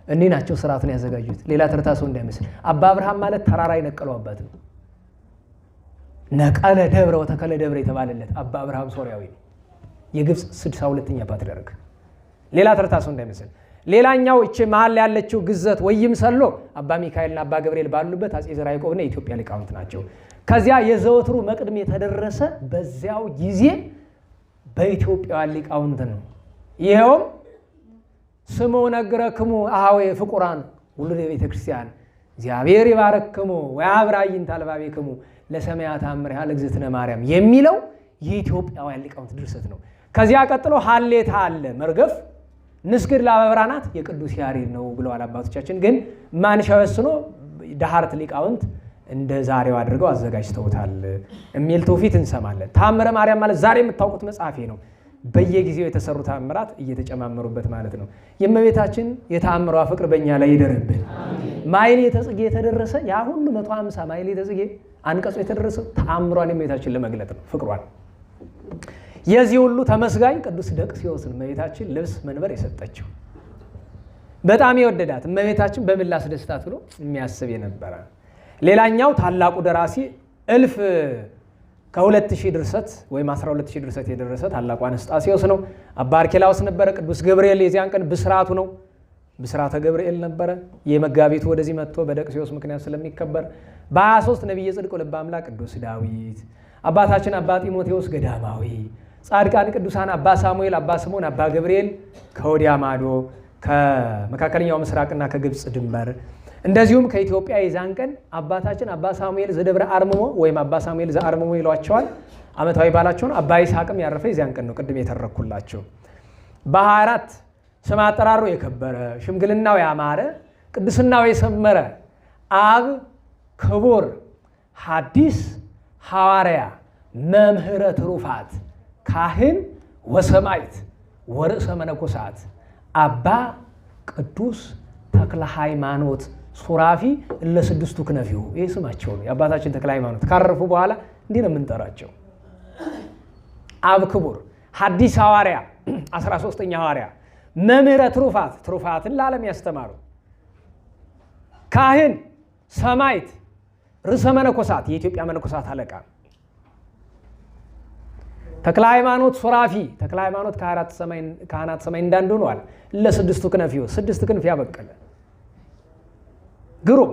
እኔ ናቸው ስርዓቱን ያዘጋጁት። ሌላ ተርታ ሰው እንዳይመስል። አባ አብርሃም ማለት ተራራ የነቀለው አባት ነው። ነቀለ ደብረ ወተከለ ደብረ የተባለለት አባ አብርሃም ሶርያዊ የግብፅ 62ኛ ፓትርያርክ። ሌላ ተርታ ሰው እንዳይመስል። ሌላኛው እቺ መሀል ያለችው ግዘት ወይም ሰሎ አባ ሚካኤልና አባ ገብርኤል ባሉበት አጼ ዘርዓ ያዕቆብና የኢትዮጵያ ሊቃውንት ናቸው። ከዚያ የዘወትሩ መቅድም የተደረሰ በዚያው ጊዜ በኢትዮጵያ ሊቃውንት ነው። ይሄውም ስሙ ነግረክሙ አሃዌ ፍቁራን ሁሉ ለቤተ ክርስቲያን እግዚአብሔር ይባረክሙ ወያብራይን ታልባቤክሙ ለሰማያት አምር ያለ እግዝእትነ ማርያም የሚለው የኢትዮጵያውያን ሊቃውንት ድርሰት ነው። ከዚያ ቀጥሎ ሀሌታ አለ መርገፍ ንስግድ ለአበብራናት የቅዱስ ያሬድ ነው ብለዋል አባቶቻችን። ግን ማንሻወስኖ ዳሃርት ሊቃውንት እንደ ዛሬው አድርገው አዘጋጅተውታል የሚል ትውፊት እንሰማለን። ተአምረ ማርያም ማለት ዛሬ የምታውቁት መጽሐፌ ነው። በየጊዜው የተሰሩ ተአምራት እየተጨማመሩበት ማለት ነው። የእመቤታችን የተአምሯ ፍቅር በእኛ ላይ ይደርብን። ማሕሌተ ጽጌ የተደረሰ ያ ሁሉ 150 ማሕሌተ ጽጌ አንቀጹ የተደረሰው ተአምሯን የእመቤታችን ለመግለጥ ነው፣ ፍቅሯን። የዚህ ሁሉ ተመስጋኝ ቅዱስ ደቅስዮስ እመቤታችን ልብስ መንበር የሰጠችው በጣም የወደዳት እመቤታችን በምን ላስደስታት ብሎ የሚያስብ የነበረ። ሌላኛው ታላቁ ደራሲ እልፍ ከ2000 ድርሰት ወይም 12000 ድርሰት የደረሰ ታላቁ አነስጣሲዮስ ነው። አባ አርኬላዎስ ነበረ። ቅዱስ ገብርኤል የዚያን ቀን ብስራቱ ነው፣ ብስራተ ገብርኤል ነበረ። የመጋቢቱ ወደዚህ መጥቶ በደቅስዮስ ምክንያት ስለሚከበር በ23 ነቢየ ጽድቅ ልበ አምላክ ቅዱስ ዳዊት፣ አባታችን አባ ጢሞቴዎስ ገዳማዊ፣ ጻድቃን ቅዱሳን አባ ሳሙኤል፣ አባ ስምዖን፣ አባ ገብርኤል ከወዲያ ማዶ ከመካከለኛው ምስራቅና ከግብፅ ድንበር እንደዚሁም ከኢትዮጵያ የዛን ቀን አባታችን አባ ሳሙኤል ዘደብረ አርምሞ ወይም አባ ሳሙኤል ዘአርምሞ ይሏቸዋል። ዓመታዊ በዓላቸውን አባ ይስሐቅም ያረፈ የዚያን ቀን ነው። ቅድም የተረኩላቸው በ24 ስም አጠራሩ የከበረ ሽምግልናው ያማረ ቅድስናው የሰመረ አብ ክቡር ሐዲስ ሐዋርያ መምህረ ትሩፋት ካህን ወሰማዕት ወርእሰ መነኮሳት አባ ቅዱስ ተክለ ሃይማኖት ሱራፊ ለስድስቱ ክነፊው ይህ ስማቸው ነው። የአባታችን ተክለ ሃይማኖት ካረፉ በኋላ እንዲህ ነው የምንጠራቸው። አብ ክቡር ሐዲስ ሐዋርያ 13ኛ ሐዋርያ መምህረ ትሩፋት ትሩፋትን ለዓለም ያስተማሩ ካህን ሰማዕት ርዕሰ መነኮሳት የኢትዮጵያ መነኮሳት አለቃ ተክለ ሃይማኖት ሱራፊ ተክለ ሃይማኖት ካህናት ሰማይ እንዳንዱ ነዋል። ለስድስቱ ክነፊው 6 ክንፍ ያበቀለ ግሩም።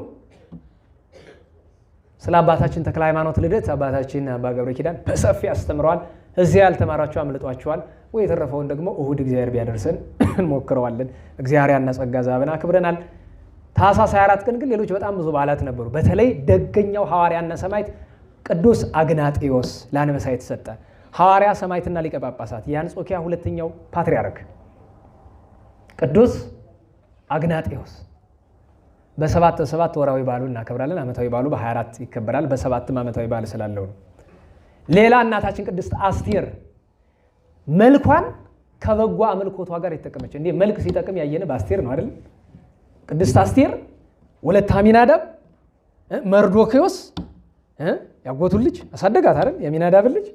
ስለ አባታችን ተክለ ሃይማኖት ልደት አባታችን አባ ገብረ ኪዳን በሰፊ አስተምረዋል። እዚያ ያልተማራቸው አምልጧቸዋል ወይ የተረፈውን ደግሞ እሁድ እግዚአብሔር ቢያደርሰን እንሞክረዋለን። እግዚአብሔር ያና ጸጋ ዛብና አክብረናል። ታኅሳስ 24 ቀን ግን ሌሎች በጣም ብዙ በዓላት ነበሩ። በተለይ ደገኛው ሐዋርያና ሰማዕት ቅዱስ አግናጤዎስ ለአንበሳ የተሰጠ ሐዋርያ ሰማዕትና ሊቀ ጳጳሳት የአንጾኪያ ሁለተኛው ፓትርያርክ ቅዱስ አግናጤዎስ በ7 ወራዊ በዓሉ እናከብራለን። ዓመታዊ በዓሉ በ24 ይከበራል። በ7 ዓመታዊ በዓል ስላለው ነው። ሌላ እናታችን ቅድስት አስቴር መልኳን ከበጎ አምልኮቷ ጋር የተጠቀመች እንዴ መልክ ሲጠቅም ያየነ በአስቴር ነው አይደል? ቅድስት አስቴር ወለተ አሚናዳብ መርዶክዮስ ያጎቱን ልጅ አሳደጋት አይደል? የአሚናዳብ ልጅ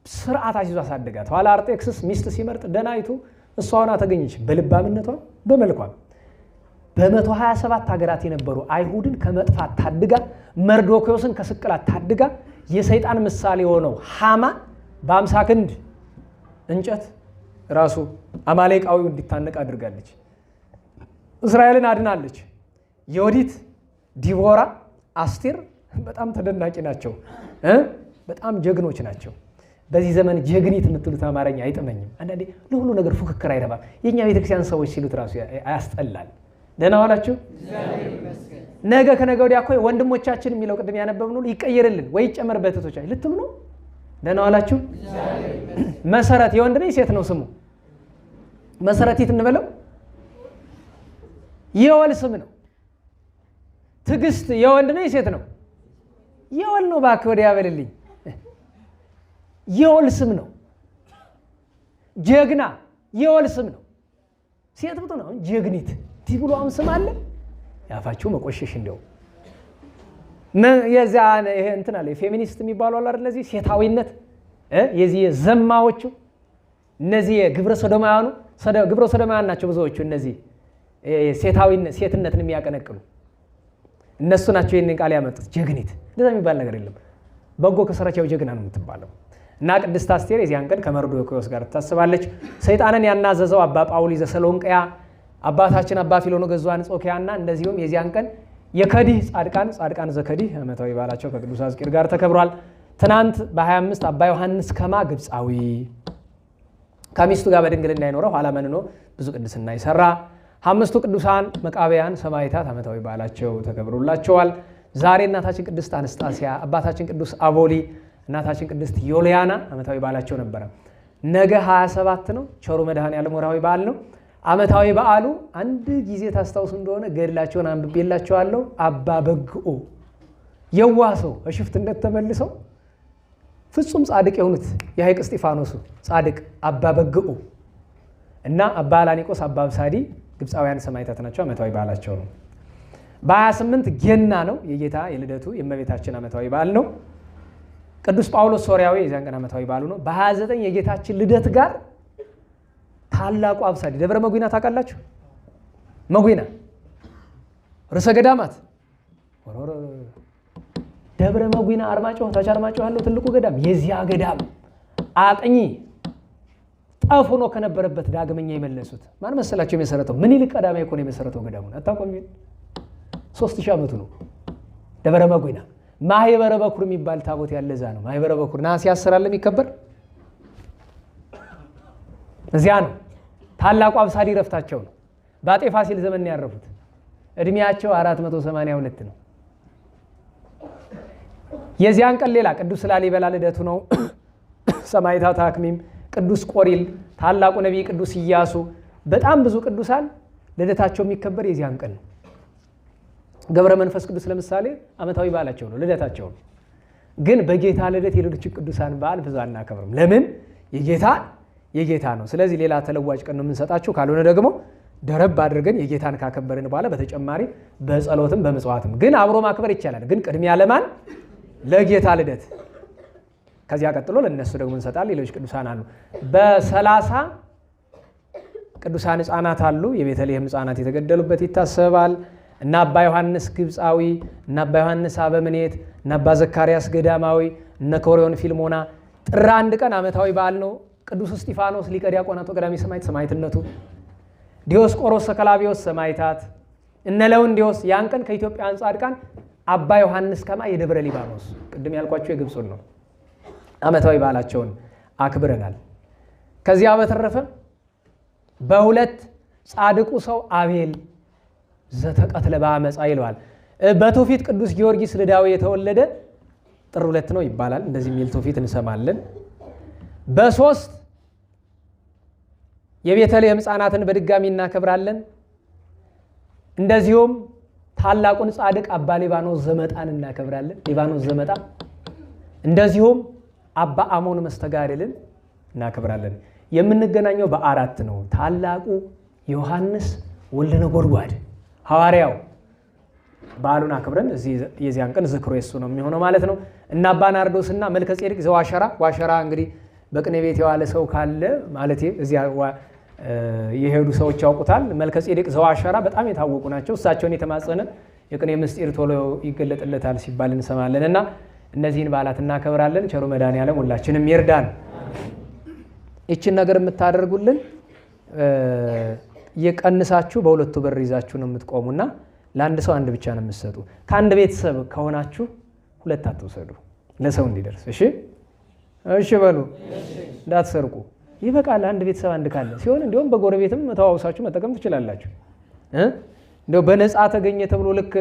ስርዓት አሲዞ አሳደጋት። ኋላ አርጤክስስ ሚስት ሲመርጥ ደናይቱ እሷ ሆና ተገኘች። በልባምነቷ በመልኳ በ127 ሀገራት የነበሩ አይሁድን ከመጥፋት ታድጋ መርዶክዮስን ከስቅላት ታድጋ የሰይጣን ምሳሌ የሆነው ሃማ በ50 ክንድ እንጨት ራሱ አማሌቃዊው እንዲታነቅ አድርጋለች። እስራኤልን አድናለች። ዮዲት፣ ዲቦራ፣ አስቴር በጣም ተደናቂ ናቸው። በጣም ጀግኖች ናቸው። በዚህ ዘመን ጀግኒት የምትሉት አማርኛ አይጥመኝም። አንዳንዴ ለሁሉ ነገር ፉክክር አይረባም። የእኛ ቤተክርስቲያን ሰዎች ሲሉት ራሱ ያስጠላል። ደህና ዋላችሁ? ነገ ከነገ ወዲያ እኮ ወንድሞቻችን የሚለው ቅድም ያነበብነው ይቀየርልን ወይ ይጨመርበት እህቶቻችን ልትሉ ነው። ደህና ዋላችሁ? መሰረት የወንድ ነው የሴት ነው ስሙ? መሰረቲት እንበለው? የወል ስም ነው። ትዕግስት የወንድ ነው የሴት ነው? የወል ነው። እባክህ ወዲያ በልልኝ። የወል ስም ነው። ጀግና የወል ስም ነው። ሴት ብቶ ነው ጀግኒት እንዲህ ብሎ አሁን ስም አለ። ያፋችሁ መቆሸሽ እንደው የዛ ይሄ እንትን አለ ፌሚኒስት የሚባሉ አለ አይደል? እነዚህ ሴታዊነት የዚህ ዘማዎቹ እነዚህ ግብረ ሰዶማውያን ናቸው ብዙዎቹ። እነዚህ ሴታዊነት ሴትነትን የሚያቀነቅሉ እነሱ ናቸው ይህንን ቃል ያመጡት። ጀግኒት እንደዛ የሚባል ነገር የለም። በጎ ከሰራች ያው ጀግና ነው የምትባለው። እና ቅድስት አስቴር የዚያን ቀን ከመርዶክዮስ ጋር ትታስባለች። ሰይጣንን ያናዘዘው አባ ጳውሊ ዘሰሎንቅያ፣ አባታችን አባ ፊሎኖገዙ አንጾኪያና እንደዚሁም የዚያን ቀን የከዲህ ጻድቃን ዘከዲህ ዓመታዊ በዓላቸው ከቅዱስ አዝቂር ጋር ተከብሯል። ትናንት በ25 አባ ዮሐንስ ከማ ግብፃዊ ከሚስቱ ጋር በድንግልና የኖረው ኋላ መንኖ ብዙ ቅድስና ይሰራ። 5ቱ ቅዱሳን መቃብያን ሰማዕታት ዓመታዊ በዓላቸው ተከብሮላቸዋል። ዛሬ እናታችን ቅድስት አንስጣስያ፣ አባታችን ቅዱስ አቦሊ፣ እናታችን ቅድስት ዮልያና ዓመታዊ በዓላቸው ነበረ። ነገ 27 ነው። ቸሩ መድኃኔዓለም ወርሃዊ በዓል ነው። ዓመታዊ በዓሉ አንድ ጊዜ ታስታውሱ እንደሆነ ገድላቸውን አንብቤላቸዋለሁ። አባ በግኦ የዋህ ሰው እሽፍትነት ተመልሰው ፍጹም ጻድቅ የሆኑት የሐይቅ እስጢፋኖሱ ጻድቅ አባ በግኦ እና አባ አላኒቆስ አባ አብሳዲ ግብፃውያን ሰማዕታት ናቸው። ዓመታዊ በዓላቸው ነው። በ28 ገና ነው የጌታ የልደቱ የእመቤታችን ዓመታዊ በዓል ነው። ቅዱስ ጳውሎስ ሶርያዊ የዚያን ቀን ዓመታዊ በዓሉ ነው። በ29 የጌታችን ልደት ጋር ታላቁ አብሳዲ ደብረ መጉና ታውቃላችሁ? መጉና ርዕሰ ገዳማት ደብረ መጉና አርማጭሆ ታች አርማጭሆ ያለው ትልቁ ገዳም የዚያ ገዳም አጥኚ ጠፍኖ ከነበረበት ዳግመኛ የመለሱት ማን መሰላቸው? የመሰረተው ምኒልክ ቀዳማዊ እኮ ነው የመሰረተው ገዳሙን። አታውቁም? 3000 ዓመቱ ነው። ደብረ መጉና ማህበረ በኩር የሚባል ታቦት ያለዛ ነው። ማህበረ በኩር ነሐሴ 10 አለ የሚከበር እዚያ ነው። ታላቁ አብሳዲ ረፍታቸው ነው። በአጤ ፋሲል ዘመን ነው ያረፉት። እድሜያቸው 482 ነው። የዚያን ቀን ሌላ ቅዱስ ላሊበላ ልደቱ ነው። ሰማዕታት አክሚም፣ ቅዱስ ቆሪል፣ ታላቁ ነቢይ ቅዱስ ኢያሱ፣ በጣም ብዙ ቅዱሳን ልደታቸው የሚከበር የዚያን ቀን ነው። ገብረ መንፈስ ቅዱስ ለምሳሌ ዓመታዊ በዓላቸው ነው፣ ልደታቸው ነው። ግን በጌታ ልደት የሌሎች ቅዱሳን በዓል ብዙ አናከብርም። ለምን? የጌታ ነው። ስለዚህ ሌላ ተለዋጭ ቀን ነው የምንሰጣችሁ። ካልሆነ ደግሞ ደረብ አድርገን የጌታን ካከበርን በኋላ በተጨማሪ በጸሎትም በመጽዋትም ግን አብሮ ማክበር ይቻላል። ግን ቅድሚያ ለማን? ለጌታ ልደት። ከዚያ ቀጥሎ ለነሱ ደግሞ እንሰጣለን። ሌሎች ቅዱሳን አሉ። በ30 ቅዱሳን ሕፃናት አሉ። የቤተልሔም ሕፃናት የተገደሉበት ይታሰባል። እና አባ ዮሐንስ ግብፃዊ፣ እና አባ ዮሐንስ አበምኔት፣ እና አባ ዘካርያስ ገዳማዊ፣ እነ ኮሪዮን ፊልሞና። ጥር 1 ቀን ዓመታዊ በዓል ነው። ቅዱስ እስጢፋኖስ ሊቀ ዲያቆናት ወቀዳሚ ሰማዕት ሰማዕትነቱ፣ ዲዮስቆሮስ ሰከላቢዎስ ሰማዕታት፣ እነ ለውንዲዮስ። ያን ቀን ከኢትዮጵያውያን ጻድቃን አባ ዮሐንስ ከማ የደብረ ሊባኖስ ቅድም ያልኳቸው የግብፁን ነው። ዓመታዊ በዓላቸውን አክብረናል። ከዚያ በተረፈ በሁለት ጻድቁ ሰው አቤል ዘተቀትለ በአመፃ ይለዋል። በትውፊት ቅዱስ ጊዮርጊስ ልዳዊ የተወለደ ጥር 2 ነው ይባላል። እንደዚህ የሚል ትውፊት እንሰማለን። በ3 የቤተልሔም ሕፃናትን በድጋሚ እናከብራለን። እንደዚሁም ታላቁን ጻድቅ አባ ሊባኖስ ዘመጣን እናከብራለን። ሊባኖስ ዘመጣ። እንደዚሁም አባ አሞን መስተጋድልን እናከብራለን። የምንገናኘው በ4 ነው። ታላቁ ዮሐንስ ወልደ ነጎድጓድ ሐዋርያው በዓሉን አክብረን የዚያን ቀን ዝክሮ የሱ ነው የሚሆነው ማለት ነው። እና አባ ናርዶስ እና መልከ ጼዴቅ ዘዋሸራ። ዋሸራ እንግዲህ በቅኔ ቤት የዋለ ሰው ካለ ማለት እዚያ የሄዱ ሰዎች ያውቁታል። መልከ ጼዴቅ ዘዋሸራ በጣም የታወቁ ናቸው። እሳቸውን የተማጸነ የቅኔ ምስጢር ቶሎ ይገለጥለታል ሲባል እንሰማለን። እና እነዚህን በዓላት እናከብራለን። ቸሩ መድኃኔዓለም ሁላችንም ይርዳን። ይችን ነገር የምታደርጉልን የቀንሳችሁ በሁለቱ በር ይዛችሁ ነው የምትቆሙና ለአንድ ሰው አንድ ብቻ ነው የምትሰጡ። ከአንድ ቤተሰብ ከሆናችሁ 2 አትውሰዱ፣ ለሰው እንዲደርስ። እሺ በሉ። እንዳትሰርቁ። ይበቃል። አንድ ቤተሰብ አንድ ካለ ሲሆን እንዲሁም በጎረቤትም ተዋውሳችሁ መጠቀም ትችላላችሁ። እንደው በነፃ ተገኘ ተብሎ ልክ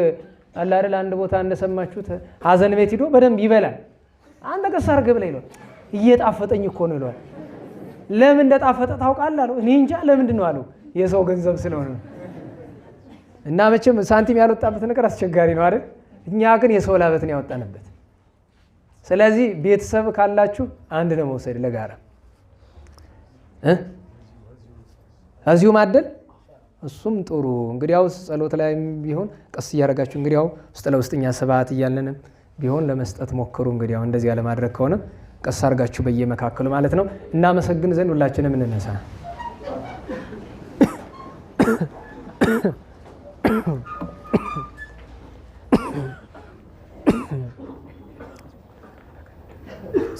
አለ አይደል? አንድ ቦታ እንደሰማችሁት ሀዘን ቤት ሂዶ በደንብ ይበላል። አንተ ቀስ አድርገህ ብላ ይለዋል። እየጣፈጠኝ እኮ ነው ይለዋል። ለምን እንደጣፈጠ ታውቃለህ አለው። እኔ እንጃ ለምንድን ነው አለው። የሰው ገንዘብ ስለሆነ ነው። እና መቼም ሳንቲም ያልወጣበት ነገር አስቸጋሪ ነው አይደል? እኛ ግን የሰው ላበትን ያወጣንበት። ስለዚህ ቤተሰብ ካላችሁ አንድ ነው መውሰድ ለጋራ እዚሁ ማደል እሱም ጥሩ። እንግዲያውስ ጸሎት ላይ ቢሆን ቀስ እያደረጋችሁ እንግዲያው ውስጥ ለውስጥኛ ስብሐት እያለንም ቢሆን ለመስጠት ሞክሩ። እንግዲያው እንደዚህ ያለማድረግ ከሆነ ቀስ አድርጋችሁ በየመካከሉ ማለት ነው። እናመሰግን ዘንድ ሁላችንም እንነሳ።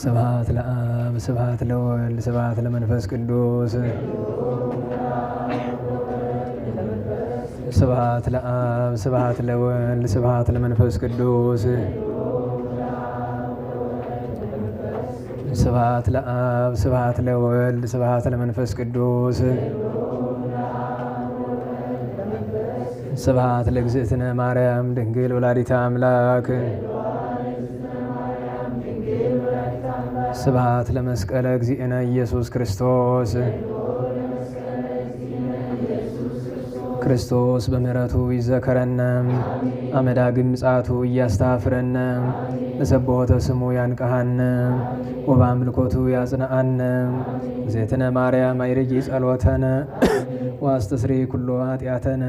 ስብሐት ለአብ ስብሐት ለወልድ ስብሐት ለመንፈስ ቅዱስ ስብሐት ለአብ ስብሐት ለወልድ ስብሐት ለመንፈስ ቅዱስ ስብሐት ለአብ ስብሐት ለወልድ ስብሐት ለመንፈስ ቅዱስ ስብሐት ለእግዝእትነ ማርያም ድንግል ወላዲተ አምላክ ስብሐት ለመስቀለ እግዚእነ ኢየሱስ ክርስቶስ ክርስቶስ በምሕረቱ ይዘከረነ አመዳግም ምጽአቱ እያስተፍረነ ለሰብሖተ ስሙ ያንቀሃነ ወበአምልኮቱ ያጽንዓነ እግዝእትነ ማርያም አይርጊ ጸሎተነ ወአስተስሪ ኩሎ ኃጢአተነ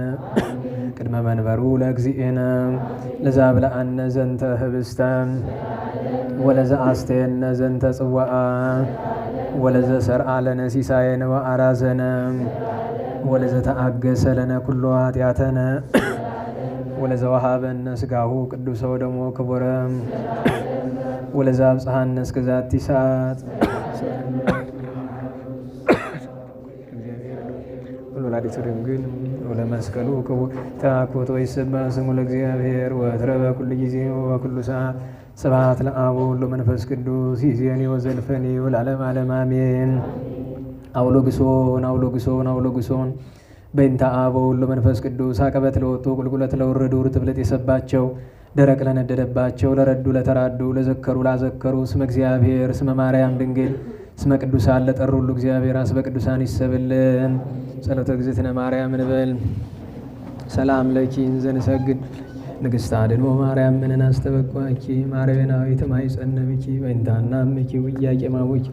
ቅድመ መንበሩ ለእግዚእነ ለዛብልዐነ ዘንተ ህብስተ ወለዘአስተየነ ዘንተ ጽዋዓ ወለዘሰርዓ ለነ ሲሳየነ ወአራዘነ ወለዘተአገሰ ለነ ኩሎ ኃጢአተነ ወለዘወሃበነ ሥጋሁ ቅዱሰ ወደሞ ክቡረ ወለዘአብጽሐነ እስከ ዛቲ ሰዓት ወለወላዲቱ ድንግል ወለመስቀሉ ክቡር ተአኩቶ ይሰብሐ ስሙ ለእግዚአብሔር ወትረ በኩሉ ጊዜ ወበኩሉ ሰዓት ስብሐት ለአብ ወወልድ ወመንፈስ ቅዱስ ይእዜኒ ወዘልፈኒ ወለዓለመ ዓለም አሜን። አውሎግሶን አውሎግሶን አውሎግሶን በእንተ አብ ወወልድ ወመንፈስ ቅዱስ አቀበት ለወጡ ቁልቁለት ለወረዱ ርትብለት የሰባቸው ደረቅ ለነደደባቸው ለረዱ ለተራዱ ለዘከሩ ላዘከሩ ስመ እግዚአብሔር ስመ ማርያም ድንግል ስመ ቅዱሳን ለጠሩ ሁሉ እግዚአብሔር አስበ ቅዱሳን ይሰብልን። ጸሎተ እግዝእትነ ማርያም እንበል። ሰላም ለኪ እንዘንሰግድ ንግሥተ አድኅኖ ማርያም ምንን አስተበቋኪ ማርያናዊት ማይጸነብኪ በእንታናምኪ ውያቄማቡኪ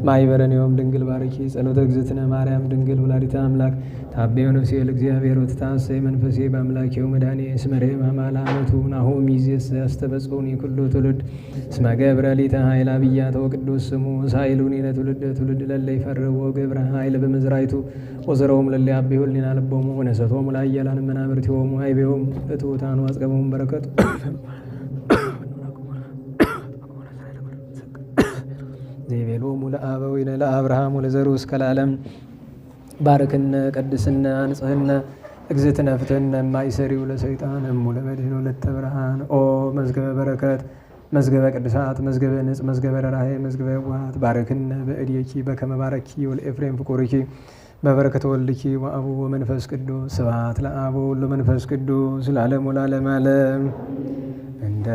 ማይበረኔዮም ድንግል ባርኪ ጸሎተ እግዝእትነ ማርያም ድንግል ወላዲተ አምላክ ታቤው ነፍሴ ለእግዚአብሔር ወትታሰይ መንፈሴ በአምላኬው መድኃኔ እስመ ርኅመ ማላመቱ ናሁ ሚዜስ ያስተበጽኡኒ ኩሉ ትውልድ እስመ ገብረ ሊተ ኃይል አብያተ ወቅዱስ ስሙ ሳይሉኒ ለትውልድ ትውልድ ለለ ይፈርዎ ገብረ ኃይል በመዝራይቱ ወዘረውም ለለ ያብዩ ሕሊና ልቦሙ ወነሰቶሙ ለኃያላን መናብርቲሆሙ አይቤሆሙ ለትሑታኑ አጽገቦሙ በረከቱ ዘይቤሎሙ ለአበዊነ ለአብርሃም ወለዘሩ እስከ ለዓለም ባርክነ ቀድስነ አንጽህነ እግዝእትነ ፍትሕነ እማይሰሪው ለሰይጣን እሙ ለመድኅኖ ለተ ብርሃን ኦ መዝገበ በረከት መዝገበ ቅዱሳት መዝገበ ንጽ መዝገበ ረራሄ መዝገበ የዋሃት ባርክነ በእድየኪ በከመ ባረኪ ወለኤፍሬም ፍቁርኪ በበረከተ ወልድኪ ወአቡ ወመንፈስ ቅዱስ ስብሐት ለአብ ወወልድ ወመንፈስ ቅዱስ ለዓለሙ ለዓለመ ዓለም። እንደ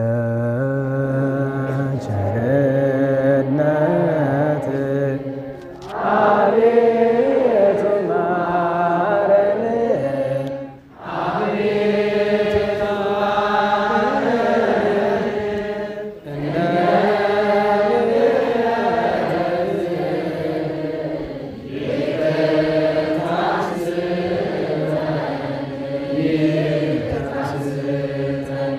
ቸርነት አቤቱ ማረን፣ አቤቱ ማረን፣ እንደ ምሕረትህ ይቅር ታስጠን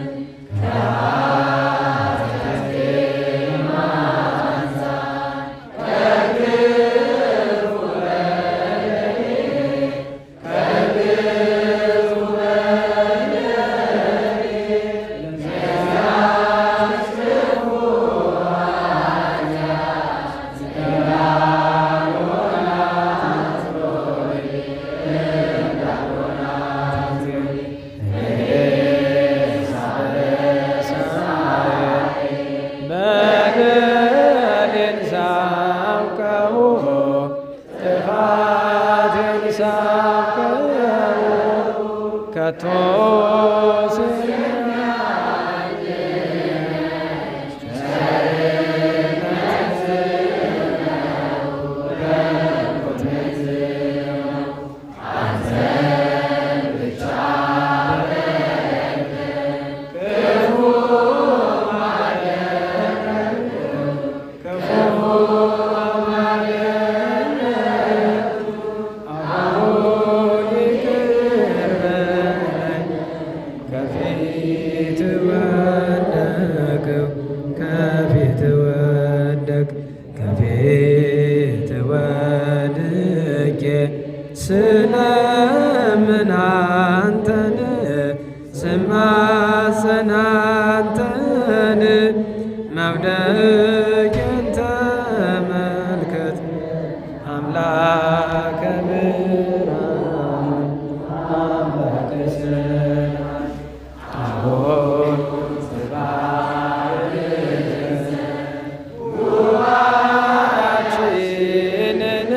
ተመስገን መውደቄን ተመልከት አምላከ ብርሃን አምላከ ሰላም አሁን ጉባኤያችንን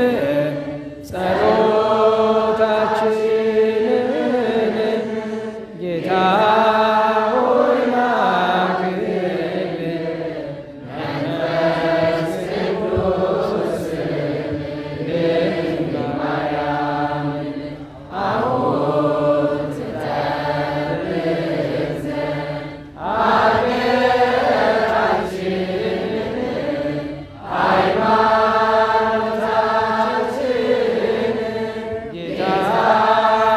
ጸሎታችንን ጌታ ሆይ ላክልን መንፈስ ቅዱስ ድንግል ማርያም አሁን ትጠብቅ ዘንድ አገራችንን ሃይማኖታችንን ጌታ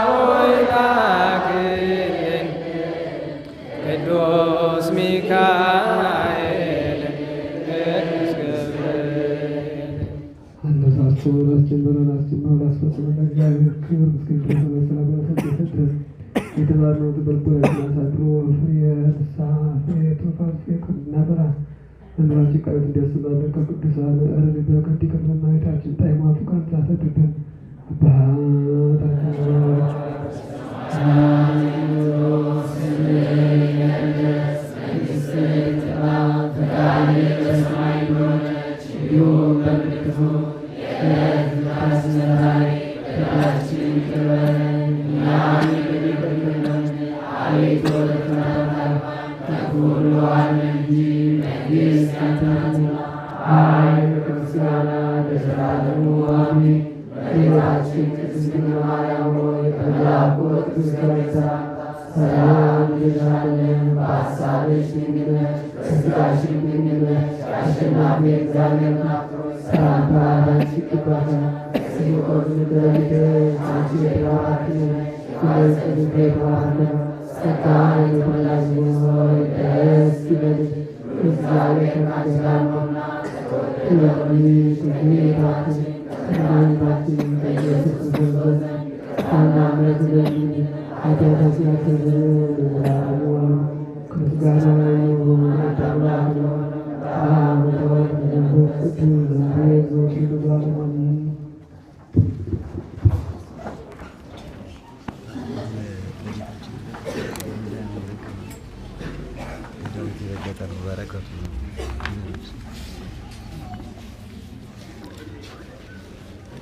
ሆይ ላክልን ቅዱስ ሚካኤል ቅዱስ ገብርኤል አነሳስቶ ላስጀመረን አስጀምሮ ላስፈጽመን ለእግዚአብሔር ክብር ምስጋና በሰላም ያሰደሰን የተባረከው በልቦናችን አሳድሮ ፍሬ ንስሐ ፍሬ ትሩፋት ፍሬ ቅድስና በራ መምህራችን ቃሉን እንዲያስባለን ከቅዱሳን ረድኤት በረከት እንዲከፍለን እመቤታችን ጣዕመ ፍቅርን ታሳድርብን።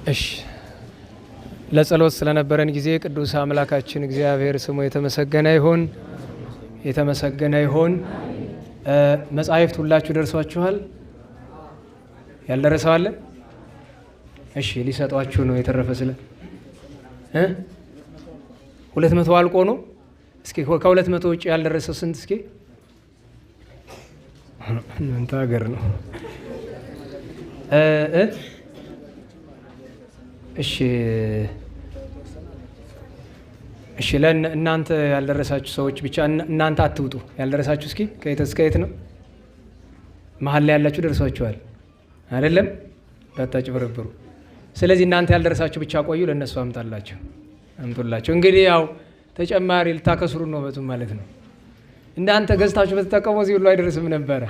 እሺ ለጸሎት ስለነበረን ጊዜ ቅዱስ አምላካችን እግዚአብሔር ስሙ የተመሰገነ ይሁን፣ የተመሰገነ ይሁን። መጻሕፍት ሁላችሁ ደርሷችኋል? ያልደረሰው አለ? እሺ ሊሰጧችሁ ነው የተረፈ ስለ 200 አልቆ ነው። እስኪ ከ200 ውጭ ያልደረሰው ስንት? እስኪ እናንተ ሀገር ነው። እሺ ለእናንተ ያልደረሳችሁ ሰዎች ብቻ እናንተ አትውጡ። ያልደረሳችሁ እስኪ ከየት እስከ የት ነው? መሀል ላይ ያላችሁ ደርሷችኋል አይደለም? እንዳታጭበረብሩ። ስለዚህ እናንተ ያልደረሳችሁ ብቻ ቆዩ፣ ለእነሱ አምጡላቸው። እንግዲህ ያው ተጨማሪ ልታከስሩ ነው በቱም ማለት ነው። እናንተ ገዝታችሁ በተጠቀሙ እዚህ ሁሉ አይደርስም ነበረ።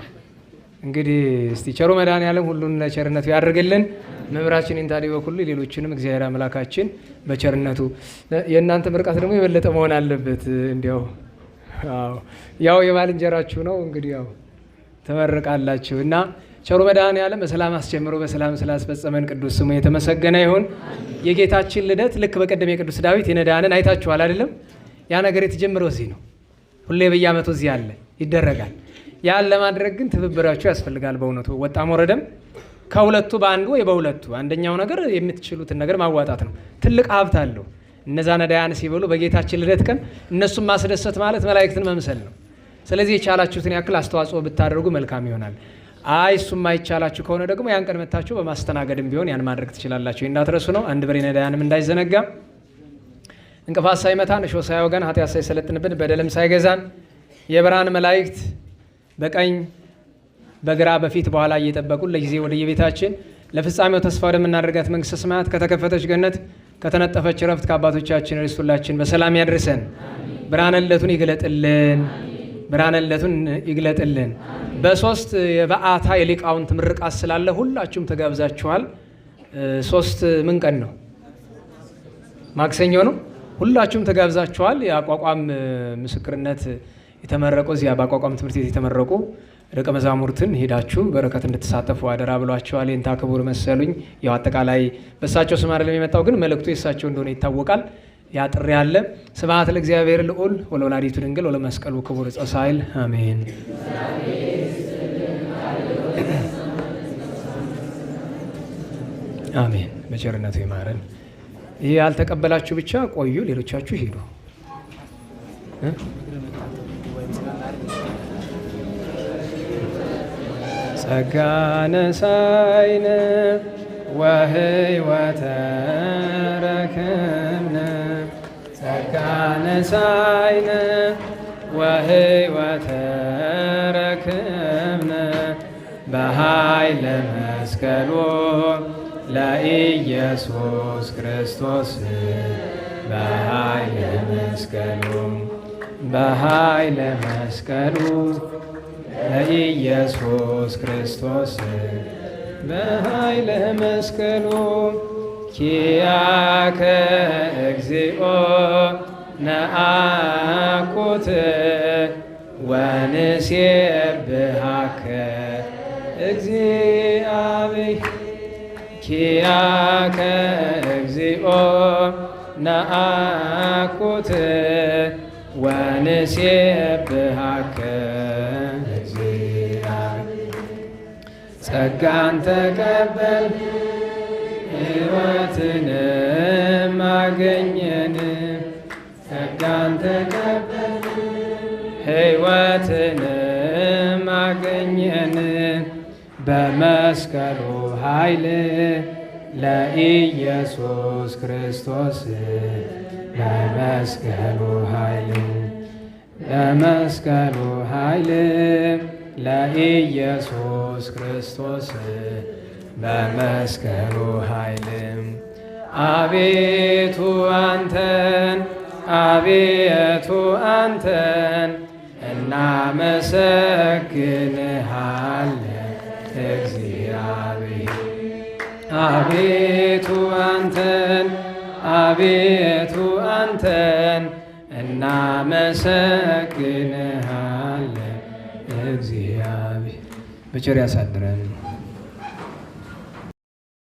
እንግዲህ እስቲ ቸሩ መድኃኔዓለም ሁሉን ለቸርነቱ ያደርግልን። መምህራችን ኢንታዲ በኩል ሌሎችንም እግዚአብሔር አምላካችን በቸርነቱ የእናንተ ምርቃት ደግሞ የበለጠ መሆን አለበት። እንዲያው ያው የባልንጀራችሁ ነው እንግዲህ ያው ተመርቃላችሁ እና ቸሩ መድኃኔዓለም በሰላም አስጀምሮ በሰላም ስላስፈጸመን ቅዱስ ስሙ የተመሰገነ ይሁን። የጌታችን ልደት ልክ በቀደም የቅዱስ ዳዊት የነዳያንን አይታችኋል አይደለም? ያ ነገር የተጀመረው እዚህ ነው። ሁሌ በየዓመቱ እዚህ አለ ይደረጋል። ያን ለማድረግ ግን ትብብራችሁ ያስፈልጋል። በእውነቱ ወጣም ወረደም ከሁለቱ በአንዱ ወይ በሁለቱ አንደኛው ነገር የምትችሉትን ነገር ማዋጣት ነው። ትልቅ ሀብት አለው። እነዛ ነዳያን ሲበሉ በጌታችን ልደት ቀን እነሱም ማስደሰት ማለት መላእክትን መምሰል ነው። ስለዚህ የቻላችሁትን ያክል አስተዋጽኦ ብታደርጉ መልካም ይሆናል። እሱም አይቻላችሁ ከሆነ ደግሞ ያን ቀን መታችሁ በማስተናገድም ቢሆን ያን ማድረግ ትችላላችሁ። እንዳትረሱ ነው። አንድ በሬ ነዳያንም እንዳይዘነጋ። እንቅፋት ሳይመታን እሾህ ሳይወጋን ኃጢአት ሳይሰለጥንብን በደልም ሳይገዛን የብርሃን መላእክት በቀኝ በግራ በፊት በኋላ እየጠበቁን ለጊዜ ወደ የቤታችን ለፍጻሜው ተስፋ ወደምናደርጋት መንግሥተ ሰማያት ከተከፈተች ገነት ከተነጠፈች ረፍት ከአባቶቻችን ርስት ሁላችን በሰላም ያድርሰን። ብርሃነ ልደቱን ይግለጥልን። ብርሃነ ልደቱን ይግለጥልን። በሶስት የበዓታ የሊቃውንት ምርቃት ስላለ ሁላችሁም ተጋብዛችኋል። 3 ምን ቀን ነው? ማክሰኞ ነው። ሁላችሁም ተጋብዛችኋል። የአቋቋም ምስክርነት የተመረቁ እዚያ በአቋቋም ትምህርት ቤት የተመረቁ ደቀ መዛሙርትን ሄዳችሁ በረከት እንድትሳተፉ አደራ ብሏቸዋል። የእንታ ክቡር መሰሉኝ። ያው አጠቃላይ በእሳቸው ስም አይደለም የመጣው፣ ግን መልእክቱ የእሳቸው እንደሆነ ይታወቃል። ያ ጥሪ አለ። ስብሐት ለእግዚአብሔር ልዑል ወለወላዲቱ ድንግል ወለመስቀሉ ክቡር ዕፀ ሣህል አሜን። አሜን። በቸርነቱ ይማረን። ይህ ያልተቀበላችሁ ብቻ ቆዩ፣ ሌሎቻችሁ ሂዱ። ጸጋ ነሣኢነ ወሕይወተ ረከብነ ጸጋ ነሣኢነ ወሕይወተ ረከብነ በኃይለ መስቀሉ ለኢየሱስ ክርስቶስ በኃይለ መስቀሉ በኃይለ መስቀሉ ለኢየሱስ ክርስቶስ በኃይለ መስቀሉ ኪያከ እግዚኦ ነአኩት ወንሴብሐከ እግዚአብሔር ኪያከ እግዚኦ ነአኩት ወንሴብሐከ ጸጋን ተቀበል ሕይወትንም አገኘን ጸጋን ተቀበል ሕይወትንም አገኘን በመስቀሉ ኃይል ለኢየሱስ ክርስቶስ በመስቀሉ ኃይል በመስቀሉ ኃይል ለኢየሱስ ክርስቶስ በመስቀሉ ኃይል አቤቱ አንተን አቤቱ አንተን እናመሰግንሃለን እግዚአብሔር አቤቱ አንተን አቤቱ አንተን እናመሰግንሃለን እግዚአብሔር። በቸር ያሳድረን።